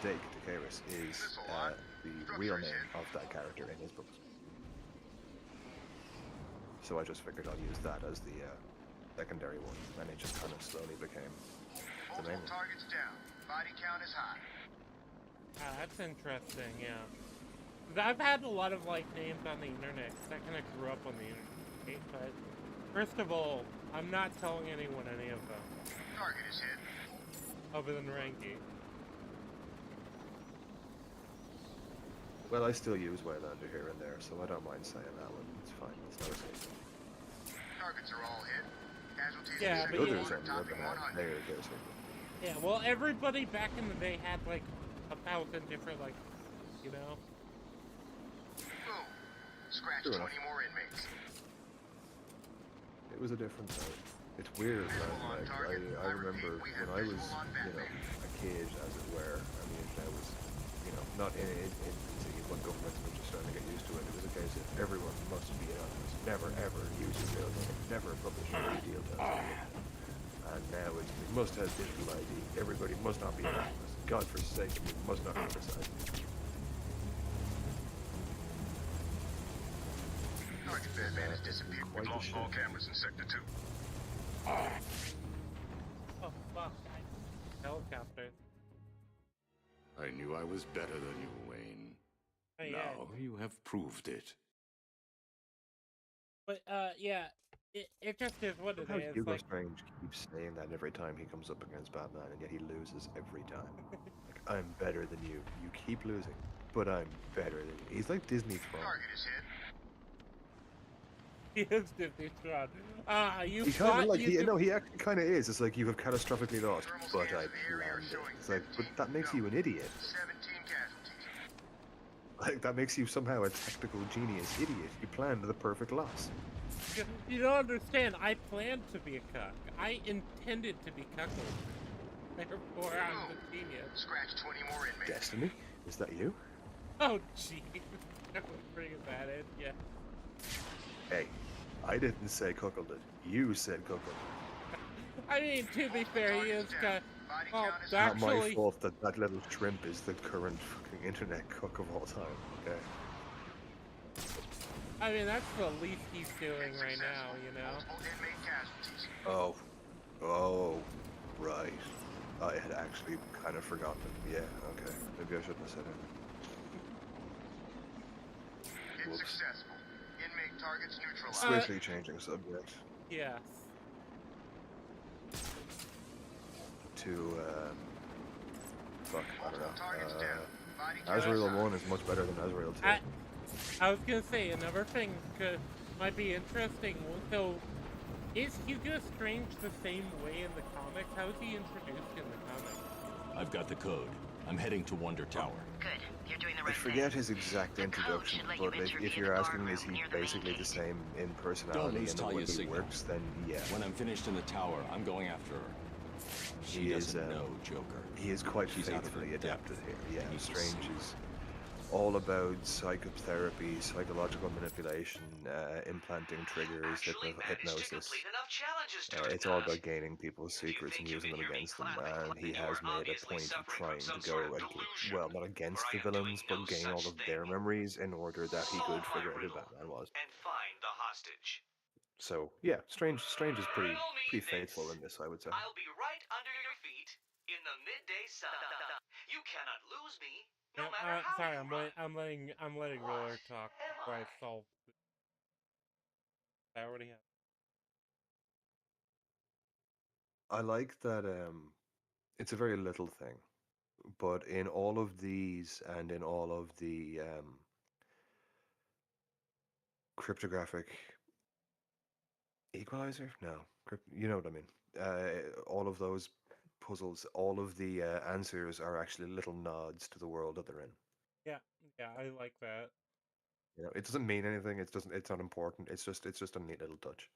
Dake Dakaris is the real name of that character in his books. So I just figured I'll use that as the secondary one, and it just kind of slowly became the main one. Targets down. Body count is high. That's interesting, yeah. I've had a lot of like names on the internet, because I kind of grew up on the internet, but first of all, I'm not telling anyone any of them. Target is hit. Other than Rangi. Well, I still use Waylander here and there, so I don't mind saying that one. It's fine. It's not a secret. Targets are all hit. Casualties yeah, but others on the other hand, they're secret. Yeah, well, everybody back in the day had like 1,000 different, like, you know. Boom. Scratch 20 more inmates. It was a different time. It's weird, man. Like, I remember when I was, a kid, as it were. I mean, I was, not in infancy when governments were just starting to get used to it. It was a case of everyone must be anonymous. Never, ever use a real name. Never publish any deal terms. And now it's, we must have digital ID. Everybody must not be anonymous. God forsake, we must not criticize. Target Batman has disappeared. We've lost all cameras in Sector 2. Oh, fuck. Helicopter. I knew I was better than you, Wayne. Hey, now you have proved it. But, yeah, it just is what it is. Hugo like... Strange keeps saying that every time he comes up against Batman, and yet he loses every time. Like, I'm better than you. You keep losing, but I'm better than you. He's like Disney Tron. Target is hit. He is Disney Tron. You he kind of like he actually kind of is. It's like you have catastrophically lost, but I landed. It's like, but that makes you an idiot. 17 casualties. Like, that makes you somehow a tactical genius idiot. You planned the perfect loss. You don't understand. I planned to be a cuck. I intended to be cuckold. Therefore, I'm the genius. Scratch 20 more inmates. Destiny? Is that you? Oh, jeez. That was bringing that in, yeah. Hey, I didn't say cuckolded. You said cuckolded. I mean, to be fair, he is kind of... Well, Not my actually... fault that that little shrimp is the current fucking internet cook of all time, okay? I mean, that's the least he's doing right now, you know? Oh, right. I had actually kind of forgotten it. Yeah, okay. Maybe I shouldn't have said it. It's successful. Inmate targets neutralized. Swiftly changing subject. Yes. To, fuck, I don't know. Azrael 1 is much better than Azrael 2. I was gonna say, another thing might be interesting. So, is Hugo Strange the same way in the comics? How is he introduced in the comics? I've got the code. I'm heading to Wonder Tower. Good. You're doing the I right forget his exact introduction, but if you're asking is he basically the same in personality and the way he works, then yeah. When I'm finished in the tower, I'm going after her. She doesn't know Joker. He is quite faithfully adapted here. Yeah, Strange is all about psychotherapy, psychological manipulation, implanting triggers, hypnosis. It's all about gaining people's secrets and using them against them, and he has made a point of trying to go, well, not against the villains, but gain all of their memories in order that he could figure out who Batman was. And find the hostage. So, yeah, Strange is pretty faithful in this, I would say. I'll be right under your feet in the midday sun. You cannot lose me. No matter how sorry, you I'm letting Roller talk before I solve. I already have. I like that it's a very little thing, but in all of these and in all of the cryptographic equalizer? No, you know what I mean. All of those puzzles, all of the answers are actually little nods to the world that they're in. Yeah, I like that. You know, it doesn't mean anything. It's not important. It's just a neat little touch.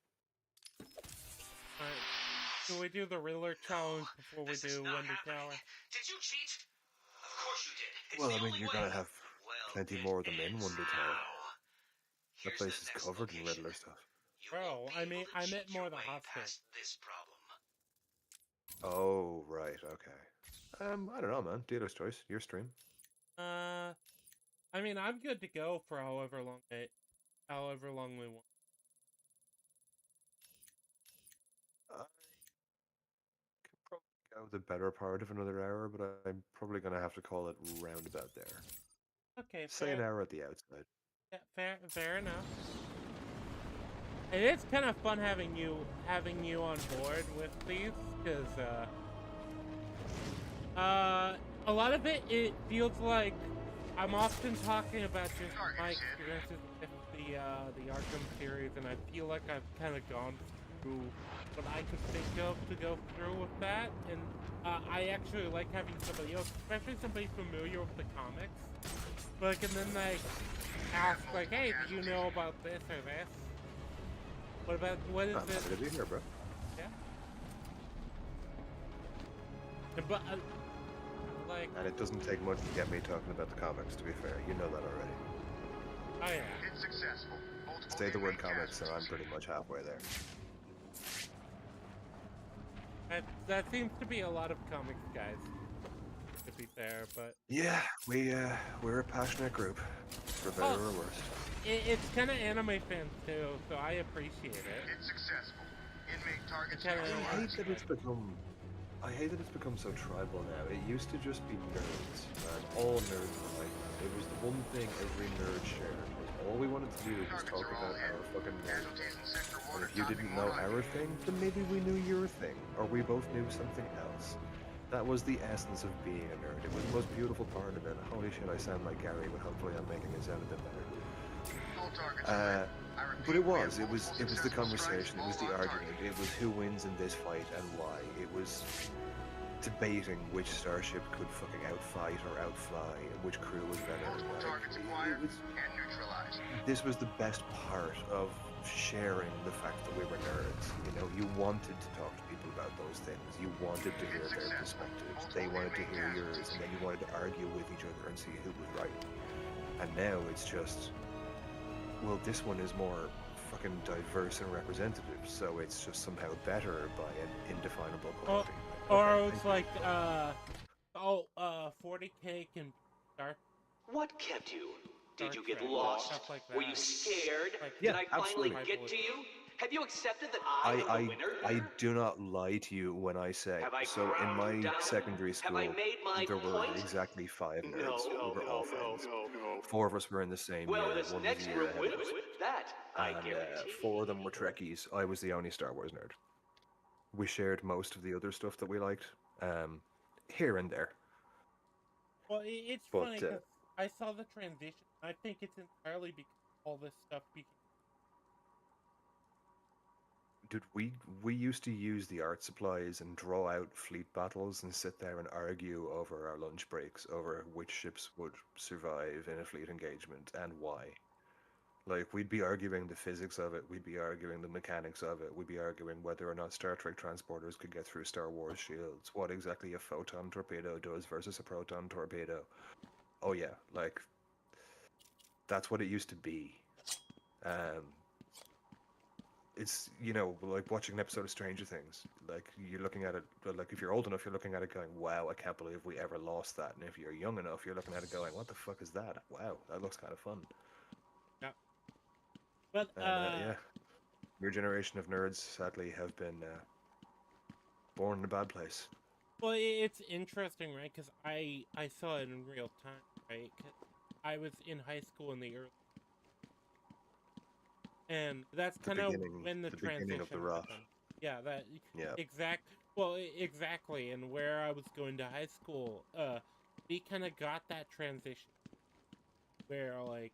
Alright, do we do the Riddler challenge before we do Wonder Tower? Did you cheat? Of course you did. Well, I mean, you're gonna have plenty more of them in Wonder Tower. That place is covered in Riddler stuff. Bro, I mean, I meant more the hospital. This problem. Oh, right, okay. I don't know, man. Dealer's choice. Your stream. I mean, I'm good to go for however long we want. I could probably go the better part of another hour, but I'm probably gonna have to call it roundabout there. Okay, say an hour at the outside. Yeah, fair enough. It is kind of fun having you on board with these, because a lot of it feels like I'm often talking about just my experiences with the Arkham series, and I feel like I've kind of gone through what I could think of to go through with that, and I actually like having somebody else, especially somebody familiar with the comics, like, and then they ask like, hey, do you know about this or this? What is I'm this? happy to be here, bro. Yeah. But like, and it doesn't take much to get me talking about the comics. To be fair, you know that already. Oh yeah. It's successful. Say the word comics, and I'm pretty much halfway there. That seems to be a lot of comics guys, to be fair, but yeah, we're a passionate group, for better or worse. It's kind of anime fans too, so I appreciate it. It's successful. Inmate targets. I hate that it's become so tribal now. It used to just be nerds, and all nerds were like that. It was the one thing every nerd shared. All we wanted to do was talk about our fucking nerd. And if you didn't know our thing, then maybe we knew your thing, or we both knew something else. That was the essence of being a nerd. It was the most beautiful part of it. Holy shit, I sound like Gary, but hopefully I'm making it sound a bit better. But it was the conversation, it was the argument, it was who wins in this fight and why. It was debating which starship could fucking outfight or outfly, and which crew was better. Multiple targets acquired and neutralized. This was the best part of sharing the fact that we were nerds. You know, you wanted to talk to people about those things. You wanted to hear their perspectives. They wanted to hear yours, and then you wanted to argue with each other and see who was right. And now it's just, well, this one is more fucking diverse and representative, so it's just somehow better by an indefinable quality. Or it's like, 40K can start. What kept you? Did you get Trek, lost? stuff like Were you that. scared? Yeah, Did I finally absolutely. get to you? Have you accepted that I am the winner? I do not lie to you when I say, Have I so in ground my you down? secondary Have school, I made my there were point? exactly 5 nerds. No, We were all friends. 4 of us were in the same Well, year. this One was next a year group ahead of wins. us. That I And guarantee. 4 of them were Trekkies. I was the only Star Wars nerd. We shared most of the other stuff that we liked, here and there. Well, it's But, funny because I saw the transition. I think it's entirely because all this stuff became. Dude, we used to use the art supplies and draw out fleet battles and sit there and argue over our lunch breaks over which ships would survive in a fleet engagement and why. Like, we'd be arguing the physics of it, we'd be arguing the mechanics of it, we'd be arguing whether or not Star Trek transporters could get through Star Wars shields, what exactly a photon torpedo does versus a proton torpedo. Oh yeah, like, that's what it used to be. It's, you know, like watching an episode of Stranger Things. Like, you're looking at it, like, if you're old enough, you're looking at it going, wow, I can't believe we ever lost that. And if you're young enough, you're looking at it going, what the fuck is that? Wow, that looks kind of fun. Yeah. But, yeah. Your generation of nerds, sadly, have been born in a bad place. Well, it's interesting, right? Because I saw it in real time, right? 'Cause I was in high school in the early. And that's kind of when the beginning of the transition rot. happened. Yeah, that Yeah. exactly. And where I was going to high school, we kind of got that transition where like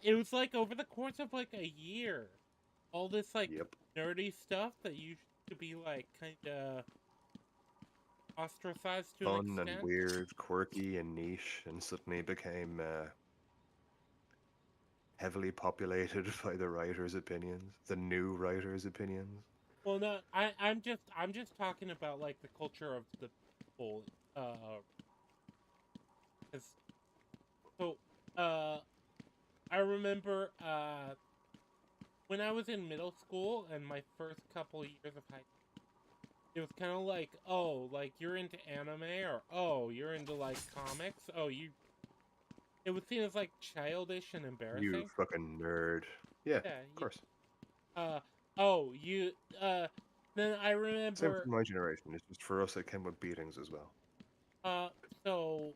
it was like over the course of like a year, all this like nerdy stuff that used to be like kind of ostracized to an Fun extent. and weird, quirky and niche, and suddenly became heavily populated by the writers' opinions, the new writers' opinions. Well, no, I'm just talking about like the culture of the people. 'Cause- so, I remember when I was in middle school and my first couple years of high school, it was kind of like, oh, like you're into anime, or oh, you're into like comics. Oh, it was seen as like childish and embarrassing. You fucking nerd. Yeah, of course. Then I remember. Same for my generation. It's just for us, it came with beatings as well. So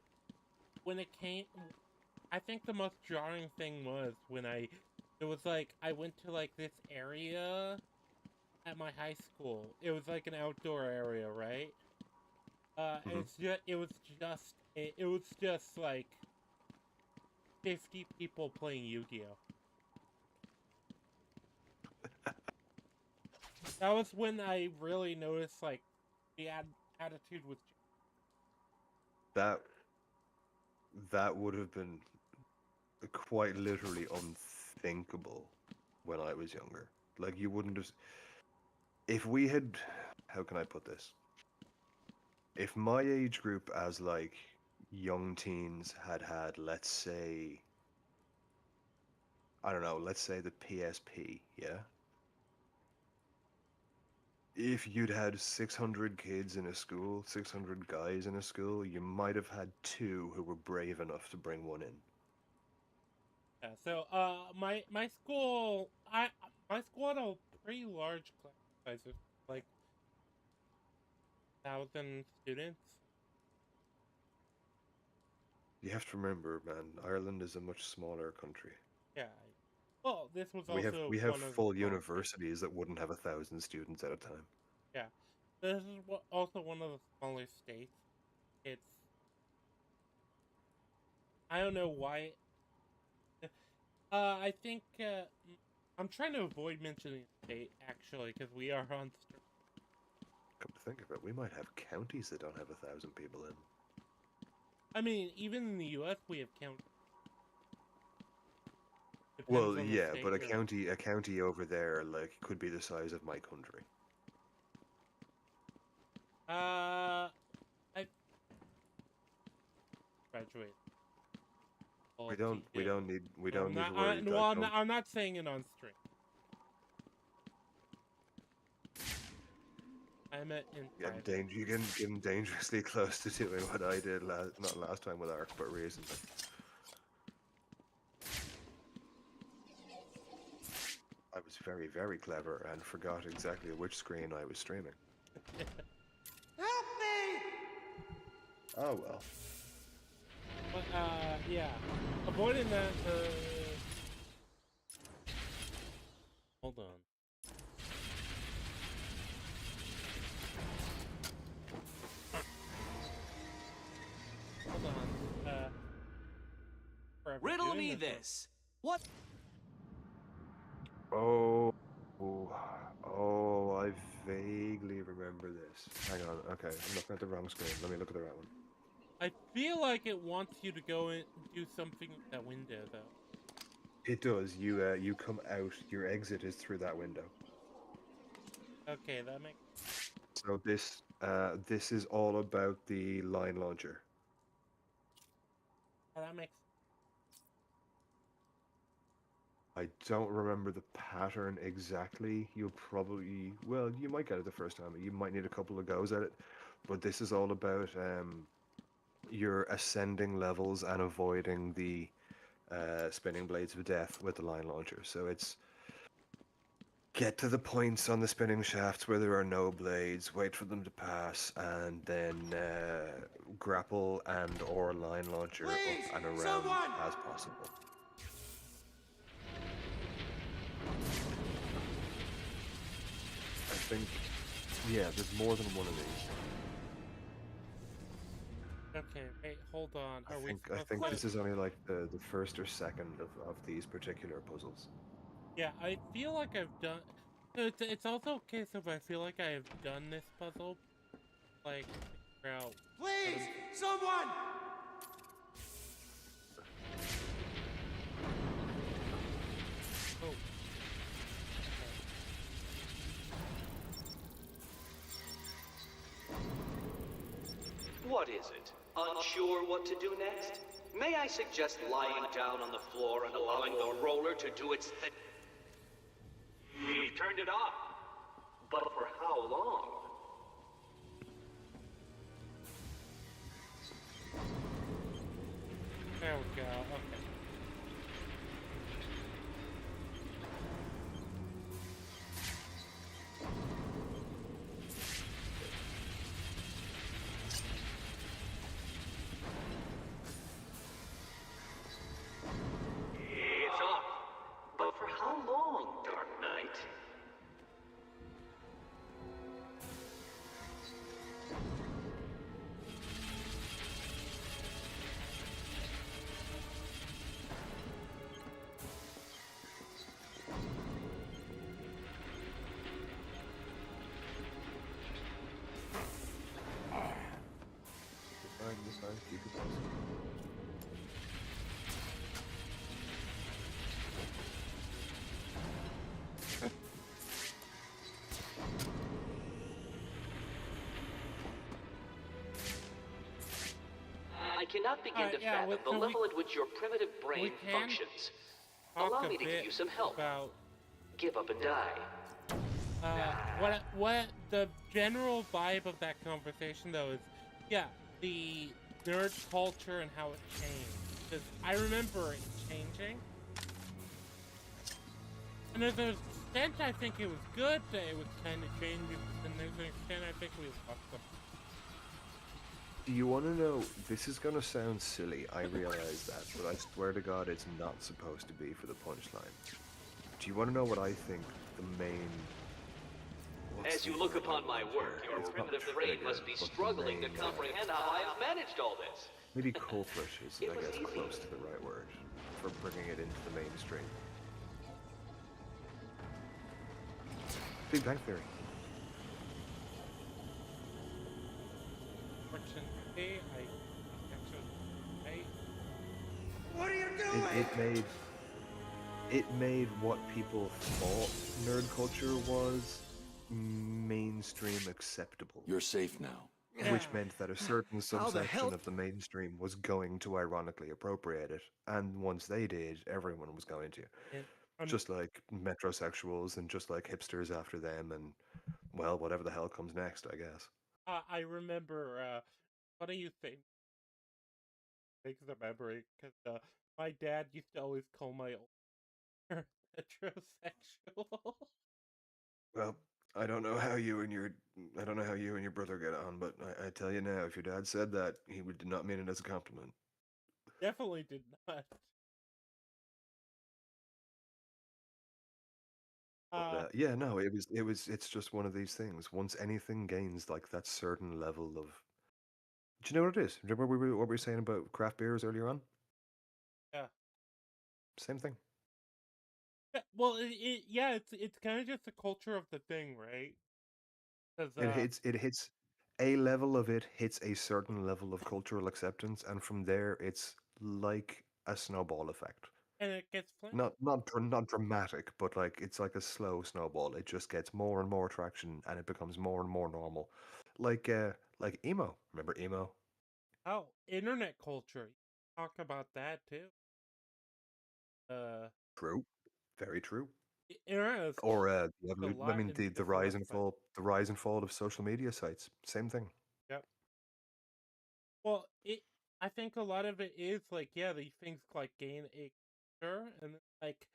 when it came, I think the most jarring thing was when it was like I went to like this area at my high school. It was like an outdoor area, right? And it was just like 50 people playing Yu-Gi-Oh. That was when I really noticed like the attitude was. That would have been quite literally unthinkable when I was younger. Like, you wouldn't have. If we had, how can I put this? If my age group as like young teens had, let's say, I don't know, let's say the PSP, yeah? If you'd had 600 kids in a school, 600 guys in a school, you might have had 2 who were brave enough to bring one in. Yeah, so my school had a pretty large class size, like 1,000 students. You have to remember, man, Ireland is a much smaller country. Yeah. Well, this was also We have one of full the universities that wouldn't have 1,000 students at a time. Yeah, this is also one of the smaller states. It's I don't know why. I think I'm trying to avoid mentioning state actually because we are on. think of it, we might have counties that don't have 1,000 people in. I mean, even in the U.S., we have counties. Well, yeah, but a county over there, like, could be the size of my country. I graduate. We don't need to worry. Well, I'm not saying it on stream. I meant in private. You're getting dangerously close to doing what I did not last time with Ark, but recently. I was very, very clever and forgot exactly which screen I was streaming. Help me! Oh well. But, yeah. Avoiding that, hold on. Hold on. Riddle me this. What? Oh, I vaguely remember this. Hang on, okay, I'm looking at the wrong screen. Let me look at the right one. I feel like it wants you to go in and do something with that window, though. It does. You come out. Your exit is through that window. Okay, that makes. So this is all about the line launcher. Oh, that makes. I don't remember the pattern exactly. You'll probably, well, you might get it the first time. You might need a couple of goes at it. But this is all about your ascending levels and avoiding the spinning blades of death with the line launcher. So it's get to the points on the spinning shafts where there are no blades, wait for them to pass, and then grapple and or line launcher up and around as possible. I think, yeah, there's more than one of these. Okay, wait, hold on. I think this is only like the first or second of these particular puzzles. Yeah, I feel like I've done. It's also a case of I feel like I have done this puzzle, like, throughout. Please, someone! Oh. What is it? Unsure what to do next? May I suggest lying down on the floor and allowing the roller to do its thing? We've turned it off. But for how long? There we go, okay. It's off. But for how long, Dark Knight? Fine, keep it close. I cannot begin to fathom the level at which your primitive brain functions. Allow me to give you some help. Give up and die. What the general vibe of that conversation, though, is, yeah, the nerd culture and how it changed. Because I remember it changing. And there's an extent I think it was good that it was kind of changing, and there's an extent I think we fucked up. Do you want to know, this is going to sound silly, I realize that, but I swear to God it's not supposed to be for the punchline. Do you want to know what I think the main... As you look upon my work, your primitive brain must be struggling to comprehend how I have managed all this. Maybe culprit is, I guess, close to the right word for bringing it into the mainstream. Big Bang Theory. it made what people thought nerd culture was mainstream acceptable. You're safe now. Which meant that a certain How the hell- subsection of the mainstream was going to ironically appropriate it, and once they did, everyone was going to. Just like metrosexuals and just like hipsters after them, and well, whatever the hell comes next, I guess. I remember, what do you think? Makes a memory, because my dad used to always call my older metrosexual. Well, I don't know how you and your brother get on, but I tell you now, if your dad said that, he did not mean it as a compliment. Definitely did not. But, yeah, no, it's just one of these things. Once anything gains like that certain level of, do you know what it is? Remember what we were saying about craft beers earlier on? Yeah. Same thing. Yeah, well, it's kind of just the culture of the thing, right? 'Cause, It hits a level of it hits a certain level of cultural acceptance, and from there it's like a snowball effect. and it gets flamed. Not dramatic, but like it's like a slow snowball. It just gets more and more traction, and it becomes more and more normal. Like emo. Remember emo? Oh, internet culture. Talk about that too. True, very true. Internet is Or a I lot mean into the rise and philosophy. fall of social media sites. Same thing. Yep. Well, I think a lot of it is like, yeah, these things like gain a culture, and like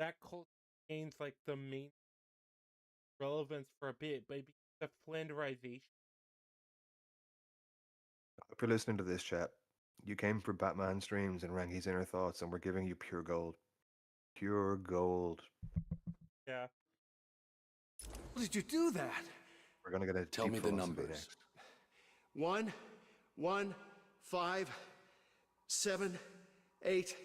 that culture gains like the main relevance for a bit, but the flanderization. If you're listening to this chat, you came for Batman streams and Ranky's inner thoughts, and we're giving you pure gold. Pure gold. Yeah. How did you do that? We're gonna get a Tell deep me the philosophy numbers. next. 1, 1, 5, 7, 8.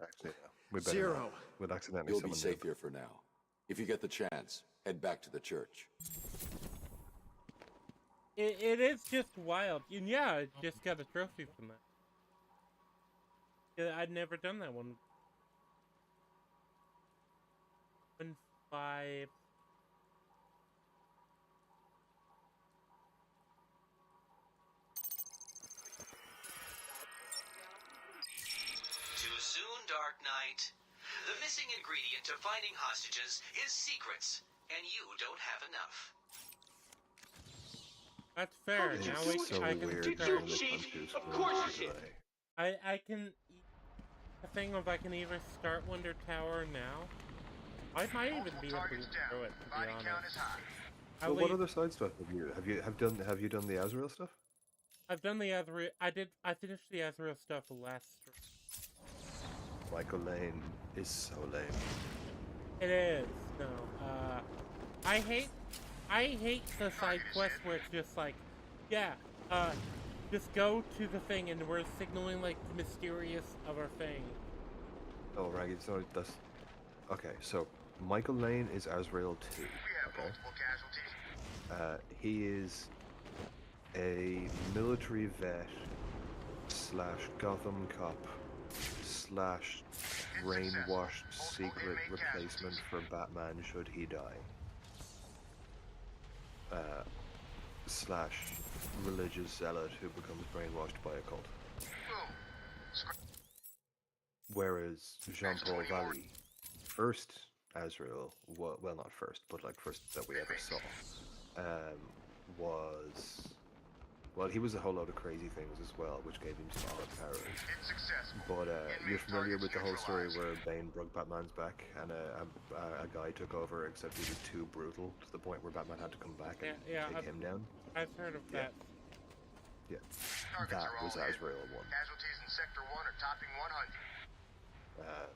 Actually, no. We better 0. not. We'll accidentally You'll be summon safe Noob. here for now. If you get the chance, head back to the church. It is just wild. And yeah, I just got a trophy from that. Yeah, I'd never done that one. 1, 5. Too soon, Dark Knight. The missing ingredient to finding hostages is secrets, and you don't have enough. That's fair. It's Now so I can weird start. when the punches go into play. I can. The thing of I can either start Wonder Tower now. I might even be able to get through it. To be honest. So what other side stuff have you done the Azrael stuff? I've done the Azrael. I finished the Azrael stuff last stream. Michael Lane is so lame. It is. No. I hate the side quest where it's just like, yeah, just go to the thing and we're signaling like the mysterious other thing. Oh, Raggy, so that's okay. So Michael Lane is Azrael 2. Okay. He is a military vet / Gotham cop / brainwashed secret replacement for Batman should he die. / religious zealot who becomes brainwashed by a cult. Whereas Jean-Paul Valley, first Azrael, well not first, but like first that we ever saw, was, well, he was a whole load of crazy things as well, which gave him some odd powers. But you're familiar with the whole story where Bane broke Batman's back and a guy took over, except he was too brutal to the point where Batman had to come back and take him down? I've heard of that. Yeah. That was Azrael 1. Casualties in Sector 1 are topping 100.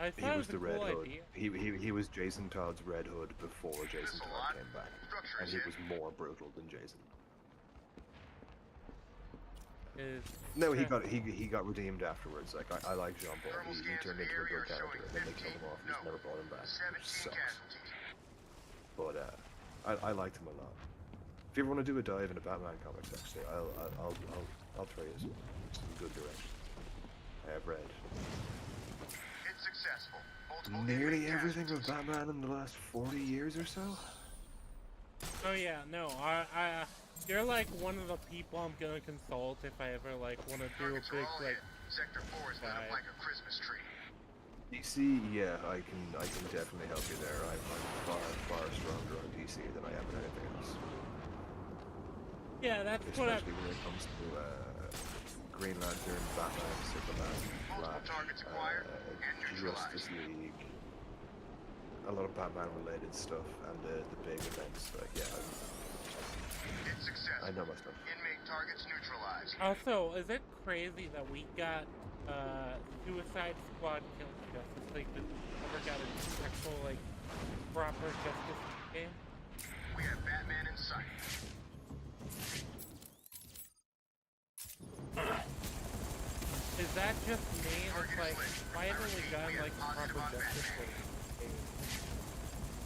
I He thought was it the was a Red cool Hood. idea. He was Jason Todd's Red Hood before Jason Todd came back, and he was more brutal than Jason. No, he got redeemed afterwards. Like I like Jean Paul. He turned into a good character, and then they killed him off and just never brought him back, which sucks. But I liked him a lot. If you ever want to do a dive into Batman comics, actually, I'll throw you some good direction. I've read. It's successful. Multiple Nearly enemy everything with casualties. Batman in the last 40 years or so. Oh yeah, no, you're like one of the people I'm gonna consult if I ever like want to do a Targets are big all like. hit. Sector 4 is lit up like a Christmas tree. DC, yeah, I can definitely help you there. I'm far stronger on DC than I am in anything else. Yeah, that's especially when it comes to Green Lantern, Batman, Superman, Flash, Justice League, a lot of Batman-related stuff, and the big events. Like, yeah, I know my stuff. Inmate targets neutralized. Also, is it crazy that we got Suicide Squad killing Justice League that never got an actual like proper Justice League game? We have Batman in sight. Is that just me? It's like, why haven't we gotten like proper Justice League game?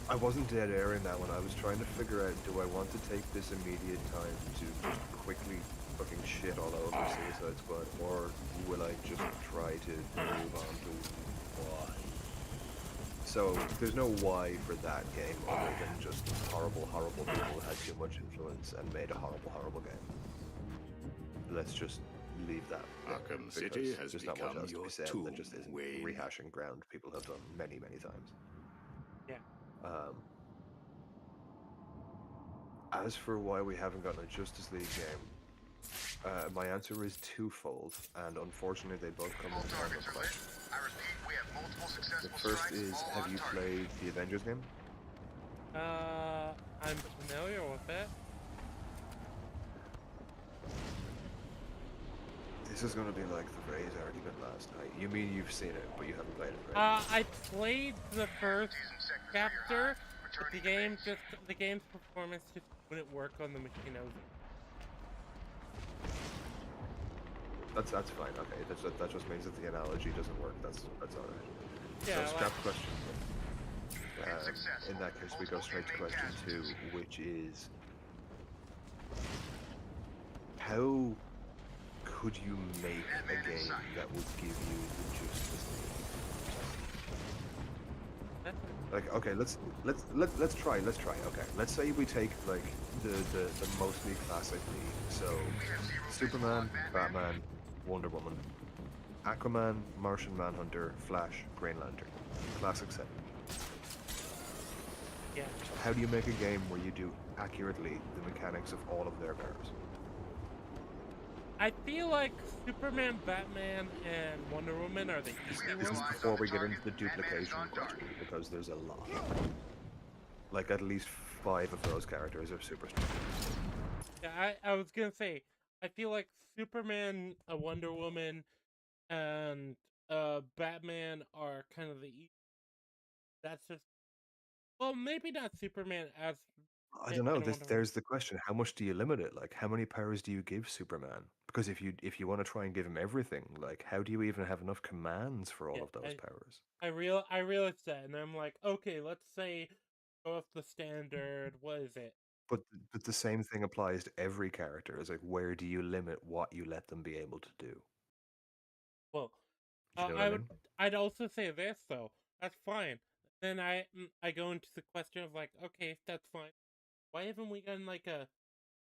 I wasn't dead airing that one. I was trying to figure out, do I want to take this immediate time to just quickly fucking shit all over Suicide Squad, or will I just try to move on to why? So, there's no why for that game other than just horrible people had too much influence and made a horrible game. Let's just leave that. Arkham City has there's not much become else to your be said. tomb, That just isn't Wayne. rehashing ground people have done many times. Yeah. As for why we haven't gotten a Justice League game, my answer is twofold, and unfortunately they both come with time of question. I repeat, we have multiple successful The first strikes, is, all have on you target. played the Avengers game? I'm familiar with it. This is going to be like the Ray's argument last night. You mean you've seen it, but you haven't played it, right? I played the first chapter, but the game's performance just wouldn't work on the machine I was in. That's fine. Okay, that just means that the analogy doesn't work. That's all right. Yeah, so scrap question. In that case, we go straight to question 2, which is, how could you make a game that would give you the Justice League? Like, okay, let's try. Okay, let's say we take like the mostly classic league. So, Superman, Batman, Wonder Woman, Aquaman, Martian Manhunter, Flash, Green Lantern. Classic set. Yeah. How do you make a game where you do accurately the mechanics of all of their powers? I feel like Superman, Batman, and Wonder Woman are the easy This ones. is before we get into the duplication question, because there's a lot. Like, at least 5 of those characters are super strong. Yeah, I was gonna say, I feel like Superman, Wonder Woman, and Batman are kind of the easy. That's just, well, maybe not Superman as. I don't know. and Wonder There's the question: how much do you limit it? Like, how many powers do you give Superman? Because if you want to try and give him everything, like, how do you even have enough commands for all of those powers? I realized that, and I'm like, okay, let's say go off the standard. What is it? But the same thing applies to every character. It's like, where do you limit what you let them be able to do? Well, Do you know what I mean? I'd also say this though. That's fine. Then I go into the question of like, okay, if that's fine, why haven't we gotten like a?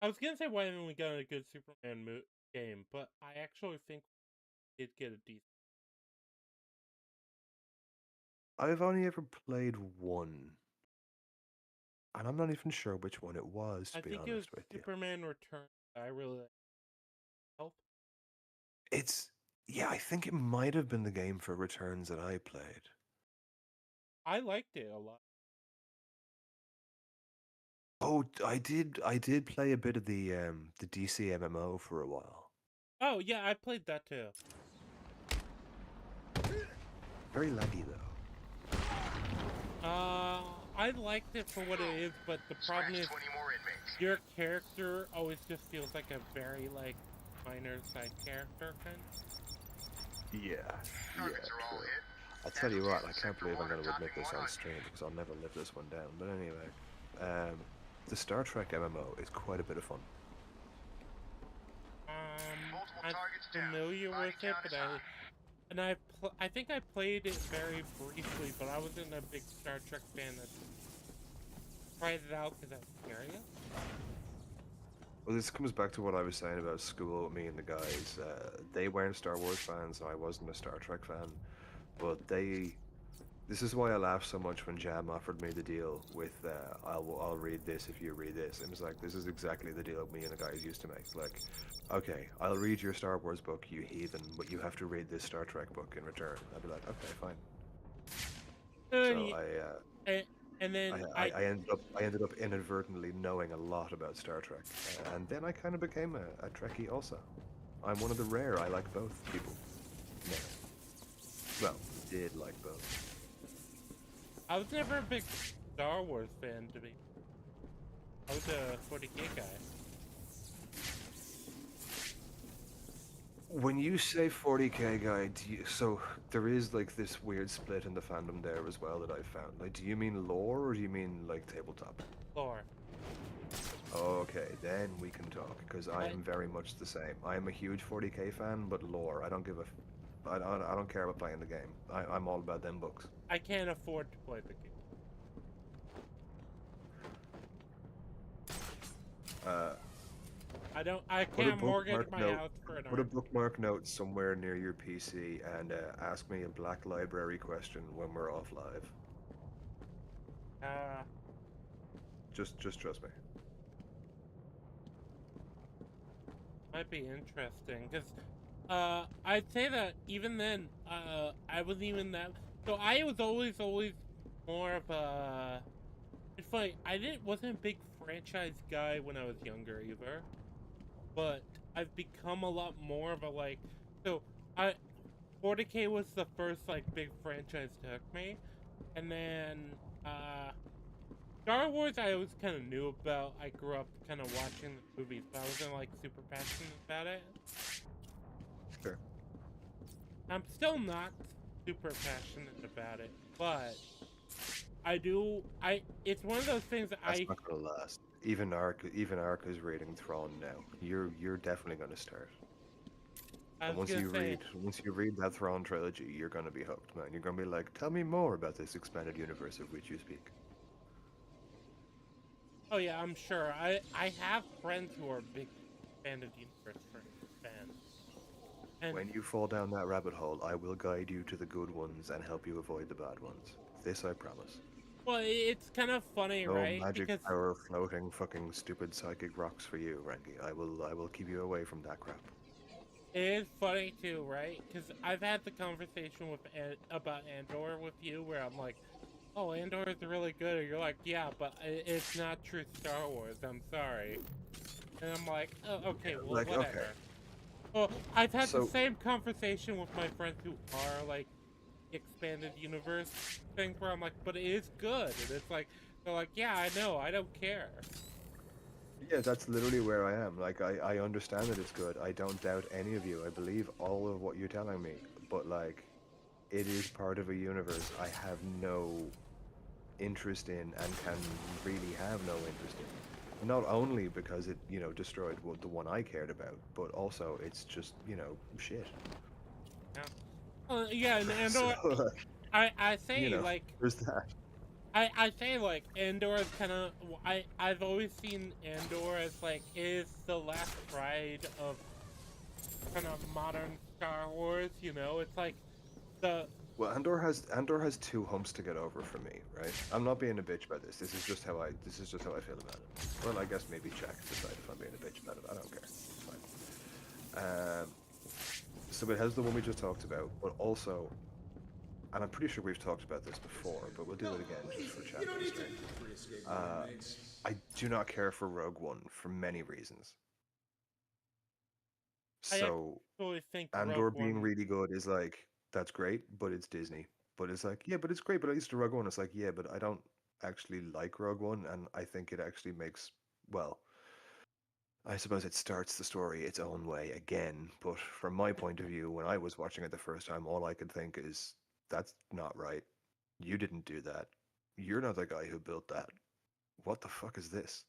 I was gonna say why haven't we gotten a good Superman game, but I actually think we did get a decent. I've only ever played one, and I'm not even sure which one it was, to I be think it was honest with you. Superman Return. I really help. Yeah, I think it might have been the game for Returns that I played. I liked it a lot. Oh, I did play a bit of the DC MMO for a while. Oh yeah, I played that too. Very laggy though. I liked it for what it is, but the problem is your character always just feels like a very like minor side character kind of. Yeah. True. I tell you what, I can't believe I'm going to admit this on stream because I'll never live this one down. But anyway, the Star Trek MMO is quite a bit of fun. I'm familiar with it, but and I think I played it very briefly, but I wasn't a big Star Trek fan that tried it out because I was curious. Well, this comes back to what I was saying about school with me and the guys. They weren't Star Wars fans, and I wasn't a Star Trek fan. But this is why I laughed so much when Jam offered me the deal with, I'll read this if you read this. It was like, this is exactly the deal me and the guys used to make. Like, okay, I'll read your Star Wars book, you heathen, but you have to read this Star Trek book in return. I'd be like, okay, fine. So And then I ended up inadvertently knowing a lot about Star Trek, and then I kind of became a Trekkie also. I'm one of the rare I like both people. No. Well, did like both. I was never a big Star Wars fan, to be. I was a 40K guy. When you say 40K guy, so there is like this weird split in the fandom there as well that I've found. Like, do you mean lore or do you mean like tabletop? Lore. Okay, then we can talk, because I am very much the same. I am a huge 40K fan, but lore, I don't give a... I don't care about playing the game. I'm all about them books. I can't afford to play the game. I can't mortgage my house for an Put a bookmark note somewhere near your PC and ask me a Black Library question when we're off live. Just trust me. Might be interesting, because I'd say that even then, I wasn't even that. So I was always more of a. It's funny, wasn't a big franchise guy when I was younger either, but I've become a lot more of a like. So 40K was the first like big franchise to hook me, and then Star Wars I always kind of knew about. I grew up kind of watching the movies, but I wasn't like super passionate about it. Sure. I'm still not super passionate about it, but I do. It's one of those things that That's not gonna last. Even Ark is reading Thrawn now. You're definitely gonna start. And once you read that Thrawn trilogy, you're gonna be hooked, man. You're gonna be like, tell me more about this expanded universe of which you speak. Oh yeah, I'm sure. I have friends who are big expanded universe fans. And when you fall down that rabbit hole, I will guide you to the good ones and help you avoid the bad ones. This I promise. Well, it's kind of funny, no right? Magic because power floating fucking stupid psychic rocks for you, Rengi. I will keep you away from that crap. It is funny too, right? Because I've had the conversation about Andor with you, where I'm like, "Oh, Andor is really good," and you're like, "Yeah, but it's not true Star Wars. I'm sorry." And I'm like, "Oh, okay, well, like, whatever." Okay. Well, I've had the same conversation with my friends who are like expanded universe things, where I'm like, "But it is good," and it's like, they're like, "Yeah, I know. I don't care." Yeah, that's literally where I am. Like, I understand that it's good. I don't doubt any of you. I believe all of what you're telling me. But, like, it is part of a universe I have no interest in and can really have no interest in. Not only because it, destroyed the one I cared about, but also it's just, shit. Yeah. Yeah, and Andor, So, I say, like... There's that. I say, like, Andor is kind of... I've always seen Andor as, like, is the last ride of kind of modern Star Wars, It's like the... Well, Andor has two humps to get over for me, right? I'm not being a bitch about this. This is just how I feel about it. Well, I guess maybe check decide if I'm being a bitch about it. I don't care. It's fine. So it has the one we just talked about, but also, and I'm pretty sure we've talked about this before, but we'll do it again just for chat's sake. I do not care for Rogue One for many reasons. So, Andor being really good is like, that's great, but it's Disney. But it's like, yeah, but it's great, but at least Rogue One, it's like, yeah, but I don't actually like Rogue One, and I think it actually makes, well, I suppose it starts the story its own way again, but from my point of view, when I was watching it the first time, all I could think is, that's not right. You didn't do that. You're not the guy who built that. What the fuck is this?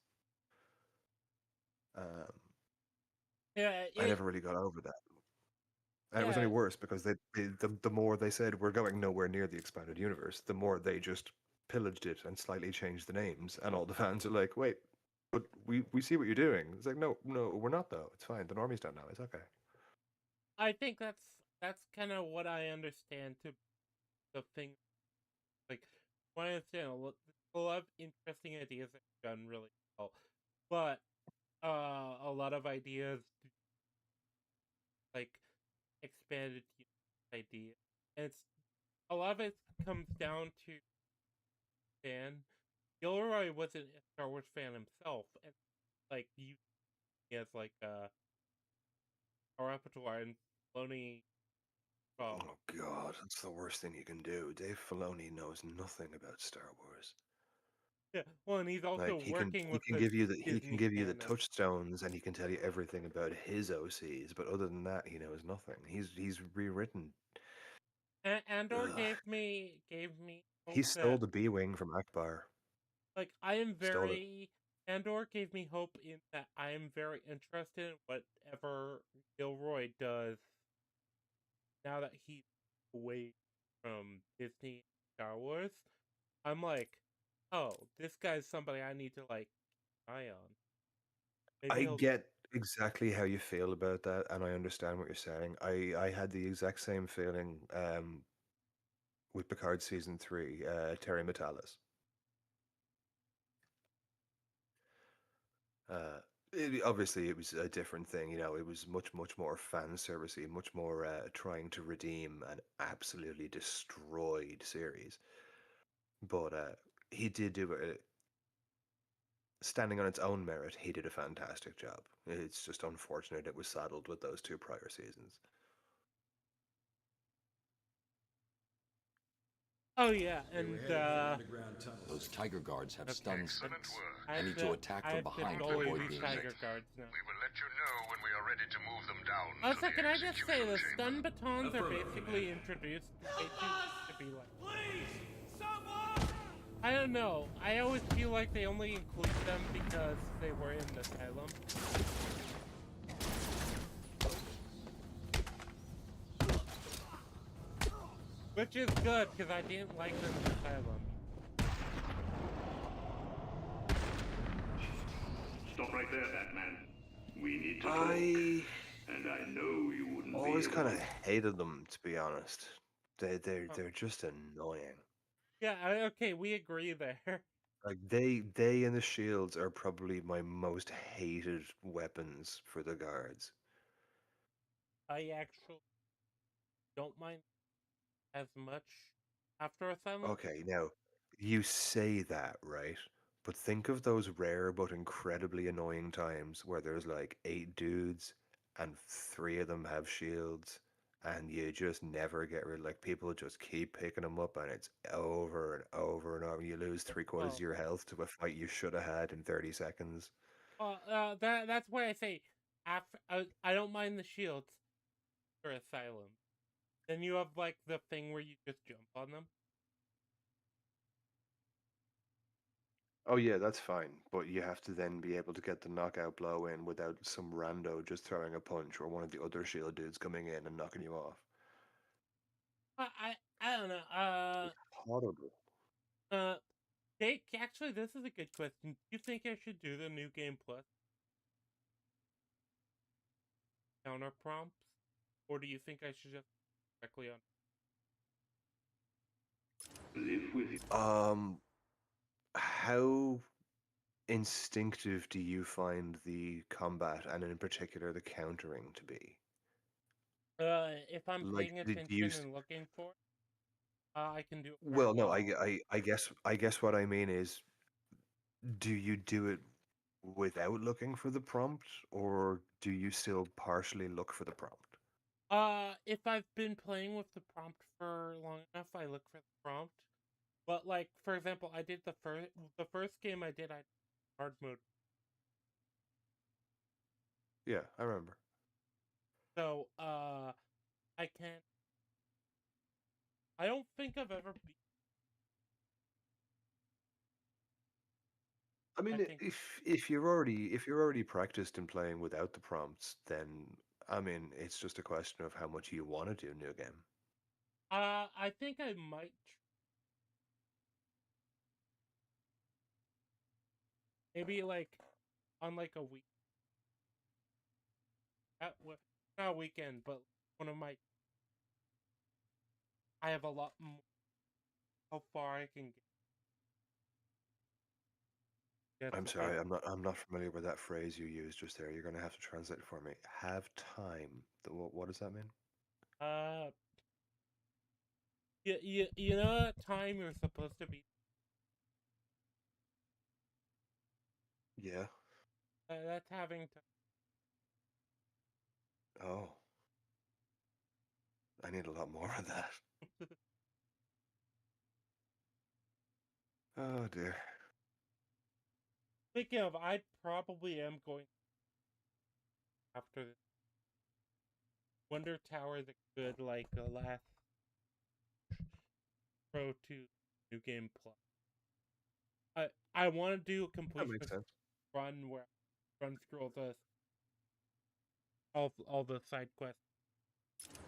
Yeah, I never really got over that. And it was Yeah, only worse because the more they said we're going nowhere near the expanded universe, the more they just pillaged it and slightly changed the names. And all the fans are like, wait, but we see what you're doing. It's like, no, we're not though. It's fine. The normies don't know. It's okay. I think that's kind of what I understand to the thing. Like, what I understand, a lot of interesting ideas are done really well, but a lot of ideas like expanded idea, and it's a lot of it comes down to fan. Gilroy wasn't a Star Wars fan himself, and like you as like a repertoire and Filoni. Oh God, that's the worst thing you can do. Dave Filoni knows nothing about Star Wars. Yeah, well, and he's also Like working he with can the give you Disney the canon. touchstones and he can tell you everything about his OCs, but other than that, he knows nothing. He's rewritten. And Andor Ugh. gave me He hope stole that the B wing from Akbar. like I am Stole it. very Andor gave me hope in that I am very interested in whatever Gilroy does now that he's away from Disney Star Wars. I'm like, oh, this guy's somebody I need to like keep an eye on. Maybe I he'll. get exactly how you feel about that, and I understand what you're saying. I had the exact same feeling with Picard season 3, Terry Matalas. Obviously, it was a different thing. You know, it was much more fan servicey, much more trying to redeem an absolutely destroyed series. But he did do it. Standing on its own merit, he did a fantastic job. It's just unfortunate it was saddled with those 2 prior seasons. Oh yeah, They were and heading for the underground tunnels. Those Tiger Guards have stun Excellent sticks. work. I need to attack I from have to behind to bully avoid these being Tiger hit. Guards now. We will let you know when we are ready to move them down. Also, to can the I just say the execution stun chamber. batons are basically introduced to be like. Please! Someone! I don't know. I always feel like they only include them because they were in the asylum. Which is good, because I didn't like them in the asylum. Stop right there, Batman. We need to talk. I And I know you wouldn't always be kind able of hated them, to be honest. They're just annoying. Yeah, okay, we agree there. Like they and the shields are probably my most hated weapons for the guards. I actually don't mind as much after asylum. Okay, now you say that, right? But think of those rare but incredibly annoying times where there's like 8 dudes and 3 of them have shields and you just never get rid, like people just keep picking them up and it's over and over and over. You lose 3/4 of your health to a fight you should have had in 30 seconds. That's why I say after I don't mind the shields for asylum. Then you have like the thing where you just jump on them. Oh yeah, that's fine, but you have to then be able to get the knockout blow in without some rando just throwing a punch or one of the other shield dudes coming in and knocking you off. I don't know. Horrible. Jake, actually, this is a good question. Do you think I should do the new game plus counter prompts, or do you think I should just directly on? How instinctive do you find the combat and in particular the countering to be? If I'm Like, paying do you? attention and looking for it, I can do it very Well, no, well. I guess what I mean is, do you do it without looking for the prompt, or do you still partially look for the prompt? If I've been playing with the prompt for long enough, I look for the prompt. But like, for example, I did the first game I did, I hard mode. Yeah, I remember. So, I can't. I don't think I've ever beat. I mean, I think if you're already practiced in playing without the prompts, then I mean, it's just a question of how much you want to do New Game. I think I might. Maybe like on like a week. Not a weekend, but one of my. I have a lot more. How far I can get. I'm sorry, I'm not familiar with that phrase you used just there. You're gonna have to translate it for me. Have time. What does that mean? You know what time you're supposed to be. Yeah. That's having to. Oh. I need a lot more of that. Oh dear. Speaking of, I probably am going after this. Wonder Tower, the good like last Pro 2 New Game Plus. I want to do a That makes completionist sense. run where run through all the side quests.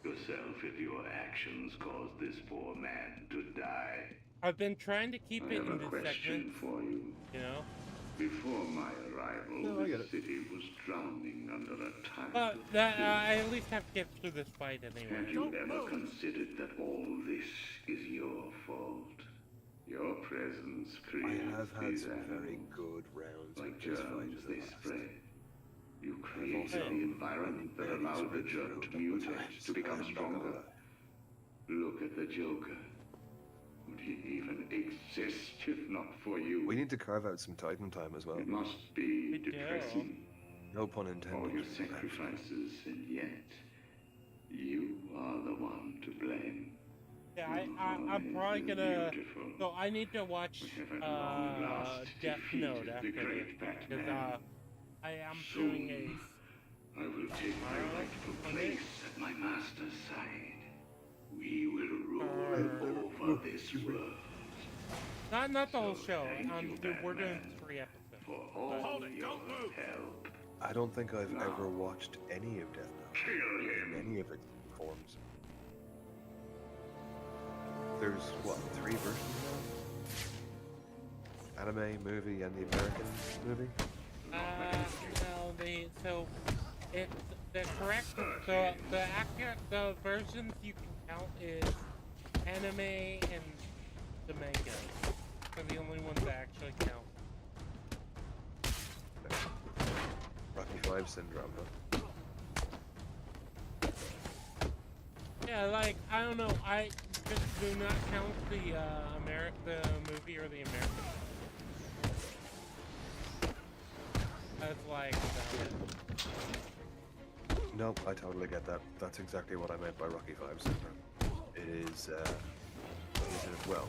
Yourself if your actions cause this poor man to die. I've been trying to keep I it have in a the question segments, for you. you know. Before my arrival, No, I get the it. city was drowning under a tide But of that filth. I at least have to get through this fight anyway. Have you ever considered that all this is your fault? Your presence creates I have had these some very animals. good rounds Like with this fight germs, in the they past. spread. You I've created also the environment that barely allowed the scraped germ through to a couple of mutate, times. to become I'm not gonna stronger. lie. Look at the Joker. Would he even exist if not for you? We need to carve out some Titan time as well. It must be depressing. No pun intended. All your sacrifices, and yet you are the one to blame. Yeah, I'm probably gonna. Beautiful. So I need to watch We have at long last Death Note defeated after the this great because Batman. I am Soon, doing a. I will take my rightful place at my master's side. We will rule over this world. Not the whole show. you, We're doing Batman, 3 episodes. For all your help. I don't think I've ever watched any of Death Note. Kill him. In any of its forms. There's what, 3 versions now? Anime, movie, and the American movie? No, so it's the correct the versions you can count is anime and the manga. They're the only ones that actually count. Rocky 5 syndrome, huh? Yeah, like I don't know. I just do not count the the movie or the American. That's like Nope, I totally get that. That's exactly what I meant by Rocky 5 syndrome. It is, well,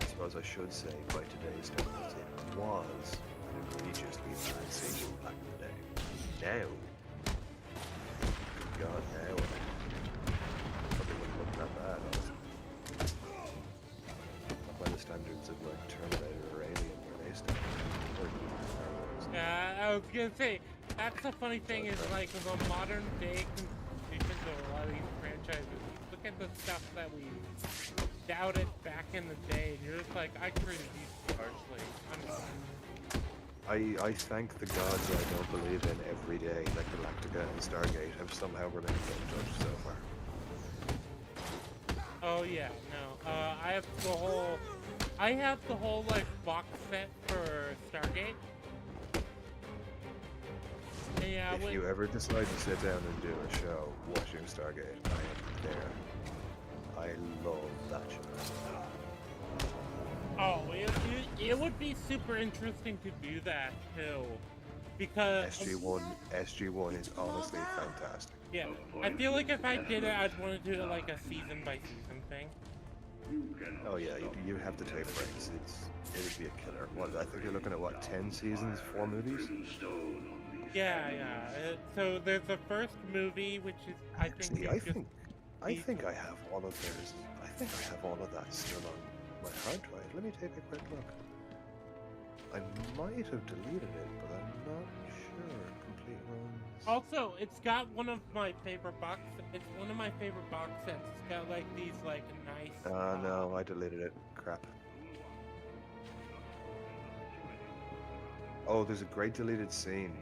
I suppose I should say by today's standards, it was an egregiously bad sequel back in the day. Now, good God, now, probably wouldn't look that bad, honestly. Not by the standards of, like, Terminator or Alien, where they stand. yeah, I was gonna say that's the funny thing is like the modern day constitutions of a lot of these franchises. Look at the stuff that we doubted back in the day, and you're just like, I created these largely. I thank the gods I don't believe in every day that Galactica and Stargate have somehow remained untouched so far. Oh yeah, no. I have the whole like box set for Stargate. Yeah, if you ever decide to sit down and do a show watching Stargate, I am there. I love that show. Oh, it would be super interesting to do that too, because SG1 is honestly fantastic. Yeah, I feel like if I did it, I'd want to do it like a season by season thing. Oh yeah, you have to take breaks. It'd be a killer. What, I think you're looking at what, 10 seasons, 4 movies? Yeah. So there's the first movie, which is I think I have all of theirs. I think I have all of that still on my hard drive. Let me take a quick look. I might have deleted it, but I'm not sure. Complete runs. Also, it's got one of my favorite box. It's one of my favorite box sets. It's got like these like nice. No, I deleted it. Crap. Oh, there's a great deleted scene.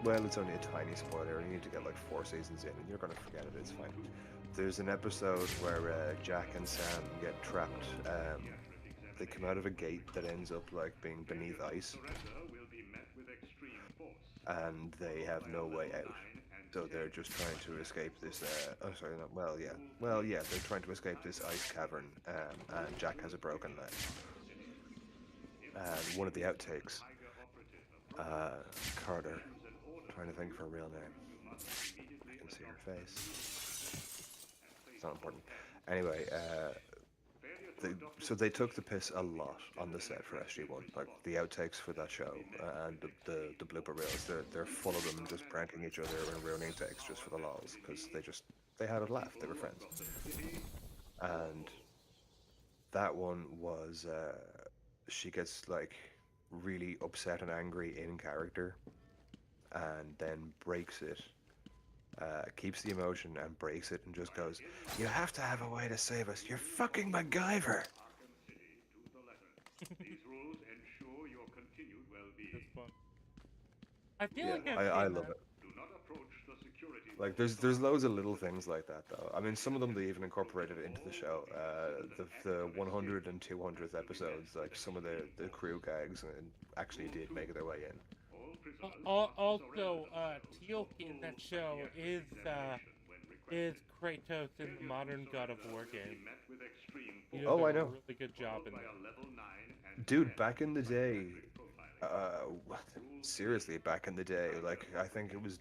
Well, it's only a tiny spoiler. You need to get like 4 seasons in, and you're gonna forget it. It's fine. There's an episode where Jack and Sam get trapped. They come out of a gate that ends up like being beneath ice, and they have no way out. So they're just trying to escape this. Oh, sorry. No, well, yeah. Well, yeah. They're trying to escape this ice cavern, and Jack has a broken leg. And one of the outtakes, Carter, trying to think of her real name. I can see her face. It's not important. Anyway, so they took the piss a lot on the set for SG-1. Like the outtakes for that show and the blooper reels, they're full of them just pranking each other and ruining takes just for the lols because they had a laugh. They were friends. And that one was she gets like really upset and angry in character, and then breaks it. Keeps the emotion and breaks it and just goes, "You have to have a way to save us. You're fucking MacGyver." These rules ensure your continued well-being. I feel Yeah, like I love it. Do not approach the security. Like there's loads of little things like that though. I mean, some of them they even incorporated into the show. The 100 and 200th episodes, like some of the crew gags, and actually did make their way in. Also, Teal'c in that show is Kratos in the modern God of War game. He does I know. a really good job in that. Dude, back in the day, seriously, back in the day, like I think it was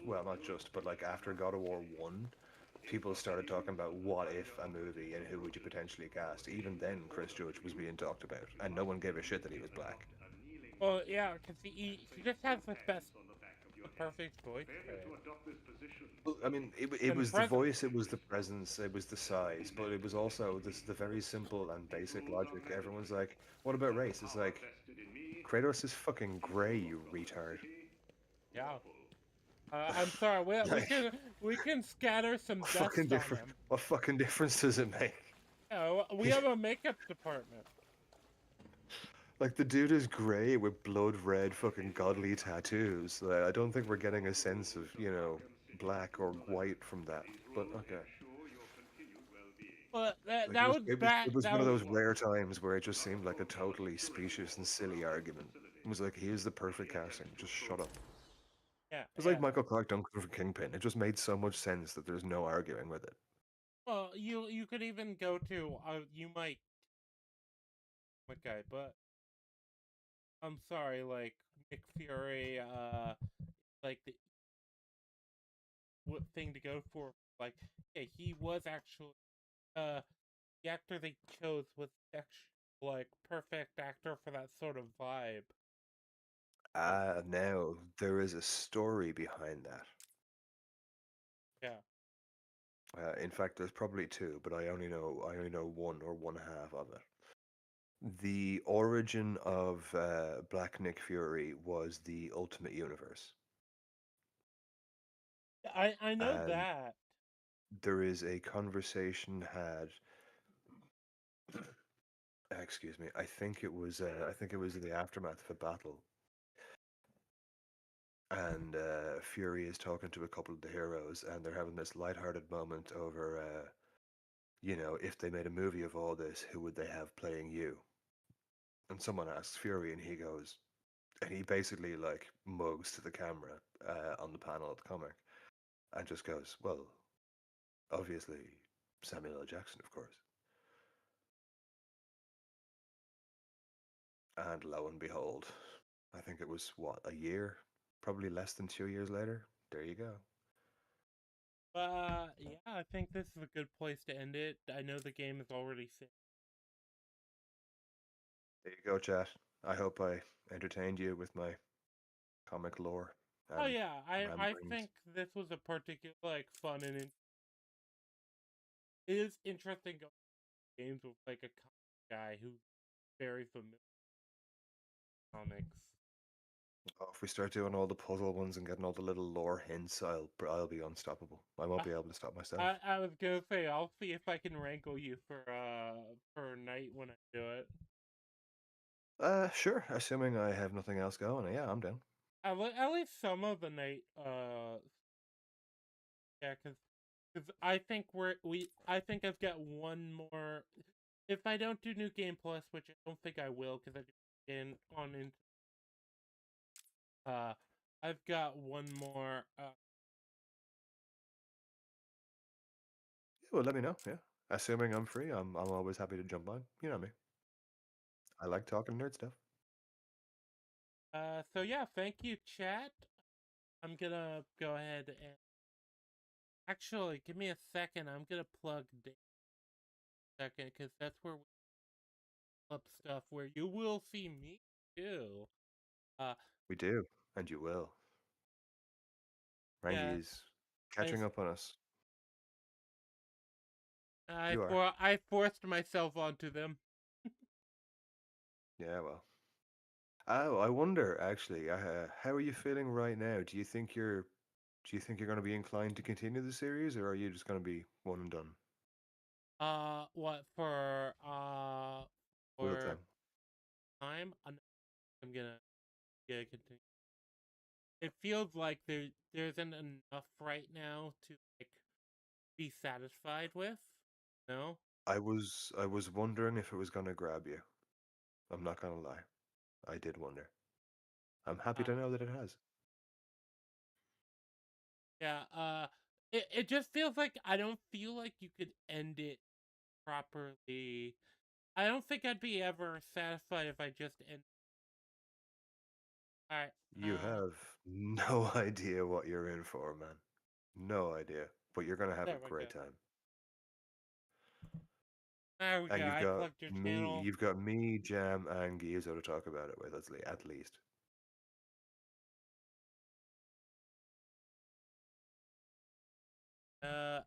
not just, but like after God of War 1, people started talking about what if a movie and who would you potentially cast. Even then, Chris Judge was being talked about, and no one gave a shit that he was black. Well, yeah, because he just has the perfect voice for it. Well, I mean, it was the voice, it was the presence, it was the size, but it was also the very simple and basic logic. Everyone's like, what about race? It's like, Kratos is fucking grey, you retard. Yeah. I'm sorry, we can scatter some dust Fucking on different. him. What fucking difference does it make? Yeah, we have a makeup department. Like, the dude is grey with blood red fucking godly tattoos. Like, I don't think we're getting a sense of, black or white from that. But okay. But Like, that was bad. It was one of those rare times where it just seemed like a totally specious and silly argument. It was like, here's the perfect casting. Just shut up. Yeah. It's like Michael Clarke Duncan for Kingpin. It just made so much sense that there's no arguing with it. Well, you could even go to you might. Okay, but I'm sorry, like Nick Fury, like the what thing to go for? Like, yeah, he was actually the actor they chose was actually like perfect actor for that sort of vibe. Now there is a story behind that. Yeah. In fact, there's probably two, but I only know one or one half of it. The origin of Black Nick Fury was the Ultimate Universe. I know And that. there is a conversation had. Excuse me. I think it was in the aftermath of a battle, and Fury is talking to a couple of the heroes, and they're having this lighthearted moment over, if they made a movie of all this, who would they have playing you? And someone asks Fury, and he basically like mugs to the camera on the panel of the comic, and just goes, "Well, obviously Samuel L. Jackson, of course." And lo and behold, I think it was a year, probably less than 2 years later. There you go. Yeah, I think this is a good place to end it. I know the game is already set. There you go, chat. I hope I entertained you with my comic lore. Oh yeah, I ramblings. think this was a particular fun and it is interesting going games with like a comic guy who's very familiar with comics. Oh, if we start doing all the puzzle ones and getting all the little lore hints, I'll be unstoppable. I won't be able to stop myself. I was gonna say I'll see if I can wrangle you for a night when I do it. Sure. Assuming I have nothing else going. Yeah, I'm down. At least some of the night. Yeah, because I think I think I've got one more. If I don't do New Game Plus, which I don't think I will, because I do on into. I've got one more. Yeah, well, let me know. Yeah, assuming I'm free, I'm always happy to jump on. You know me. I like talking nerd stuff. So yeah, thank you, chat. I'm gonna go ahead and actually give me a second. I'm gonna plug second because that's where we up stuff where you will see me too. We do, and you will. Yeah, Rangy's catching up on us. You are. I forced myself onto them. Yeah, well. Oh, I wonder actually. How are you feeling right now? Do you think you're going to be inclined to continue the series, or are you just going to be one and done? What for? Wheel For time. time, I'm gonna continue. It feels like there isn't enough right now to like be satisfied with. No. I was wondering if it was going to grab you. I'm not going to lie. I did wonder. I'm happy to know that it has. Yeah. It just feels like I don't feel like you could end it properly. I don't think I'd be ever satisfied if I just end. All right. You have no idea what you're in for, man. No idea. But you're going to have a There we go. great time. There we go. And I plugged your channel. you've got me, Jam, and Gizo to talk about it with, at least.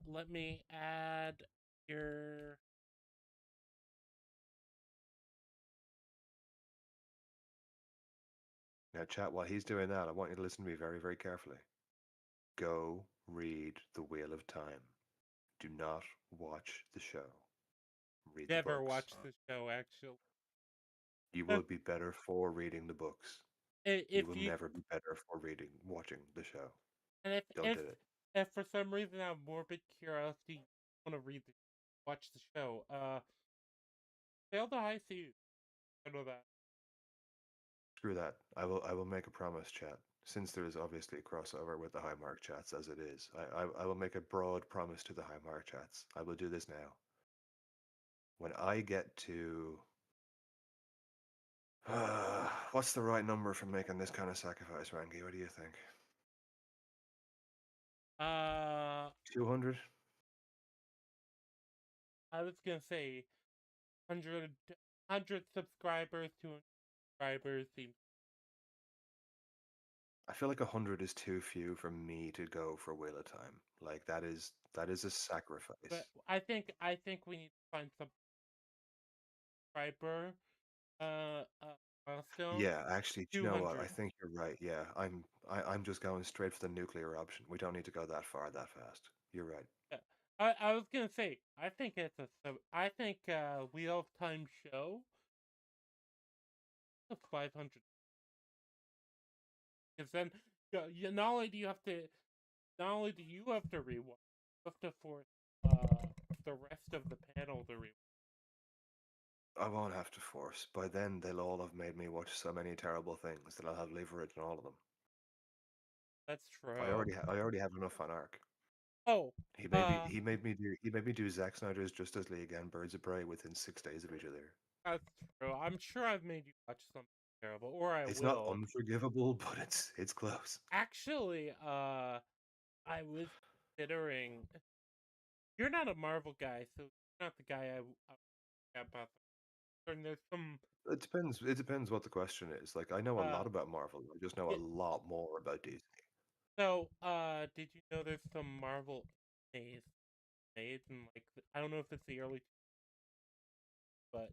Let me add your. Now, chat, while he's doing that, I want you to listen to me very, very carefully. Go read The Wheel of Time. Do not watch the show. Read the Never books. watched the show, actually. You will be better for reading the books. You will never be better for watching the show. And Don't do it. if for some reason out of morbid curiosity you want to watch the show, Sail the High Seas. I know that. Screw that. I will make a promise, chat. Since there is obviously a crossover with the high mark chats as it is, I will make a broad promise to the high mark chats. I will do this now. When I get to what's the right number for making this kind of sacrifice, Rangi? What do you think? 200? I was gonna say 100 subscribers, 200 subscribers seems. I feel like 100 is too few for me to go for Wheel of Time. Like that is a sacrifice. But I think we need to find some subscriber milestone. Yeah, actually, do you know what? I 200. think you're right. Yeah, I'm just going straight for the nuclear option. We don't need to go that far that fast. You're right. Yeah. I was gonna say I think it's I think Wheel of Time show. 500. Because then, not only do you have to rewatch, you have to force the rest of the panel to rewatch. I won't have to force. By then, they'll all have made me watch so many terrible things that I'll have leverage in all of them. That's true. I already have enough on Ark. Oh, he made me do Zack Snyder's Justice League and Birds of Prey within 6 days of each other. That's true. I'm sure I've made you watch something terrible, or I It's will. not unforgivable, but it's close. Actually, I was considering. You're not a Marvel guy, so you're not the guy I about. And there's some. It depends. It depends what the question is. Like I know a lot about Marvel. I just know a lot more about Disney. So, did you know there's some Marvel made in like I don't know if it's the early, but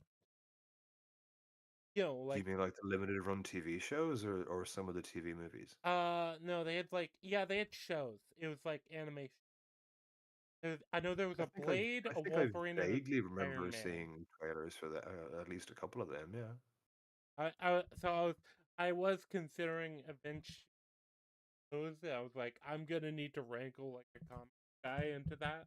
You know, Do you like mean like the limited run TV shows or some of the TV movies? no, they had like they had shows. It was like animation. I know there was a Blade, I a think I Wolverine, and an vaguely Iron remember Man. seeing trailers for that, at least a couple of them. Yeah. I was considering eventually those. I was like, I'm gonna need to wrangle like a comic guy into that.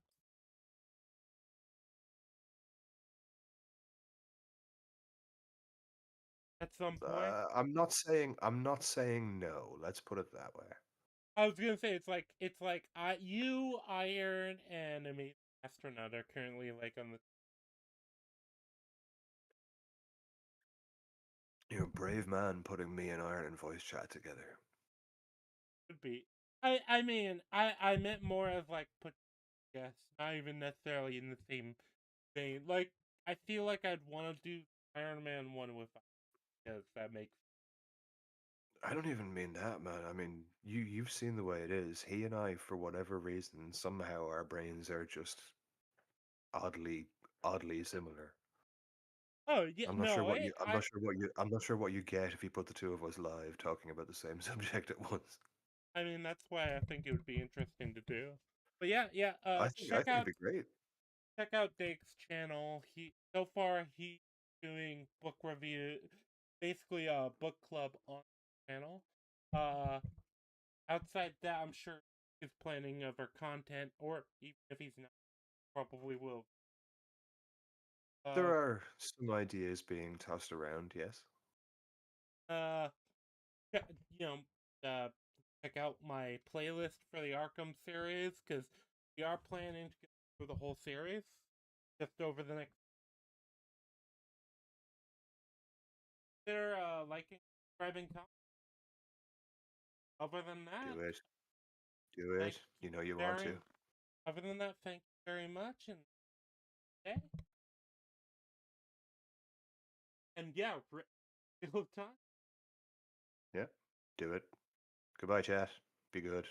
At some point. I'm not saying no. Let's put it that way. I was gonna say it's like you, Iron, and Amazing Astronaut are currently like on the. You're a brave man putting me and Iron in voice chat together. Could be. I mean I meant more of like put yes, not even necessarily in the same vein. Like I feel like I'd want to do Iron Man one with because that makes. I don't even mean that, man. I mean, you've seen the way it is. He and I, for whatever reason, somehow our brains are just oddly similar. Oh yeah, I'm not sure no, what I'm not sure what you get if you put the two of us live talking about the same subject at once. I mean that's why I think it would be interesting to do. But yeah. I Check think it'd out be great. Dake's channel. He's doing book review, basically a book club on the channel. Uh, outside that, I'm sure he's planning other content, or even if he's not, probably will. There are some ideas being tossed around, yes. Uh, you know, uh, check out my playlist for the Arkham series because we are planning to go through the whole series just over the next. They're liking, subscribing, comments. Other than that, Do it. Do thank it. You know you want very. to. Other than that, thank you very much, and okay. And yeah, still time. Yeah. Do it. Goodbye, chat. Be good.